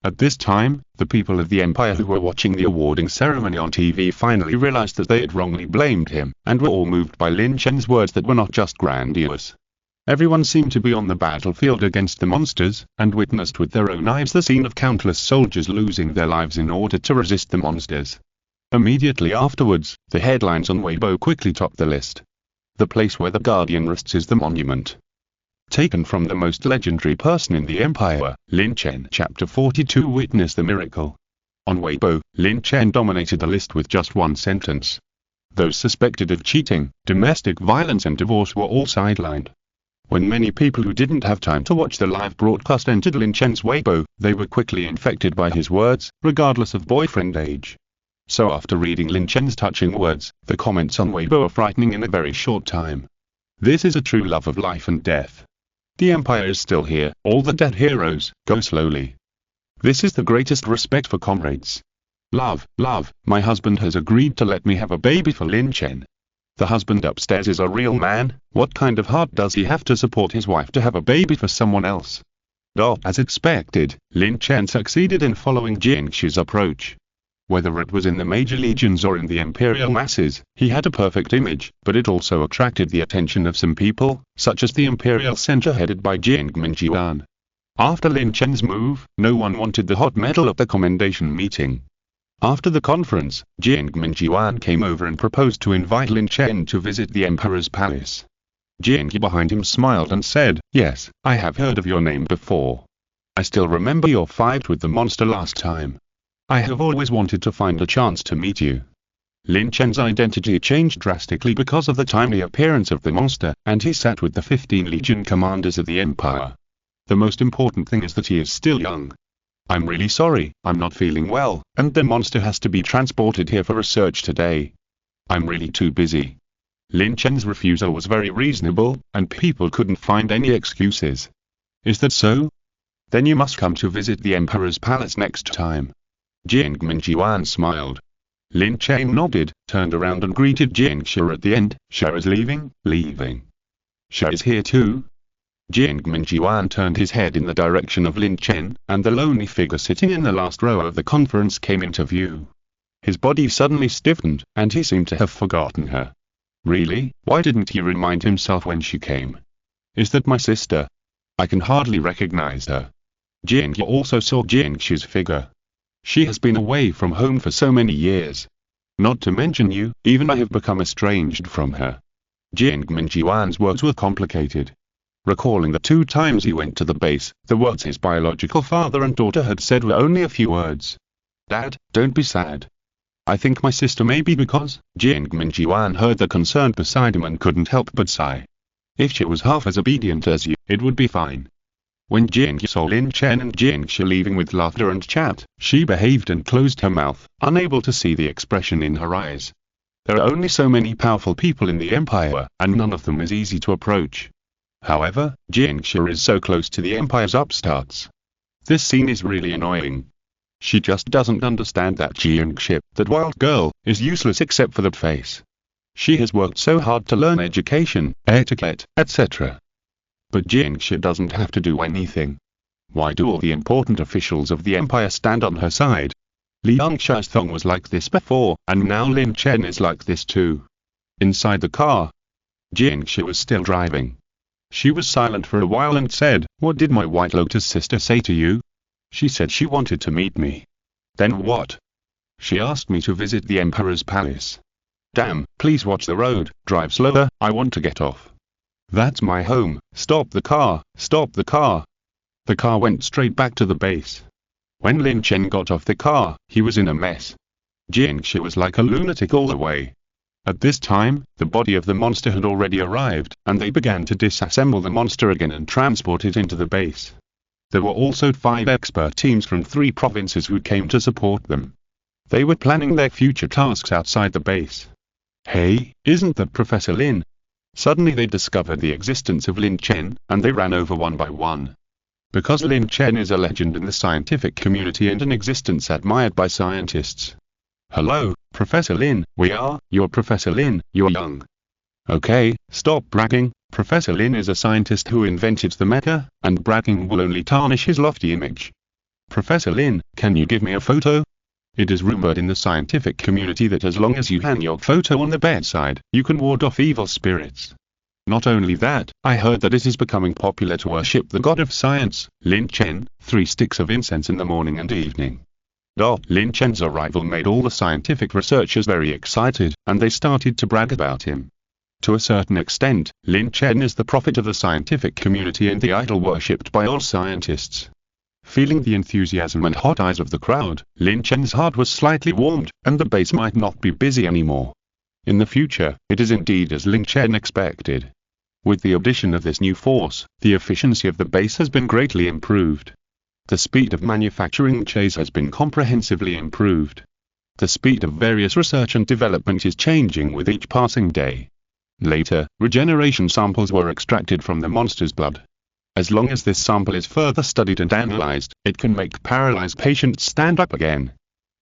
At this time, the people of the Empire who were watching the awarding ceremony on TV finally realized that they had wrongly blamed him, and were all moved by Lin Chen's words that were not just grandiose. Everyone seemed to be on the battlefield against the monsters, and witnessed with their own eyes the scene of countless soldiers losing their lives in order to resist the monsters. Immediately afterwards, the headlines on Weibo quickly topped the list. The place where the Guardian rests is the monument. Taken from the most legendary person in the Empire, Lin Chen. Chapter 42 Witness the Miracle. On Weibo, Lin Chen dominated the list with just one sentence. Those suspected of cheating, domestic violence and divorce were all sidelined. When many people who didn't have time to watch the live broadcast entered Lin Chen's Weibo, they were quickly infected by his words, regardless of boyfriend age. So after reading Lin Chen's touching words, the comments on Weibo are frightening in a very short time. This is a true love of life and death. The Empire is still here, all the dead heroes, go slowly. This is the greatest respect for comrades. Love, my husband has agreed to let me have a baby for Lin Chen. The husband upstairs is a real man. What kind of heart does he have to support his wife to have a baby for someone else? As expected, Lin Chen succeeded in following Jiangxi's approach. Whether it was in the major legions or in the imperial masses, he had a perfect image, but it also attracted the attention of some people, such as the imperial center headed by Jiang Minjiwan. After Lin Chen's move, no one wanted the hot metal at the commendation meeting. After the conference, Jiang Minjiwan came over and proposed to invite Lin Chen to visit the emperor's palace. Jiang behind him smiled and said, "Yes, I have heard of your name before. I still remember your fight with the monster last time. I have always wanted to find a chance to meet you." Lin Chen's identity changed drastically because of the timely appearance of the monster, and he sat with the 15 Legion commanders of the Empire. The most important thing is that he is still young. "I'm really sorry, I'm not feeling well, and the monster has to be transported here for research today. I'm really too busy." Lin Chen's refusal was very reasonable, and people couldn't find any excuses. "Is that so? Then you must come to visit the Emperor's palace next time." Jiang Minjiwan smiled. Lin Chen nodded, turned around and greeted Jiangxia at the end. "Xia is leaving." "Xia is here too?" Jiang Minjiwan turned his head in the direction of Lin Chen, and the lonely figure sitting in the last row of the conference came into view. His body suddenly stiffened, and he seemed to have forgotten her. Really, why didn't he remind himself when she came? "Is that my sister? I can hardly recognize her." Jiangxia also saw Jiangxi's figure. "She has been away from home for so many years. Not to mention you, even I have become estranged from her." Jiang Minjiwan's words were complicated. Recalling the 2 times he went to the base, the words his biological father and daughter had said were only a few words. "Dad, don't be sad. I think my sister may be because..." Jiang Minjiwan heard the concern beside him and couldn't help but sigh. "If she was half as obedient as you, it would be fine." When Jiangxia saw Lin Chen and Jiangxia leaving with laughter and chat, she behaved and closed her mouth, unable to see the expression in her eyes. There are only so many powerful people in the Empire, and none of them is easy to approach. However, Jiangxia is so close to the Empire's upstarts. This scene is really annoying. She just doesn't understand that Jiangxia, that wild girl, is useless except for that face. She has worked so hard to learn education, etiquette, etc. But Jiangxia doesn't have to do anything. Why do all the important officials of the Empire stand on her side? Liang Xia's thong was like this before, and now Lin Chen is like this too. Inside the car, Jiangxia was still driving. She was silent for a while and said, "What did my White Lotus sister say to you?" "She said she wanted to meet me." "Then what?" "She asked me to visit the Emperor's palace." "Damn, please watch the road, drive slower, I want to get off." "That's my home, stop the car, stop the car." The car went straight back to the base. When Lin Chen got off the car, he was in a mess. Jingshi was like a lunatic all the way. At this time, the body of the monster had already arrived, and they began to disassemble the monster again and transport it into the base. There were also 5 expert teams from 3 provinces who came to support them. They were planning their future tasks outside the base. Hey, isn't that Professor Lin? Suddenly they discovered the existence of Lin Chen, and they ran over one by one. Because Lin Chen is a legend in the scientific community and an existence admired by scientists. Hello, Professor Lin, you're Professor Lin, you're young. Okay, stop bragging. Professor Lin is a scientist who invented the Mecha, and bragging will only tarnish his lofty image. Professor Lin, can you give me a photo? It is rumored in the scientific community that as long as you hang your photo on the bedside, you can ward off evil spirits. Not only that, I heard that it is becoming popular to worship the god of science, Lin Chen, 3 sticks of incense in the morning and evening. Lin Chen's arrival made all the scientific researchers very excited, and they started to brag about him. To a certain extent, Lin Chen is the prophet of the scientific community and the idol worshipped by all scientists. Feeling the enthusiasm and hot eyes of the crowd, Lin Chen's heart was slightly warmed, and the base might not be busy anymore. In the future, it is indeed as Lin Chen expected. With the addition of this new force, the efficiency of the base has been greatly improved. The speed of manufacturing Mechas has been comprehensively improved. The speed of various research and development is changing with each passing day. Later, regeneration samples were extracted from the monster's blood. As long as this sample is further studied and analyzed, it can make paralyzed patients stand up again.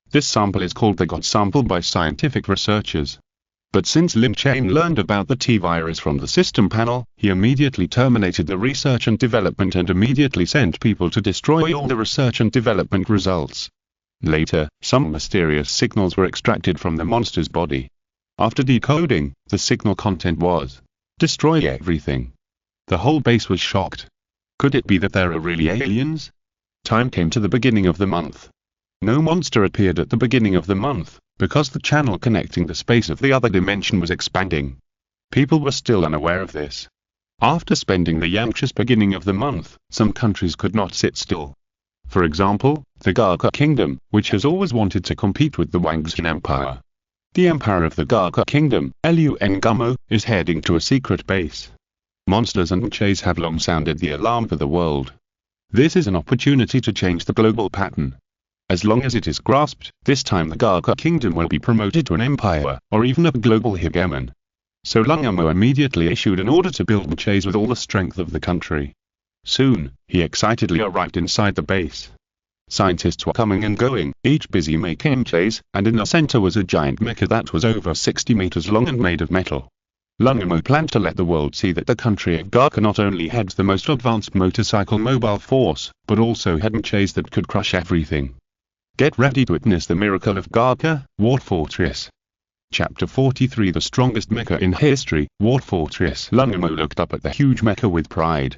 This sample is called the God sample by scientific researchers. But since Lin Chen learned about the T-virus from the system panel, he immediately terminated the research and development and immediately sent people to destroy all the research and development results. Later, some mysterious signals were extracted from the monster's body. After decoding, the signal content was, "Destroy everything." The whole base was shocked. Could it be that there are really aliens? Time came to the beginning of the month. No monster appeared at the beginning of the month, because the channel connecting the space of the other dimension was expanding. People were still unaware of this. After spending the anxious beginning of the month, some countries could not sit still. For example, the Gaka Kingdom, which has always wanted to compete with the Wangxin Empire. The Emperor of the Gaka Kingdom, Lun Gummo, is heading to a secret base. Monsters and Mechas have long sounded the alarm for the world. This is an opportunity to change the global pattern. As long as it is grasped, this time the Gaka Kingdom will be promoted to an empire, or even a global hegemon. So Lun Gummo immediately issued an order to build Mechas with all the strength of the country. Soon, he excitedly arrived inside the base. Scientists were coming and going, each busy making Mechas, and in the center was a giant mecha that was over 60 meters long and made of metal. Lun Gummo planned to let the world see that the country of Gaka not only had the most advanced motorcycle mobile force, but also had Mechas that could crush everything. Get ready to witness the miracle of Gaka, War Fortress. Chapter 43 The strongest mecha in history, War Fortress. Lun Gummo looked up at the huge mecha with pride.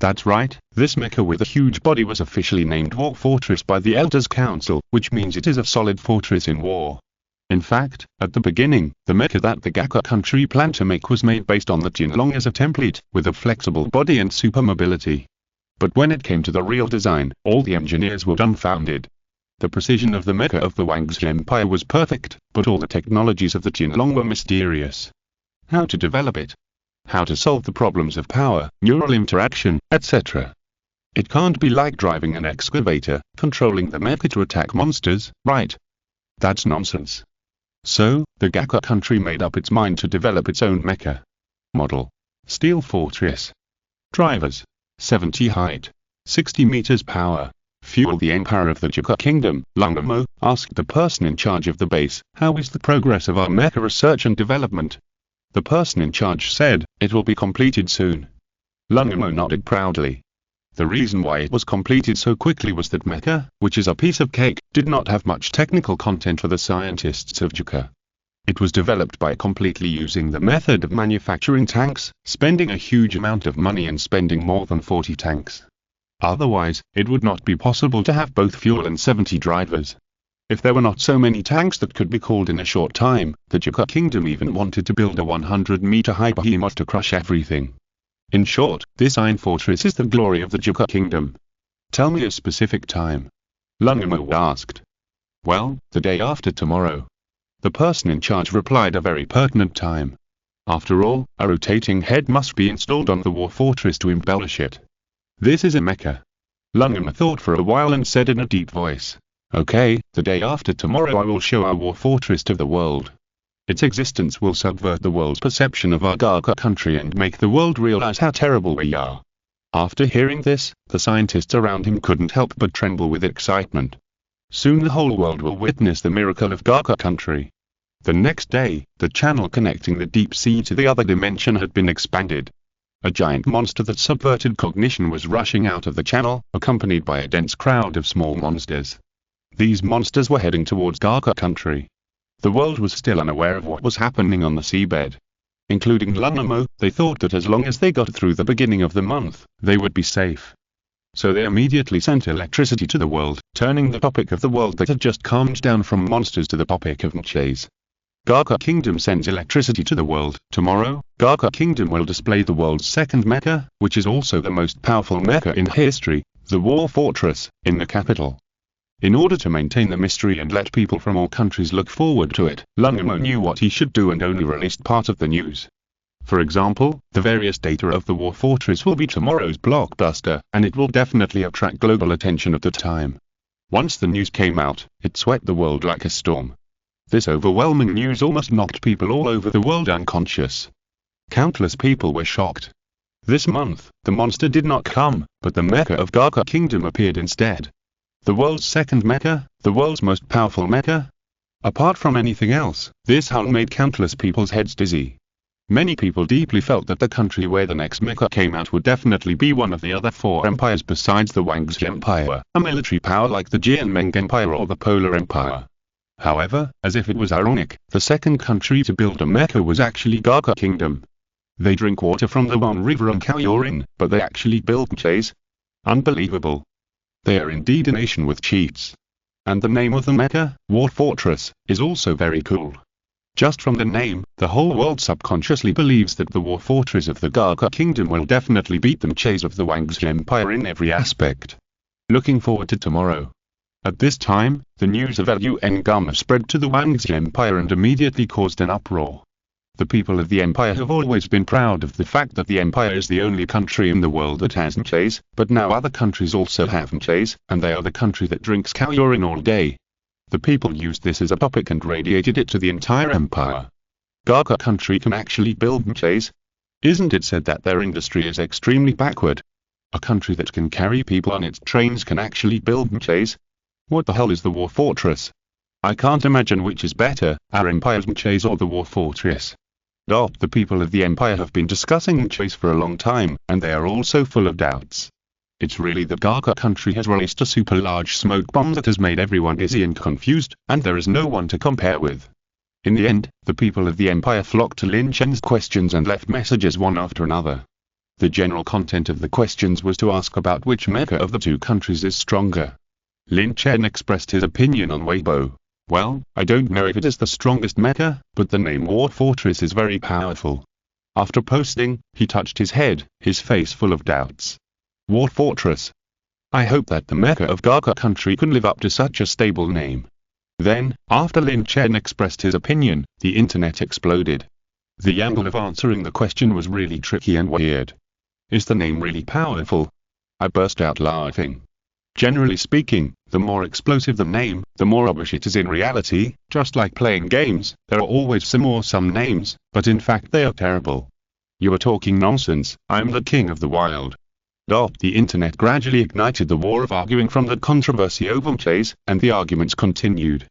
That's right, this mecha with a huge body was officially named War Fortress by the Elders Council, which means it is a solid fortress in war. In fact, at the beginning, the mecha that the Gaka country planned to make was made based on the Jinlong as a template, with a flexible body and super mobility. But when it came to the real design, all the engineers were dumbfounded. The precision of the mecha of the Wangxi Empire was perfect, but all the technologies of the Jinlong were mysterious. How to develop it? How to solve the problems of power, neural interaction, etc. It can't be like driving an excavator, controlling the mecha to attack monsters, right? That's nonsense. So, the Gaka country made up its mind to develop its own mecha. Model. Steel Fortress. Drivers. 70 height. 60 meters power. Fuel. The Emperor of the Gaka Kingdom, Lun Gummo, asked the person in charge of the base, "How is the progress of our mecha research and development?" The person in charge said, "It will be completed soon." Lun Gummo nodded proudly. The reason why it was completed so quickly was that mecha, which is a piece of cake, did not have much technical content for the scientists of Gaka. It was developed by completely using the method of manufacturing tanks, spending a huge amount of money and spending more than 40 tanks. Otherwise, it would not be possible to have both fuel and 70 drivers. If there were not so many tanks that could be called in a short time, the Gaka Kingdom even wanted to build a 100-meter high behemoth to crush everything. In short, this iron fortress is the glory of the Gaka Kingdom. Tell me a specific time. Lin Chen asked. Well, the day after tomorrow. The person in charge replied, a very pertinent time. After all, a rotating head must be installed on the war fortress to embellish it. This is a mecha. Lin Chen thought for a while and said in a deep voice. Okay, the day after tomorrow I will show our war fortress to the world. Its existence will subvert the world's perception of our Gaga country and make the world realize how terrible we are. After hearing this, the scientists around him couldn't help but tremble with excitement. Soon the whole world will witness the miracle of Gaga country. The next day, the channel connecting the deep sea to the other dimension had been expanded. A giant monster that subverted cognition was rushing out of the channel, accompanied by a dense crowd of small monsters. These monsters were heading towards Gaga country. The world was still unaware of what was happening on the seabed. Including Lin Chen, they thought that as long as they got through the beginning of the month, they would be safe. So they immediately sent electricity to the world, turning the topic of the world that had just calmed down from monsters to the topic of Mechas. Gaga Kingdom sends electricity to the world. Tomorrow, Gaga Kingdom will display the world's second mecha, which is also the most powerful mecha in history, the war fortress, in the capital. In order to maintain the mystery and let people from all countries look forward to it, Lin Chen knew what he should do and only released part of the news. For example, the various data of the war fortress will be tomorrow's blockbuster, and it will definitely attract global attention at the time. Once the news came out, it swept the world like a storm. This overwhelming news almost knocked people all over the world unconscious. Countless people were shocked. This month, the monster did not come, but the mecha of Gaga Kingdom appeared instead. The world's second mecha, the world's most powerful mecha? Apart from anything else, this hunt made countless people's heads dizzy. Many people deeply felt that the country where the next mecha came out would definitely be one of the other four empires besides the Wang's Empire, a military power like the Jianmeng Empire or the Polar Empire. However, as if it was ironic, the second country to build a mecha was actually Gaga Kingdom. They drink water from the Wan River and Kaoyorin, but they actually build mechas? Unbelievable. They are indeed a nation with cheats. And the name of the mecha, War Fortress, is also very cool. Just from the name, the whole world subconsciously believes that the War Fortress of the Gaga Kingdom will definitely beat the mechas of the Wang's Empire in every aspect. Looking forward to tomorrow. At this time, the news of Lun Gama spread to the Wang's Empire and immediately caused an uproar. The people of the empire have always been proud of the fact that the empire is the only country in the world that has mechas, but now other countries also have mechas, and they are the country that drinks Kaoyorin all day. The people used this as a topic and radiated it to the entire empire. Gaga country can actually build mechas? Isn't it said that their industry is extremely backward? A country that can carry people on its trains can actually build mechas? What the hell is the War Fortress? I can't imagine which is better, our empire's mechas or the War Fortress. The people of the empire have been discussing mechas for a long time, and they are also full of doubts. It's really the Gaga country has released a super large smoke bomb that has made everyone dizzy and confused, and there is no one to compare with. In the end, the people of the empire flocked to Lin Chen's questions and left messages one after another. The general content of the questions was to ask about which mecha of the two countries is stronger. Lin Chen expressed his opinion on Weibo. Well, I don't know if it is the strongest mecha, but the name War Fortress is very powerful. After posting, he touched his head, his face full of doubts. War Fortress. I hope that the mecha of Gaga country can live up to such a stable name. Then, after Lin Chen expressed his opinion, the internet exploded. The angle of answering the question was really tricky and weird. Is the name really powerful? I burst out laughing. Generally speaking, the more explosive the name, the more rubbish it is in reality. Just like playing games, there are always some names, but in fact they are terrible. You are talking nonsense, I'm the king of the wild. The internet gradually ignited the war of arguing from the controversy over mechas, and the arguments continued.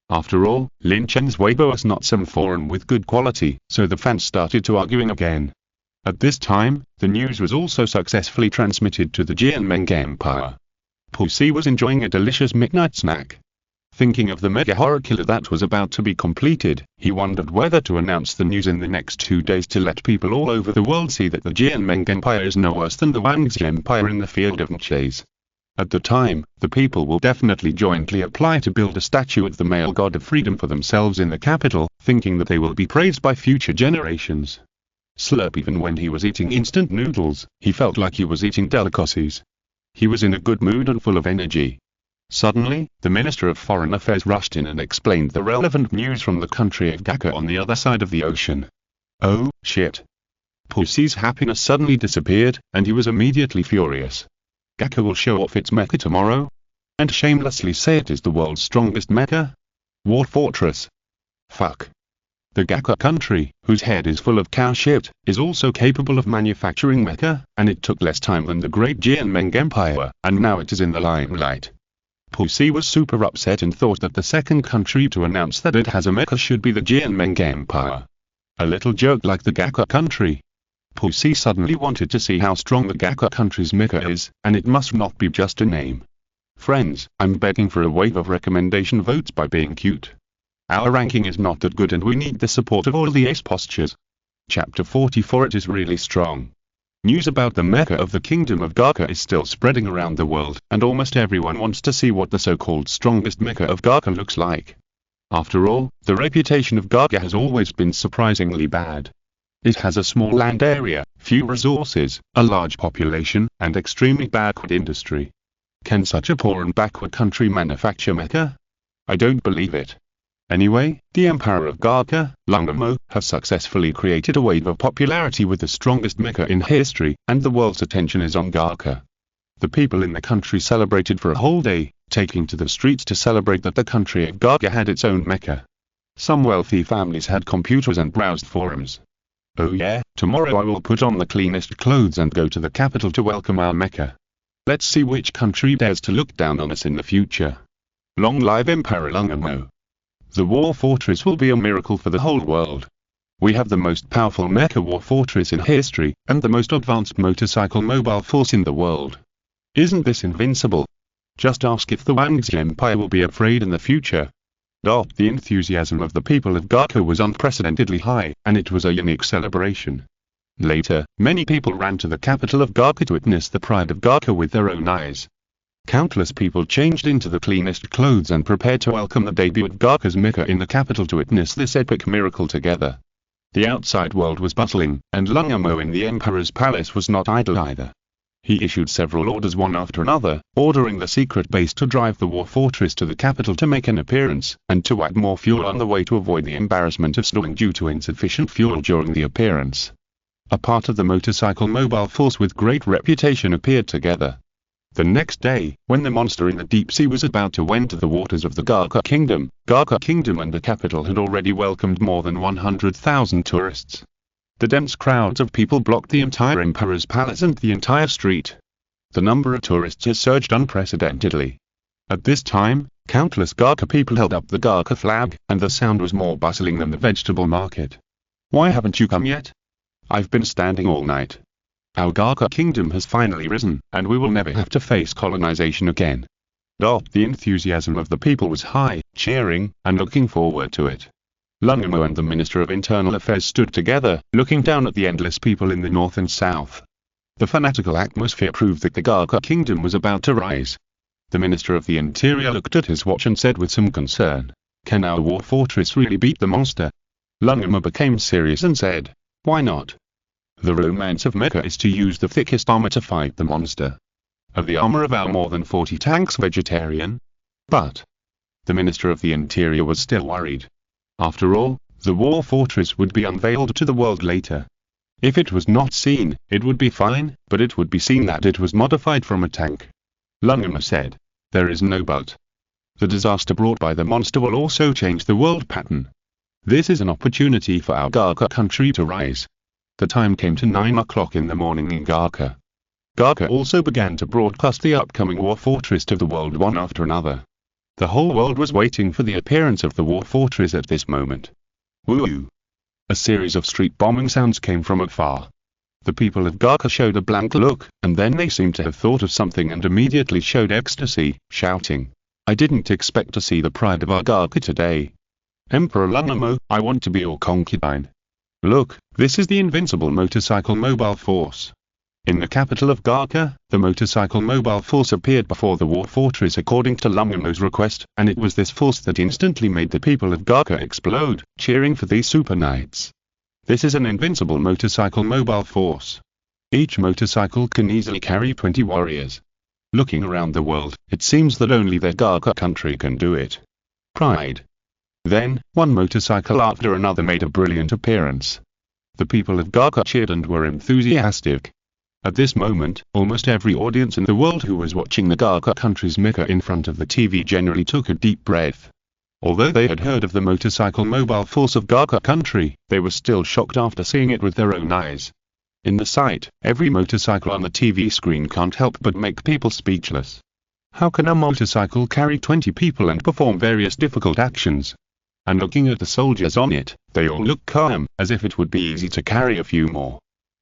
After all, Lin Chen's Weibo is not some forum with good quality, so the fans started to arguing again. At this time, the news was also successfully transmitted to the Jianmeng Empire. Pussy was enjoying a delicious midnight snack. Thinking of the mega horror killer that was about to be completed, he wondered whether to announce the news in the next 2 days to let people all over the world see that the Jianmeng Empire is no worse than the Wang's Empire in the field of mechas. At the time, the people will definitely jointly apply to build a statue of the male god of freedom for themselves in the capital, thinking that they will be praised by future generations. Slurp. Even when he was eating instant noodles, he felt like he was eating delicacies. He was in a good mood and full of energy. Suddenly, the Minister of Foreign Affairs rushed in and explained the relevant news from the country of Gaka on the other side of the ocean. Oh, shit. Pussy's happiness suddenly disappeared, and he was immediately furious. Gaka will show off its mecha tomorrow? And shamelessly say it is the world's strongest mecha? War fortress. Fuck. The Gaka country, whose head is full of cow shit, is also capable of manufacturing mecha, and it took less time than the great Jianmeng Empire, and now it is in the limelight. Pussy was super upset and thought that the second country to announce that it has a mecha should be the Jianmeng Empire. A little joke like the Gaka country. Pussy suddenly wanted to see how strong the Gaka country's mecha is, and it must not be just a name. Friends, I'm begging for a wave of recommendation votes by being cute. Our ranking is not that good and we need the support of all the ace postures. Chapter 44. It is really strong. News about the mecha of the Kingdom of Gaka is still spreading around the world, and almost everyone wants to see what the so-called strongest mecha of Gaka looks like. After all, the reputation of Gaka has always been surprisingly bad. It has a small land area, few resources, a large population, and extremely backward industry. Can such a poor and backward country manufacture mecha? I don't believe it. Anyway, the Emperor of Gaka, Lungamo, has successfully created a wave of popularity with the strongest mecha in history, and the world's attention is on Gaka. The people in the country celebrated for a whole day, taking to the streets to celebrate that the country of Gaka had its own mecha. Some wealthy families had computers and browsed forums. Oh yeah, tomorrow I will put on the cleanest clothes and go to the capital to welcome our mecha. Let's see which country dares to look down on us in the future. Long live Emperor Lungamo. The war fortress will be a miracle for the whole world. We have the most powerful mecha war fortress in history, and the most advanced motorcycle mobile force in the world. Isn't this invincible? Just ask if the Wangxi Empire will be afraid in the future. The enthusiasm of the people of Gaka was unprecedentedly high, and it was a unique celebration. Later, many people ran to the capital of Gaka to witness the pride of Gaka with their own eyes. Countless people changed into the cleanest clothes and prepared to welcome the debut of Gaka's mecha in the capital to witness this epic miracle together. The outside world was bustling, and Lungamo in the Emperor's palace was not idle either. He issued several orders one after another, ordering the secret base to drive the war fortress to the capital to make an appearance, and to add more fuel on the way to avoid the embarrassment of stalling due to insufficient fuel during the appearance. A part of the motorcycle mobile force with great reputation appeared together. The next day, when the monster in the deep sea was about to enter the waters of the Gaka Kingdom and the capital had already welcomed more than 100,000 tourists. The dense crowds of people blocked the entire Emperor's palace and the entire street. The number of tourists has surged unprecedentedly. At this time, countless Gaka people held up the Gaka flag, and the sound was more bustling than the vegetable market. Why haven't you come yet? I've been standing all night. Our Gaka kingdom has finally risen, and we will never have to face colonization again. The enthusiasm of the people was high, cheering, and looking forward to it. Lungamo and the Minister of Internal Affairs stood together, looking down at the endless people in the north and south. The fanatical atmosphere proved that the Gaka kingdom was about to rise. The Minister of the Interior looked at his watch and said with some concern, "Can our war fortress really beat the monster?" Lungamo became serious and said, "Why not? The romance of Mecha is to use the thickest armor to fight the monster. Of the armor of our more than 40 tanks vegetarian?" But the Minister of the Interior was still worried. After all, the war fortress would be unveiled to the world later. If it was not seen, it would be fine, but it would be seen that it was modified from a tank. Lungamo said, "There is no but. The disaster brought by the monster will also change the world pattern. This is an opportunity for our Gaka country to rise." The time came to 9 o'clock in the morning in Gaka. Gaka also began to broadcast the upcoming war fortress to the world one after another. The whole world was waiting for the appearance of the war fortress at this moment. Woo! A series of street bombing sounds came from afar. The people of Gaka showed a blank look, and then they seemed to have thought of something and immediately showed ecstasy, shouting, "I didn't expect to see the pride of our Gaka today. Emperor Lungamo, I want to be your concubine. Look, this is the invincible motorcycle mobile force." In the capital of Gaka, the motorcycle mobile force appeared before the war fortress according to Lungamo's request, and it was this force that instantly made the people of Gaka explode, cheering for these super knights. This is an invincible motorcycle mobile force. Each motorcycle can easily carry 20 warriors. Looking around the world, it seems that only their Gaga country can do it. Pride. Then, one motorcycle after another made a brilliant appearance. The people of Gaga cheered and were enthusiastic. At this moment, almost every audience in the world who was watching the Gaga country's Mecha in front of the TV generally took a deep breath. Although they had heard of the motorcycle mobile force of Gaga country, they were still shocked after seeing it with their own eyes. In the sight, every motorcycle on the TV screen can't help but make people speechless. How can a motorcycle carry 20 people and perform various difficult actions? And looking at the soldiers on it, they all look calm, as if it would be easy to carry a few more.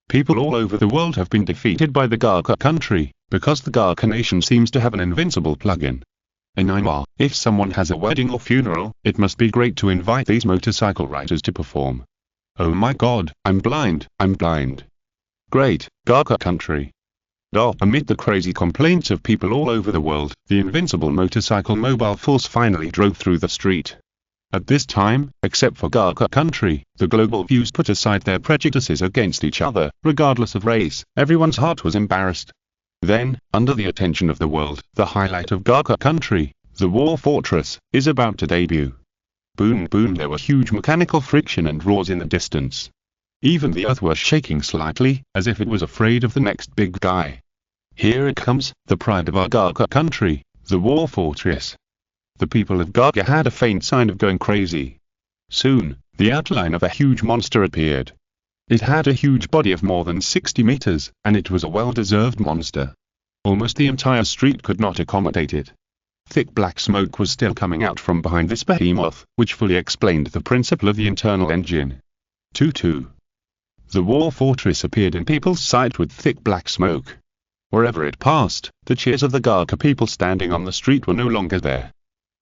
People all over the world have been defeated by the Gaga country, because the Gaga nation seems to have an invincible plugin. If someone has a wedding or funeral, it must be great to invite these motorcycle riders to perform. Oh my god, I'm blind. Great, Gaga country. Amid the crazy complaints of people all over the world, the invincible motorcycle mobile force finally drove through the street. At this time, except for Gaga country, the global views put aside their prejudices against each other, regardless of race, everyone's heart was embarrassed. Then, under the attention of the world, the highlight of Gaga country, the War Fortress, is about to debut. Boom boom, there was huge mechanical friction and roars in the distance. Even the earth was shaking slightly, as if it was afraid of the next big guy. Here it comes, the pride of our Gaga country, the War Fortress. The people of Gaga had a faint sign of going crazy. Soon, the outline of a huge monster appeared. It had a huge body of more than 60 meters, and it was a well-deserved monster. Almost the entire street could not accommodate it. Thick black smoke was still coming out from behind this behemoth, which fully explained the principle of the internal engine. 2-2. The War Fortress appeared in people's sight with thick black smoke. Wherever it passed, the cheers of the Gaga people standing on the street were no longer there.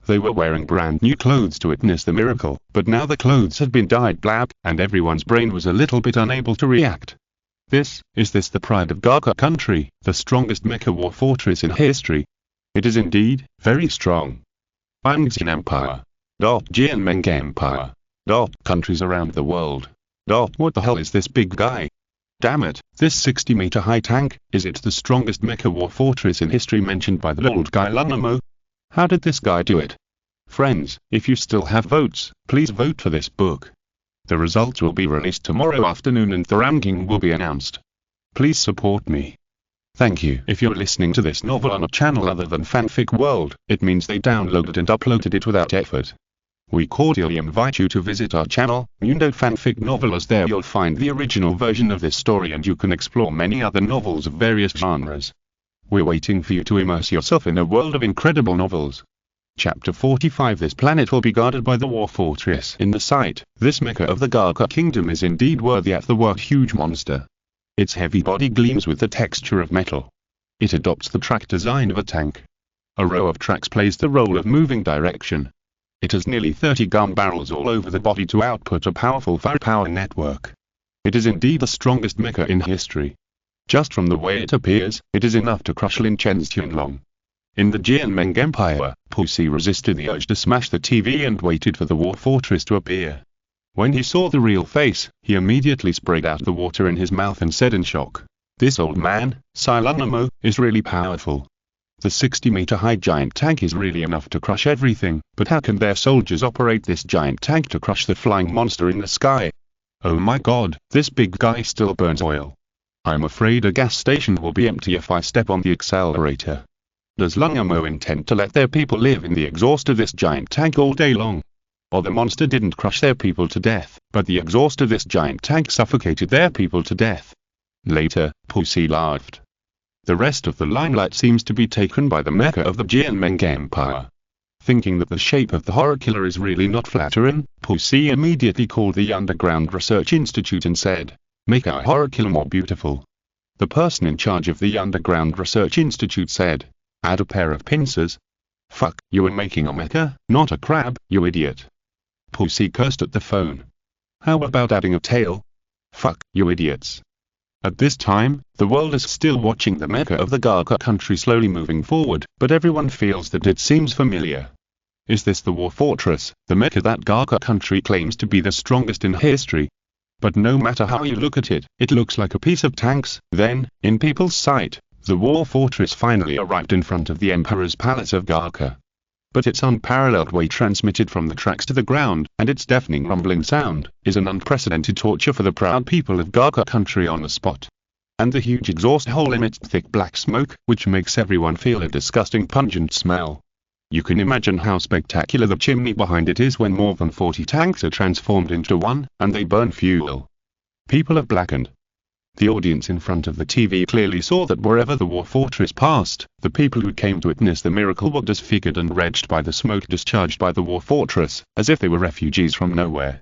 They were wearing brand new clothes to witness the miracle, but now the clothes had been dyed black, and everyone's brain was a little bit unable to react. Is this the pride of Gaga country, the strongest Mecha war fortress in history? It is indeed, very strong. Invading Empire. Jianmeng Empire. Countries around the world. What the hell is this big guy? Damn it, this 60-meter high tank, is it the strongest Mecha war fortress in history mentioned by the old guy Lunamo? How did this guy do it? Friends, if you still have votes, please vote for this book. The results will be released tomorrow afternoon and the ranking will be announced. Please support me. Thank you. If you're listening to this novel on a channel other than Fanfic World, it means they downloaded and uploaded it without effort. We cordially invite you to visit our channel, Mundo Fanfic Novel, as there you'll find the original version of this story and you can explore many other novels of various genres. We're waiting for you to immerse yourself in a world of incredible novels. Chapter 45. This planet will be guarded by the War Fortress. In the sight, this Mecha of the Gaga Kingdom is indeed worthy at the work huge monster. Its heavy body gleams with the texture of metal. It adopts the track design of a tank. A row of tracks plays the role of moving direction. It has nearly 30 gun barrels all over the body to output a powerful firepower network. It is indeed the strongest Mecha in history. Just from the way it appears, it is enough to crush Lin Chen's Tianlong. In the Jianmeng Empire, Pussy resisted the urge to smash the TV and waited for the War Fortress to appear. When he saw the real face, he immediately sprayed out the water in his mouth and said in shock, "This old man, Silunamo, is really powerful. The 60-meter high giant tank is really enough to crush everything, but how can their soldiers operate this giant tank to crush the flying monster in the sky? Oh my god, this big guy still burns oil. I'm afraid a gas station will be empty if I step on the accelerator. Does Lunamo intend to let their people live in the exhaust of this giant tank all day long? Or the monster didn't crush their people to death, but the exhaust of this giant tank suffocated their people to death?" Later, Pussy laughed. The rest of the limelight seems to be taken by the Mecha of the Jianmeng Empire. Thinking that the shape of the horror killer is really not flattering, Pussy immediately called the Underground Research Institute and said, "Make our horror killer more beautiful." The person in charge of the Underground Research Institute said, "Add a pair of pincers." "Fuck, you were making a mecha, not a crab, you idiot." Pussy cursed at the phone. "How about adding a tail? Fuck, you idiots." At this time, the world is still watching the Mecha of the Gaga country slowly moving forward, but everyone feels that it seems familiar. Is this the War Fortress, the Mecha that Gaga country claims to be the strongest in history? But no matter how you look at it, it looks like a piece of tanks. Then, in people's sight, The war fortress finally arrived in front of the Emperor's palace of Garka. But its unparalleled weight transmitted from the tracks to the ground, and its deafening rumbling sound, is an unprecedented torture for the proud people of Garka country on the spot. And the huge exhaust hole emits thick black smoke, which makes everyone feel a disgusting pungent smell. You can imagine how spectacular the chimney behind it is when more than 40 tanks are transformed into one, and they burn fuel. People have blackened. The audience in front of the TV clearly saw that wherever the war fortress passed, the people who came to witness the miracle were disfigured and wretched by the smoke discharged by the war fortress, as if they were refugees from nowhere.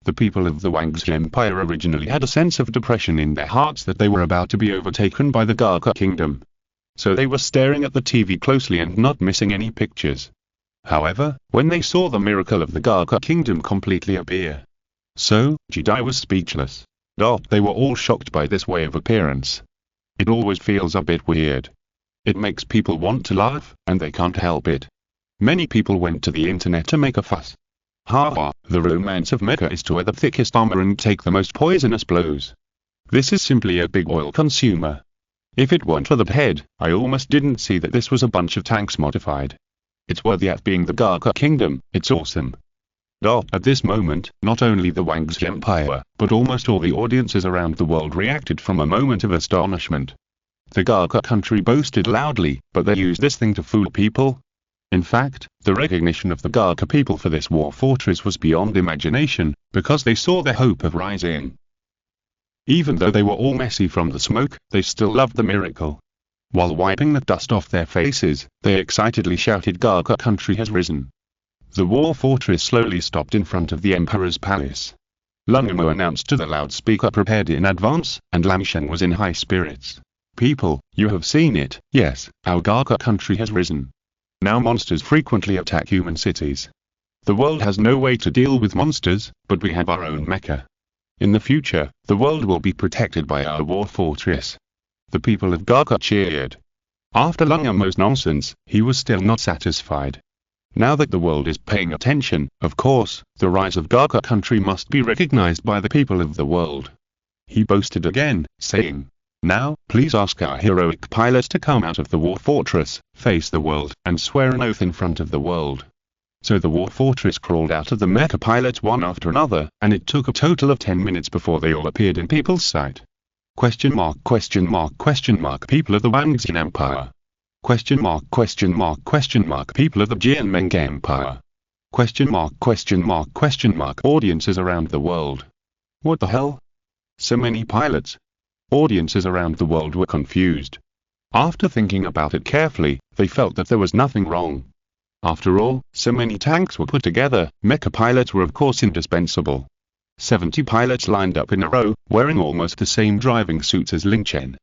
The people of the Wang's Empire originally had a sense of depression in their hearts that they were about to be overtaken by the Garka kingdom. So they were staring at the TV closely and not missing any pictures. However, when they saw the miracle of the Garka kingdom completely appear, Jedi was speechless. They were all shocked by this way of appearance. It always feels a bit weird. It makes people want to laugh, and they can't help it. Many people went to the internet to make a fuss. The romance of Mecha is to wear the thickest armor and take the most poisonous blows. This is simply a big oil consumer. If it weren't for the head, I almost didn't see that this was a bunch of tanks modified. It's worthy at being the Garka kingdom, it's awesome. At this moment, not only the Wang's Empire, but almost all the audiences around the world reacted from a moment of astonishment. The Garka country boasted loudly, but they used this thing to fool people. In fact, the recognition of the Garka people for this war fortress was beyond imagination, because they saw their hope of rising. Even though they were all messy from the smoke, they still loved the miracle. While wiping the dust off their faces, they excitedly shouted, "Garka country has risen." The war fortress slowly stopped in front of the Emperor's palace. Lungamo announced to the loudspeaker prepared in advance, and Lin Chen was in high spirits. "People, you have seen it, yes, our Garka country has risen. Now monsters frequently attack human cities. The world has no way to deal with monsters, but we have our own Mecha. In the future, the world will be protected by our war fortress." The people of Garka cheered. After Lungamo's nonsense, he was still not satisfied. Now that the world is paying attention, of course, the rise of Garka country must be recognized by the people of the world. He boasted again, saying, "Now, please ask our heroic pilots to come out of the war fortress, face the world, and swear an oath in front of the world." So the war fortress crawled out of the Mecha pilots one after another, and it took a total of 10 minutes before they all appeared in people's sight. People of the Wang's Empire. People of the Jianmeng Empire. Audiences around the world. What the hell? So many pilots. Audiences around the world were confused. After thinking about it carefully, they felt that there was nothing wrong. After all, so many tanks were put together, Mecha pilots were of course indispensable. 70 pilots lined up in a row, wearing almost the same driving suits as Lin Chen.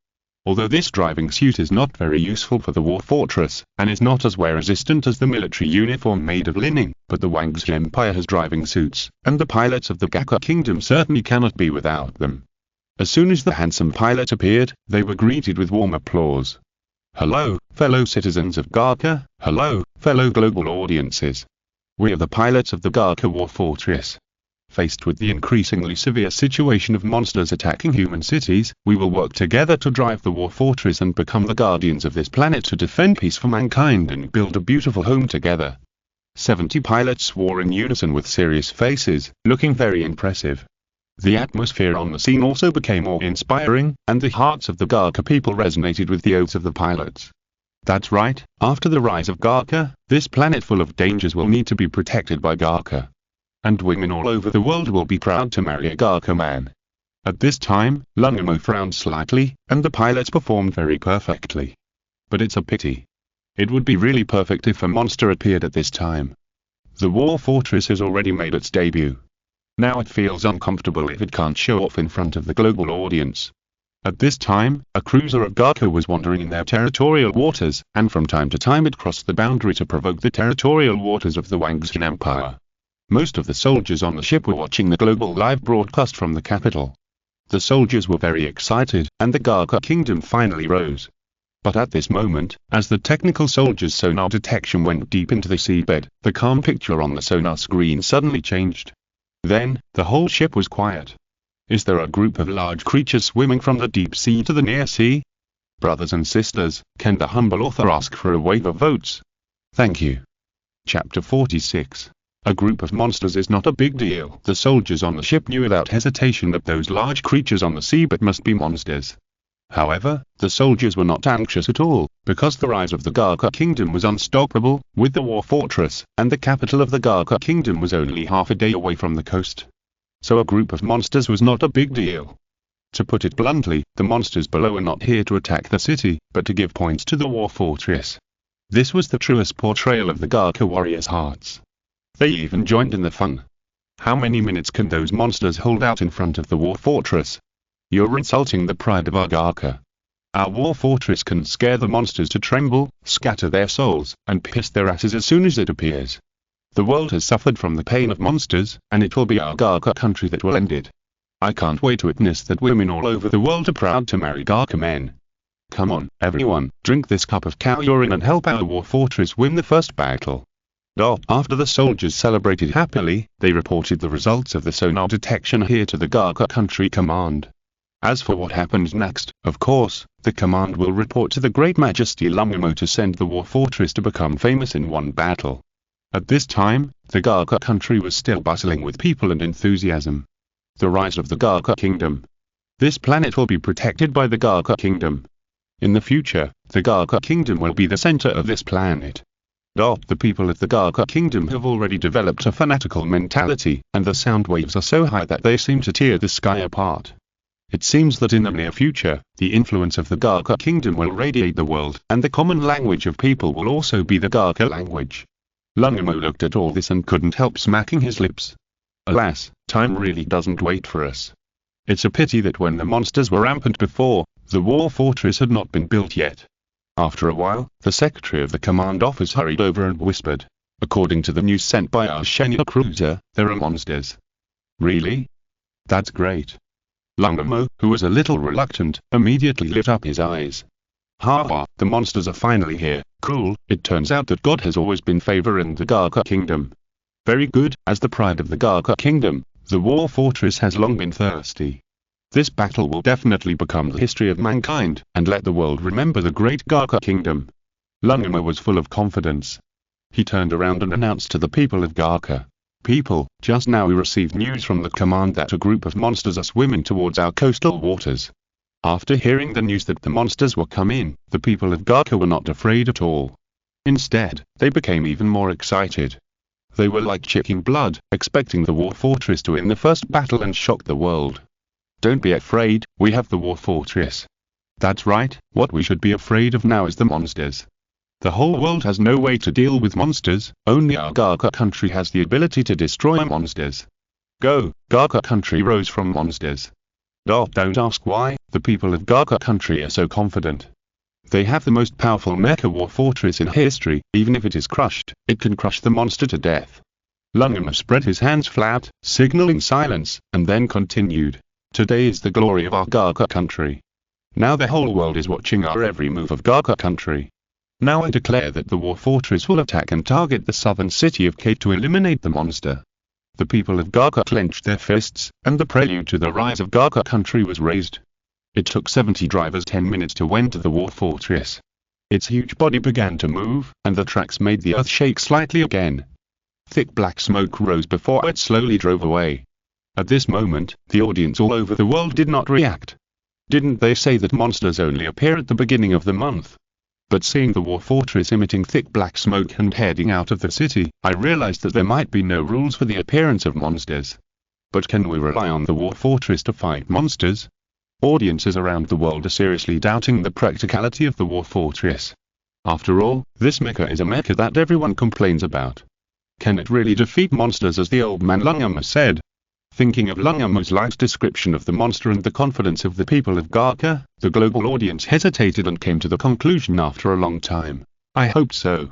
Although this driving suit is not very useful for the war fortress, and is not as wear-resistant as the military uniform made of linen, but the Wang's Empire has driving suits, and the pilots of the Garka kingdom certainly cannot be without them. As soon as the handsome pilots appeared, they were greeted with warm applause. "Hello, fellow citizens of Garka, hello, fellow global audiences. We are the pilots of the Garka war fortress. Faced with the increasingly severe situation of monsters attacking human cities, we will work together to drive the war fortress and become the guardians of this planet to defend peace for mankind and build a beautiful home together." 70 pilots swore in unison with serious faces, looking very impressive. The atmosphere on the scene also became more inspiring, and the hearts of the Garka people resonated with the oaths of the pilots. That's right, after the rise of Garka, this planet full of dangers will need to be protected by Garka. And women all over the world will be proud to marry a Garka man. At this time, Lungamo frowned slightly, and the pilots performed very perfectly. But it's a pity. It would be really perfect if a monster appeared at this time. The war fortress has already made its debut. Now it feels uncomfortable if it can't show off in front of the global audience. At this time, a cruiser of Garka was wandering in their territorial waters, and from time to time it crossed the boundary to provoke the territorial waters of the Wang's Empire. Most of the soldiers on the ship were watching the global live broadcast from the capital. The soldiers were very excited, and the Garka kingdom finally rose. But at this moment, as the technical soldiers' sonar detection went deep into the seabed, the calm picture on the sonar screen suddenly changed. Then, the whole ship was quiet. Is there a group of large creatures swimming from the deep sea to the near sea? Brothers and sisters, can the humble author ask for a wave of votes? Thank you. Chapter 46. A group of monsters is not a big deal. The soldiers on the ship knew without hesitation that those large creatures on the seabed must be monsters. However, the soldiers were not anxious at all, because the rise of the Garca kingdom was unstoppable, with the war fortress, and the capital of the Garca kingdom was only half a day away from the coast. So a group of monsters was not a big deal. To put it bluntly, the monsters below are not here to attack the city, but to give points to the war fortress. This was the truest portrayal of the Garca warriors' hearts. They even joined in the fun. How many minutes can those monsters hold out in front of the war fortress? You're insulting the pride of our Garca. Our war fortress can scare the monsters to tremble, scatter their souls, and piss their asses as soon as it appears. The world has suffered from the pain of monsters, and it will be our Garca country that will end it. I can't wait to witness that women all over the world are proud to marry Garca men. Come on, everyone, drink this cup of cow urine and help our war fortress win the first battle. After the soldiers celebrated happily, they reported the results of the sonar detection here to the Garca country command. As for what happened next, of course, the command will report to the Great Majesty Lungamo to send the war fortress to become famous in one battle. At this time, the Garca country was still bustling with people and enthusiasm. The rise of the Garca kingdom. This planet will be protected by the Garca kingdom. In the future, the Garca kingdom will be the center of this planet. The people of the Garca kingdom have already developed a fanatical mentality, and the sound waves are so high that they seem to tear the sky apart. It seems that in the near future, the influence of the Garca kingdom will radiate the world, and the common language of people will also be the Garca language. Lungamo looked at all this and couldn't help smacking his lips. Alas, time really doesn't wait for us. It's a pity that when the monsters were rampant before, the war fortress had not been built yet. After a while, the secretary of the command office hurried over and whispered, "According to the news sent by our Shenya cruiser, there are monsters." "Really? That's great." Lungamo, who was a little reluctant, immediately lit up his eyes. "Ha, the monsters are finally here, cool. It turns out that God has always been favoring the Garca kingdom. Very good, as the pride of the Garca kingdom, the war fortress has long been thirsty. This battle will definitely become the history of mankind, and let the world remember the great Garca kingdom." Lungamo was full of confidence. He turned around and announced to the people of Garca, "People, just now we received news from the command that a group of monsters are swimming towards our coastal waters." After hearing the news that the monsters were coming, the people of Garca were not afraid at all. Instead, they became even more excited. They were like chicken blood, expecting the war fortress to win the first battle and shock the world. "Don't be afraid, we have the war fortress." That's right, what we should be afraid of now is the monsters. The whole world has no way to deal with monsters, only our Garca country has the ability to destroy monsters. Go, Garca country rose from monsters. Don't ask why, the people of Garca country are so confident. They have the most powerful Mecha war fortress in history. Even if it is crushed, it can crush the monster to death. Lungamo spread his hands flat, signaling silence, and then continued. "Today is the glory of our Garca country. Now the whole world is watching our every move of Garca country. Now I declare that the war fortress will attack and target the southern city of Kate to eliminate the monster." The people of Garca clenched their fists, and the prelude to the rise of Garca country was raised. It took 70 drivers 10 minutes to enter the war fortress. Its huge body began to move, and the tracks made the earth shake slightly again. Thick black smoke rose before it slowly drove away. At this moment, the audience all over the world did not react. Didn't they say that monsters only appear at the beginning of the month? But seeing the war fortress emitting thick black smoke and heading out of the city, I realized that there might be no rules for the appearance of monsters. But can we rely on the war fortress to fight monsters? Audiences around the world are seriously doubting the practicality of the war fortress. After all, this mecha is a mecha that everyone complains about. Can it really defeat monsters, as the old man Lungamo said? Thinking of Lungamo's light description of the monster and the confidence of the people of Garca, the global audience hesitated and came to the conclusion after a long time. I hope so.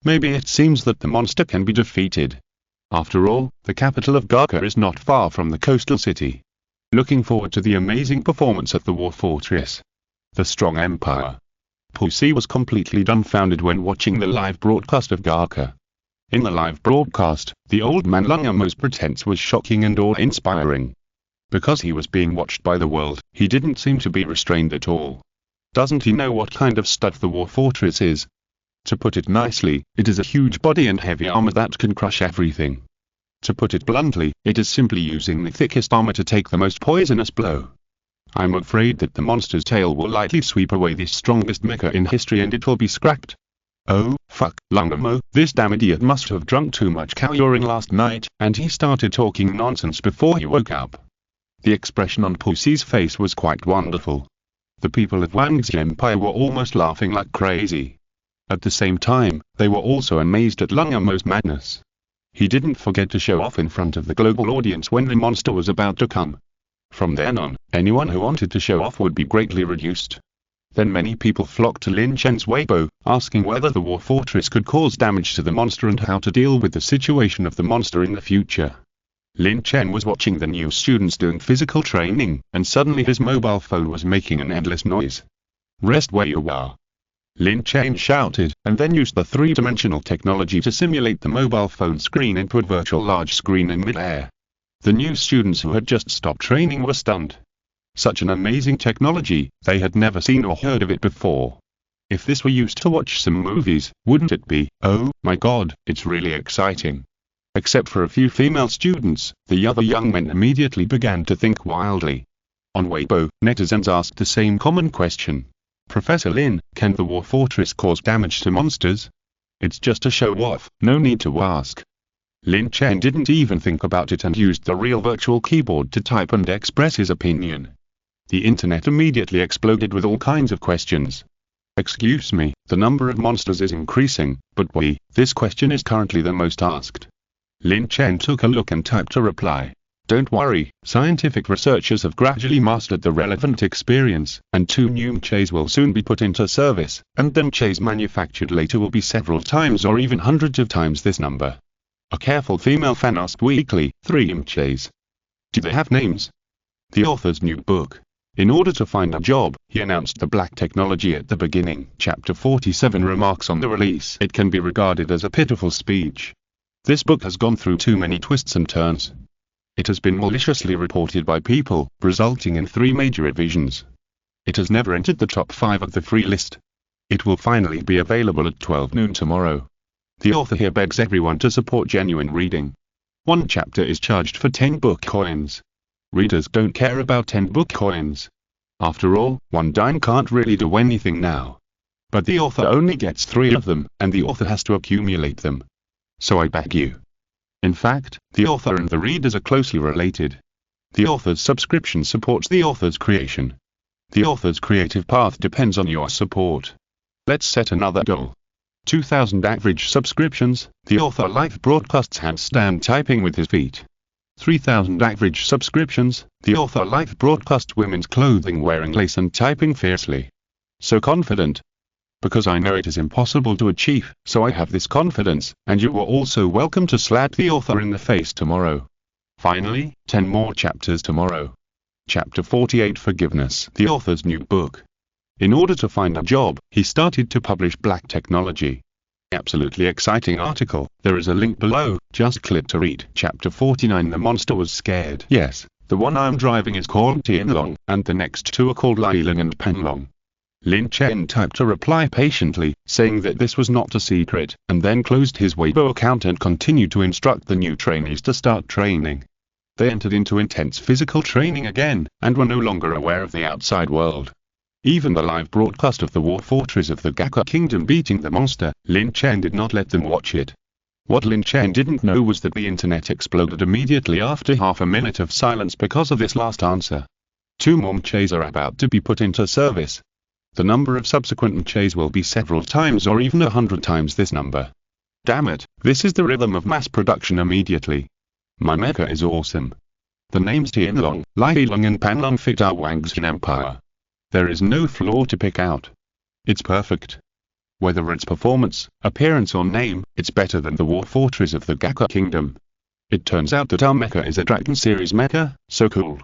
Maybe it seems that the monster can be defeated. After all, the capital of Garca is not far from the coastal city. Looking forward to the amazing performance at the war fortress. The strong empire. Pussy was completely dumbfounded when watching the live broadcast of Garca. In the live broadcast, the old man Lungamo's pretense was shocking and awe-inspiring. Because he was being watched by the world, he didn't seem to be restrained at all. Doesn't he know what kind of stuff the war fortress is? To put it nicely, it is a huge body and heavy armor that can crush everything. To put it bluntly, it is simply using the thickest armor to take the most poisonous blow. I'm afraid that the monster's tail will likely sweep away the strongest mecha in history and it will be scrapped. Oh, fuck, Lungamo, this damn idiot must have drunk too much Kouyorin last night, and he started talking nonsense before he woke up. The expression on Pussy's face was quite wonderful. The people of Wang's Empire were almost laughing like crazy. At the same time, they were also amazed at Lungamo's madness. He didn't forget to show off in front of the global audience when the monster was about to come. From then on, anyone who wanted to show off would be greatly reduced. Then many people flocked to Lin Chen's Weibo, asking whether the war fortress could cause damage to the monster and how to deal with the situation of the monster in the future. Lin Chen was watching the new students doing physical training, and suddenly his mobile phone was making an endless noise. "Rest where you are," Lin Chen shouted, and then used the three-dimensional technology to simulate the mobile phone screen into a virtual large screen in mid-air. The new students who had just stopped training were stunned. Such an amazing technology, they had never seen or heard of it before. If this were used to watch some movies, wouldn't it be, oh my god, it's really exciting. Except for a few female students, the other young men immediately began to think wildly. On Weibo, netizens asked the same common question. "Professor Lin, can the war fortress cause damage to monsters?" "It's just a show-off, no need to ask." Lin Chen didn't even think about it and used the real virtual keyboard to type and express his opinion. The internet immediately exploded with all kinds of questions. "Excuse me, the number of monsters is increasing, but why? This question is currently the most asked." Lin Chen took a look and typed a reply. "Don't worry, scientific researchers have gradually mastered the relevant experience, and 2 new Mechas will soon be put into service, and then Mechas manufactured later will be several times or even hundreds of times this number." A careful female fan asked weakly, 3 Mechas. "Do they have names?" The author's new book. In order to find a job, he announced the black technology at the beginning. Chapter 47 remarks on the release. It can be regarded as a pitiful speech. This book has gone through too many twists and turns. It has been maliciously reported by people, resulting in 3 major revisions. It has never entered the top 5 of the free list. It will finally be available at 12 noon tomorrow. The author here begs everyone to support genuine reading. 1 chapter is charged for 10 book coins. Readers don't care about 10 book coins. After all, 1 dime can't really do anything now. But the author only gets 3 of them, and the author has to accumulate them. So I beg you. In fact, the author and the readers are closely related. The author's subscription supports the author's creation. The author's creative path depends on your support. Let's set another goal. 2,000 average subscriptions. The author live broadcasts handstand typing with his feet. 3,000 average subscriptions. The author live broadcasts women's clothing wearing lace and typing fiercely. So confident. Because I know it is impossible to achieve, so I have this confidence, and you are also welcome to slap the author in the face tomorrow. Finally, 10 more chapters tomorrow. Chapter 48 Forgiveness. The author's new book. In order to find a job, he started to publish black technology. Absolutely exciting article. There is a link below, just click to read. Chapter 49 The monster was scared. Yes, the one I'm driving is called Tianlong, and the next 2 are called Liling and Panlong. Lin Chen typed a reply patiently, saying that this was not a secret, and then closed his Weibo account and continued to instruct the new trainees to start training. They entered into intense physical training again, and were no longer aware of the outside world. Even the live broadcast of the war fortress of the Gakka Kingdom beating the monster, Lin Chen did not let them watch it. What Lin Chen didn't know was that the internet exploded immediately after half a minute of silence because of this last answer. 2 more Mechas are about to be put into service. The number of subsequent Mechas will be several times or even 100 times this number. Damn it, this is the rhythm of mass production immediately. My mecha is awesome. The names Tianlong, Liling and Panlong fit our Wang's Empire. There is no flaw to pick out. It's perfect. Whether it's performance, appearance or name, it's better than the war fortress of the Gakka Kingdom. It turns out that our mecha is a Dragon series mecha, so cool.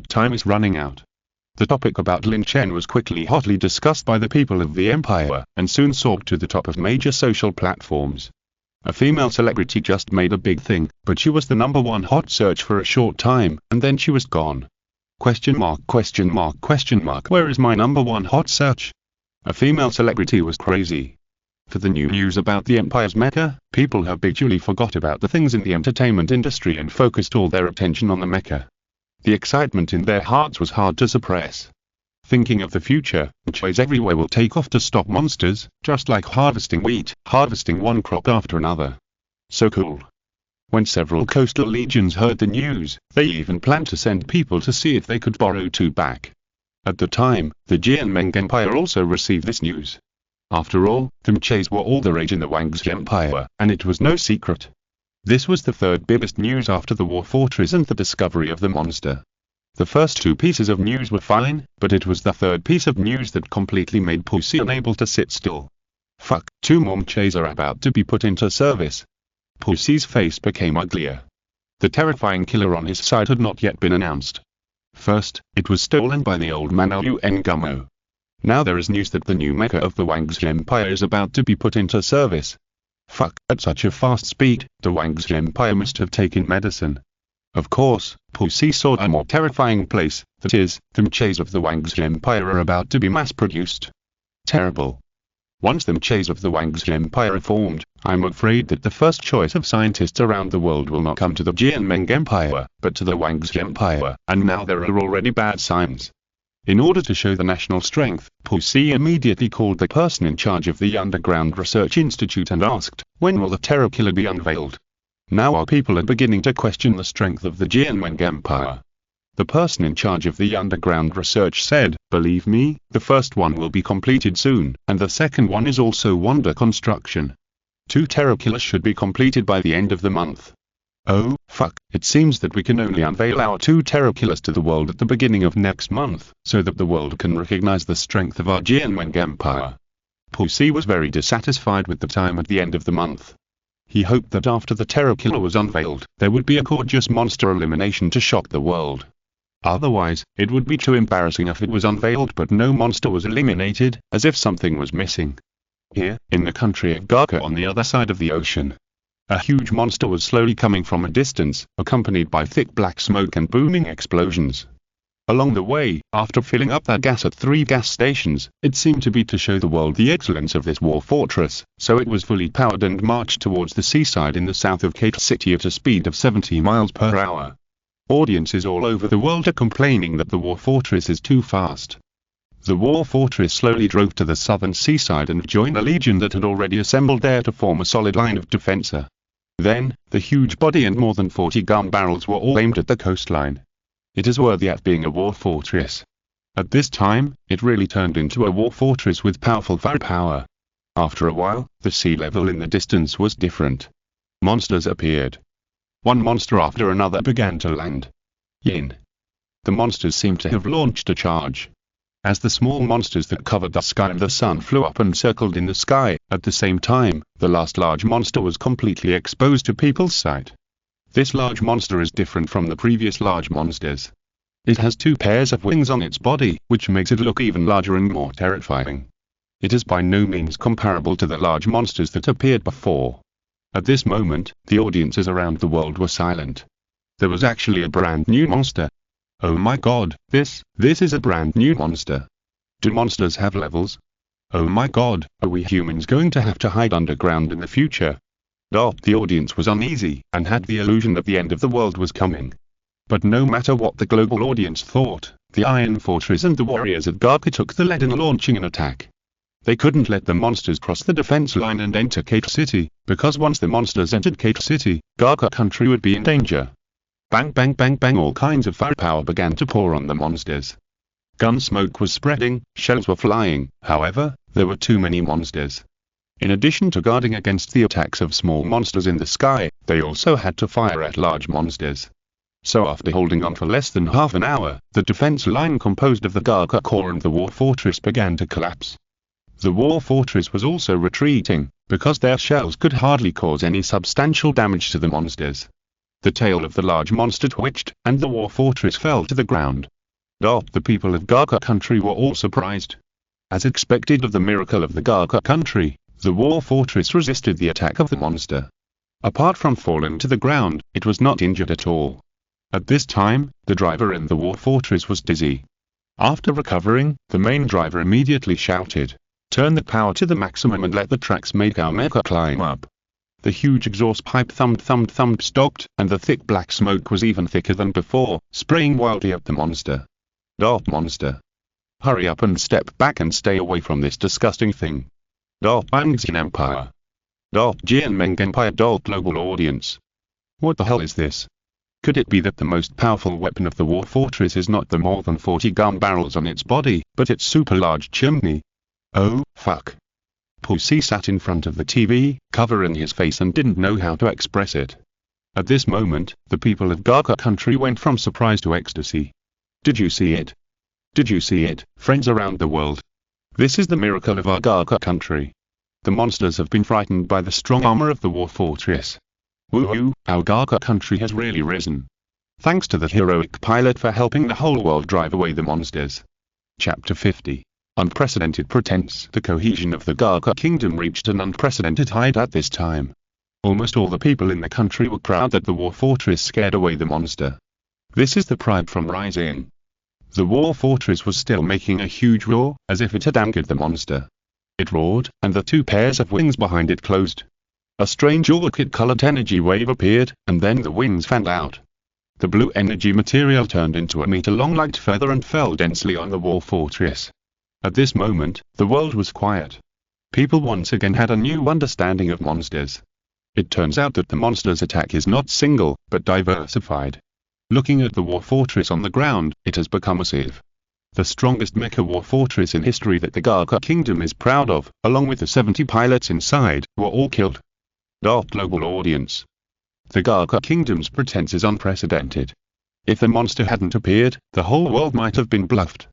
Time is running out. The topic about Lin Chen was quickly hotly discussed by the people of the Empire, and soon soared to the top of major social platforms. A female celebrity just made a big thing, but she was the #1 hot search for a short time, and then she was gone. Question mark, question mark, question mark. Where is my number one hot search? A female celebrity was crazy. For the new news about the Empire's Mecha, people habitually forgot about the things in the entertainment industry and focused all their attention on the Mecha. The excitement in their hearts was hard to suppress. Thinking of the future, Mechas everywhere will take off to stop monsters, just like harvesting wheat, harvesting one crop after another. So cool. When several coastal legions heard the news, they even planned to send people to see if they could borrow two back. At the time, the Jianmeng Empire also received this news. After all, the Mechas were all the rage in the Wangzi Empire, and it was no secret. This was the third biggest news after the War Fortress and the discovery of the monster. The first two pieces of news were fine, but it was the third piece of news that completely made Pussy unable to sit still. Fuck, 2 more Mechas are about to be put into service. Pussy's face became uglier. The terrifying killer on his side had not yet been announced. First, it was stolen by the old man Lun Gummo. Now there is news that the new Mecha of the Wangzi Empire is about to be put into service. Fuck, at such a fast speed, the Wangzi Empire must have taken medicine. Of course, Pussy saw a more terrifying place, that is, the Mechas of the Wangzi Empire are about to be mass-produced. Terrible. Once the Mechas of the Wangzi Empire are formed, I'm afraid that the first choice of scientists around the world will not come to the Jianmeng Empire, but to the Wangzi Empire, and now there are already bad signs. In order to show the national strength, Pussy immediately called the person in charge of the Underground Research Institute and asked, when will the Terror Killer be unveiled? Now our people are beginning to question the strength of the Jianmeng Empire. The person in charge of the Underground Research said, believe me, the first one will be completed soon, and the second one is also under construction. 2 Terror Killers should be completed by the end of the month. Oh, fuck, it seems that we can only unveil our 2 Terror Killers to the world at the beginning of next month, so that the world can recognize the strength of our Jianmeng Empire. Pussy was very dissatisfied with the time at the end of the month. He hoped that after the Terror Killer was unveiled, there would be a gorgeous monster elimination to shock the world. Otherwise, it would be too embarrassing if it was unveiled but no monster was eliminated, as if something was missing. Here, in the country of Garka on the other side of the ocean, a huge monster was slowly coming from a distance, accompanied by thick black smoke and booming explosions. Along the way, after filling up that gas at 3 gas stations, it seemed to be to show the world the excellence of this war fortress, so it was fully powered and marched towards the seaside in the south of Cape City at a speed of 70 miles per hour. Audiences all over the world are complaining that the war fortress is too fast. The war fortress slowly drove to the southern seaside and joined a legion that had already assembled there to form a solid line of defense. Then, the huge body and more than 40 gun barrels were all aimed at the coastline. It is worthy of being a war fortress. At this time, it really turned into a war fortress with powerful firepower. After a while, the sea level in the distance was different. Monsters appeared. One monster after another began to land. Yin. The monsters seemed to have launched a charge. As the small monsters that covered the sky and the sun flew up and circled in the sky, at the same time, the last large monster was completely exposed to people's sight. This large monster is different from the previous large monsters. It has 2 pairs of wings on its body, which makes it look even larger and more terrifying. It is by no means comparable to the large monsters that appeared before. At this moment, the audiences around the world were silent. There was actually a brand new monster. Oh my god, this is a brand new monster. Do monsters have levels? Oh my god, are we humans going to have to hide underground in the future? The audience was uneasy, and had the illusion that the end of the world was coming. But no matter what the global audience thought, the Iron Fortress and the warriors at Garka took the lead in launching an attack. They couldn't let the monsters cross the defense line and enter Cape City, because once the monsters entered Cape City, Garka country would be in danger. Bang bang bang bang, all kinds of firepower began to pour on the monsters. Gun smoke was spreading, shells were flying, however, there were too many monsters. In addition to guarding against the attacks of small monsters in the sky, they also had to fire at large monsters. So after holding on for less than half an hour, the defense line composed of the Garka core and the war fortress began to collapse. The war fortress was also retreating, because their shells could hardly cause any substantial damage to the monsters. The tail of the large monster twitched, and the war fortress fell to the ground. The people of Garka country were all surprised. As expected of the miracle of the Garka country, the war fortress resisted the attack of the monster. Apart from falling to the ground, it was not injured at all. At this time, the driver in the war fortress was dizzy. After recovering, the main driver immediately shouted, "Turn the power to the maximum and let the tracks make our mecha climb up." The huge exhaust pipe thump stopped, and the thick black smoke was even thicker than before, spraying wildly at the monster. Monster. Hurry up and step back and stay away from this disgusting thing. I'm Xin Empire. Jianmeng Empire. Global audience. What the hell is this? Could it be that the most powerful weapon of the war fortress is not the more than 40 gun barrels on its body, but its super large chimney? Oh, fuck. Pussy sat in front of the TV, covering his face and didn't know how to express it. At this moment, the people of Gaga country went from surprise to ecstasy. Did you see it? Did you see it, friends around the world? This is the miracle of our Gaga country. The monsters have been frightened by the strong armor of the war fortress. Woo-hoo, our Gaga country has really risen. Thanks to the heroic pilot for helping the whole world drive away the monsters. Chapter 50. Unprecedented pretense. The cohesion of the Gaga kingdom reached an unprecedented height at this time. Almost all the people in the country were proud that the war fortress scared away the monster. This is the pride from rising. The war fortress was still making a huge roar, as if it had angered the monster. It roared, and the two pairs of wings behind it closed. A strange orchid-colored energy wave appeared, and then the wings fanned out. The blue energy material turned into a meter-long light feather and fell densely on the war fortress. At this moment, the world was quiet. People once again had a new understanding of monsters. It turns out that the monster's attack is not single, but diversified. Looking at the war fortress on the ground, it has become massive. The strongest mecha war fortress in history that the Gaga kingdom is proud of, along with the 70 pilots inside, were all killed. Global audience. The Gaga kingdom's pretense is unprecedented. If the monster hadn't appeared, the whole world might have been bluffed.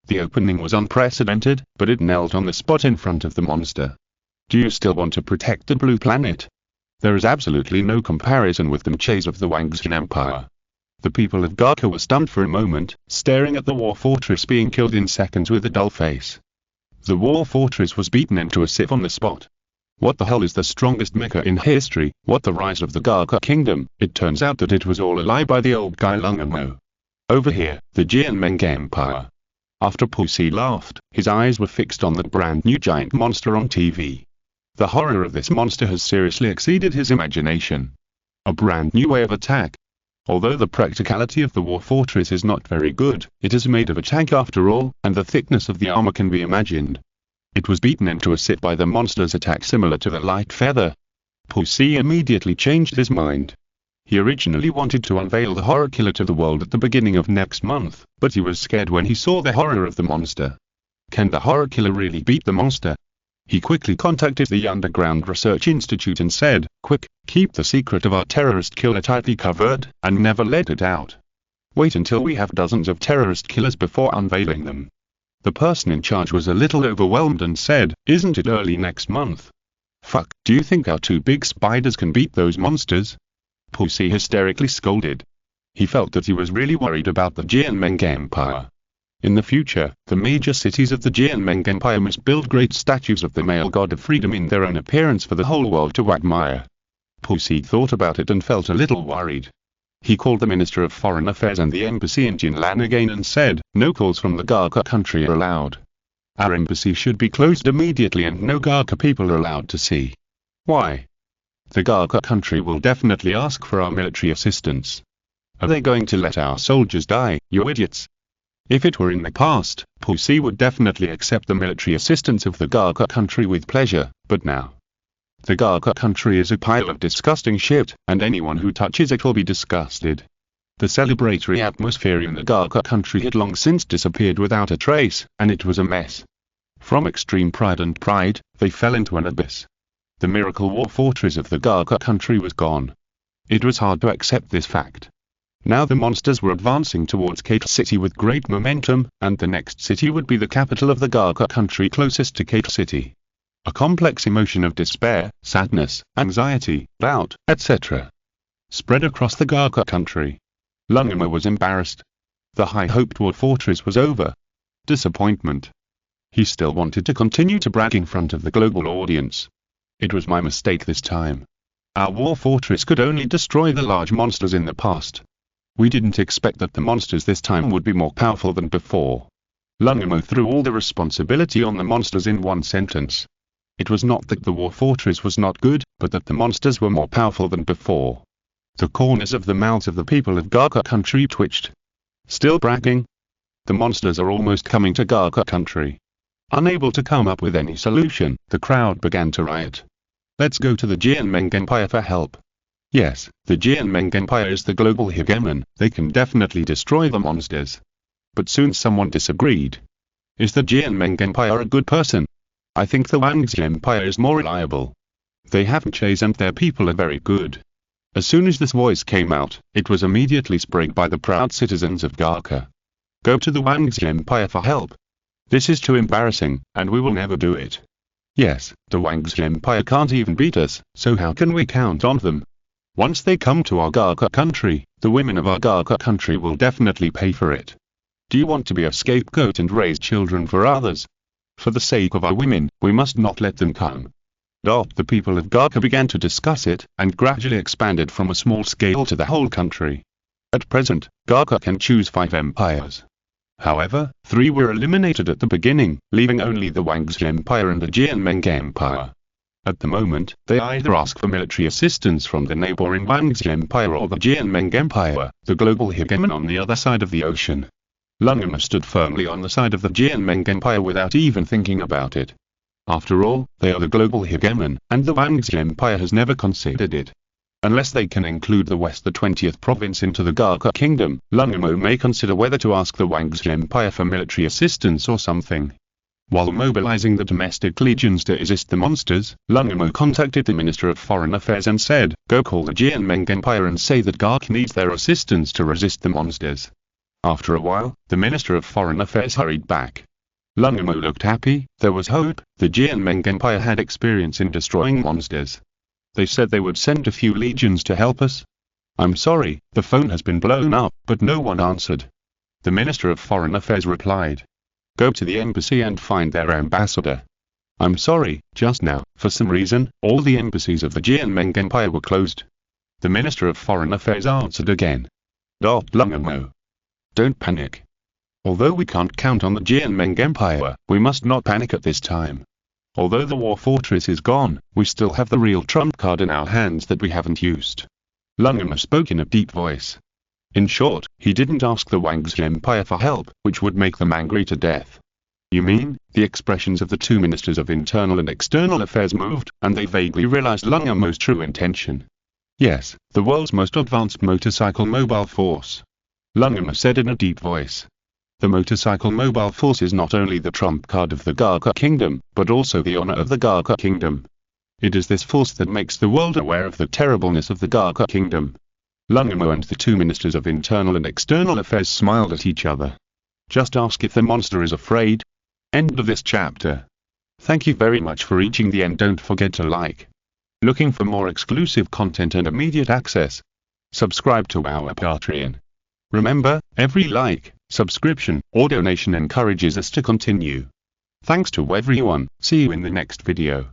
The opening was unprecedented, but it knelt on the spot in front of the monster. Do you still want to protect the blue planet? There is absolutely no comparison with the Mechas of the Wangxin Empire. The people of Gaga were stunned for a moment, staring at the war fortress being killed in seconds with a dull face. The war fortress was beaten into a sieve on the spot. What the hell is the strongest mecha in history? What the rise of the Gaga kingdom? It turns out that it was all a lie by the old guy long ago. Over here, the Jianmeng Empire. After Pussy laughed, his eyes were fixed on the brand new giant monster on TV. The horror of this monster has seriously exceeded his imagination. A brand new way of attack. Although the practicality of the war fortress is not very good, it is made of a tank after all, and the thickness of the armor can be imagined. It was beaten into a sieve by the monster's attack similar to the light feather. Pussy immediately changed his mind. He originally wanted to unveil the horror killer to the world at the beginning of next month, but he was scared when he saw the horror of the monster. Can the horror killer really beat the monster? He quickly contacted the Underground Research Institute and said, "Quick, keep the secret of our terrorist killer tightly covered, and never let it out. Wait until we have dozens of terrorist killers before unveiling them." The person in charge was a little overwhelmed and said, "Isn't it early next month? Fuck, do you think our two big spiders can beat those monsters?" Pussy hysterically scolded. He felt that he was really worried about the Jianmeng Empire. In the future, the major cities of the Jianmeng Empire must build great statues of the male god of freedom in their own appearance for the whole world to admire. Pussy thought about it and felt a little worried. He called the Minister of Foreign Affairs and the embassy in Jinlan again and said, "No calls from the Gaga country are allowed. Our embassy should be closed immediately and no Gaga people are allowed to see." Why? The Gaga country will definitely ask for our military assistance. Are they going to let our soldiers die, you idiots? If it were in the past, Pussy would definitely accept the military assistance of the Gaga country with pleasure, but now. The Gaga country is a pile of disgusting shit, and anyone who touches it will be disgusted. The celebratory atmosphere in the Gaga country had long since disappeared without a trace, and it was a mess. From extreme pride and pride, they fell into an abyss. The miracle war fortress of the Gaga country was gone. It was hard to accept this fact. Now the monsters were advancing towards Kate City with great momentum, and the next city would be the capital of the Gaga country closest to Kate City. A complex emotion of despair, sadness, anxiety, doubt, etc. spread across the Gaga country. Lungama was embarrassed. The high-hoped war fortress was over. Disappointment. He still wanted to continue to brag in front of the global audience. It was my mistake this time. Our war fortress could only destroy the large monsters in the past. We didn't expect that the monsters this time would be more powerful than before. Lungamo threw all the responsibility on the monsters in one sentence. It was not that the war fortress was not good, but that the monsters were more powerful than before. The corners of the mouths of the people of Garka country twitched. Still bragging? The monsters are almost coming to Garka country. Unable to come up with any solution, the crowd began to riot. Let's go to the Jianmeng Empire for help. Yes, the Jianmeng Empire is the global hegemon, they can definitely destroy the monsters. But soon someone disagreed. Is the Jianmeng Empire a good person? I think the Wangxi Empire is more reliable. They have Mechas and their people are very good. As soon as this voice came out, it was immediately spread by the proud citizens of Garka. Go to the Wangxi Empire for help. This is too embarrassing, and we will never do it. Yes, the Wangxi Empire can't even beat us, so how can we count on them? Once they come to our Garka country, the women of our Garka country will definitely pay for it. Do you want to be a scapegoat and raise children for others? For the sake of our women, we must not let them come. The people of Garka began to discuss it, and gradually expanded from a small scale to the whole country. At present, Garka can choose 5 empires. However, 3 were eliminated at the beginning, leaving only the Wangxi Empire and the Jianmeng Empire. At the moment, they either ask for military assistance from the neighboring Wangxi Empire or the Jianmeng Empire, the global hegemon on the other side of the ocean. Lungamo stood firmly on the side of the Jianmeng Empire without even thinking about it. After all, they are the global hegemon, and the Wangxi Empire has never considered it. Unless they can include the West, the 20th province, into the Garka kingdom, Lungamo may consider whether to ask the Wangxi Empire for military assistance or something. While mobilizing the domestic legions to resist the monsters, Lungamo contacted the Minister of Foreign Affairs and said, "Go call the Jianmeng Empire and say that Gark needs their assistance to resist the monsters." After a while, the Minister of Foreign Affairs hurried back. Lungamo looked happy. There was hope. The Jianmeng Empire had experience in destroying monsters. They said they would send a few legions to help us. I'm sorry, the phone has been blown up, but no one answered. The Minister of Foreign Affairs replied, "Go to the embassy and find their ambassador." I'm sorry, just now, for some reason, all the embassies of the Jianmeng Empire were closed. The Minister of Foreign Affairs answered again. Lungamo. Don't panic. Although we can't count on the Jianmeng Empire, we must not panic at this time. Although the war fortress is gone, we still have the real trump card in our hands that we haven't used. Lungamo spoke in a deep voice. In short, he didn't ask the Wangxi Empire for help, which would make them angry to death. You mean? The expressions of the 2 ministers of internal and external affairs moved, and they vaguely realized Lungamo's true intention. Yes, the world's most advanced motorcycle mobile force. Lungamo said in a deep voice. The motorcycle mobile force is not only the trump card of the Garka kingdom, but also the honor of the Garka kingdom. It is this force that makes the world aware of the terribleness of the Garka kingdom. Lungamo and the 2 ministers of internal and external affairs smiled at each other. Just ask if the monster is afraid. End of this chapter. Thank you very much for reaching the end. Don't forget to like. Looking for more exclusive content and immediate access? Subscribe to our Patreon. Remember, every like, subscription, or donation encourages us to continue. Thanks to everyone. See you in the next video.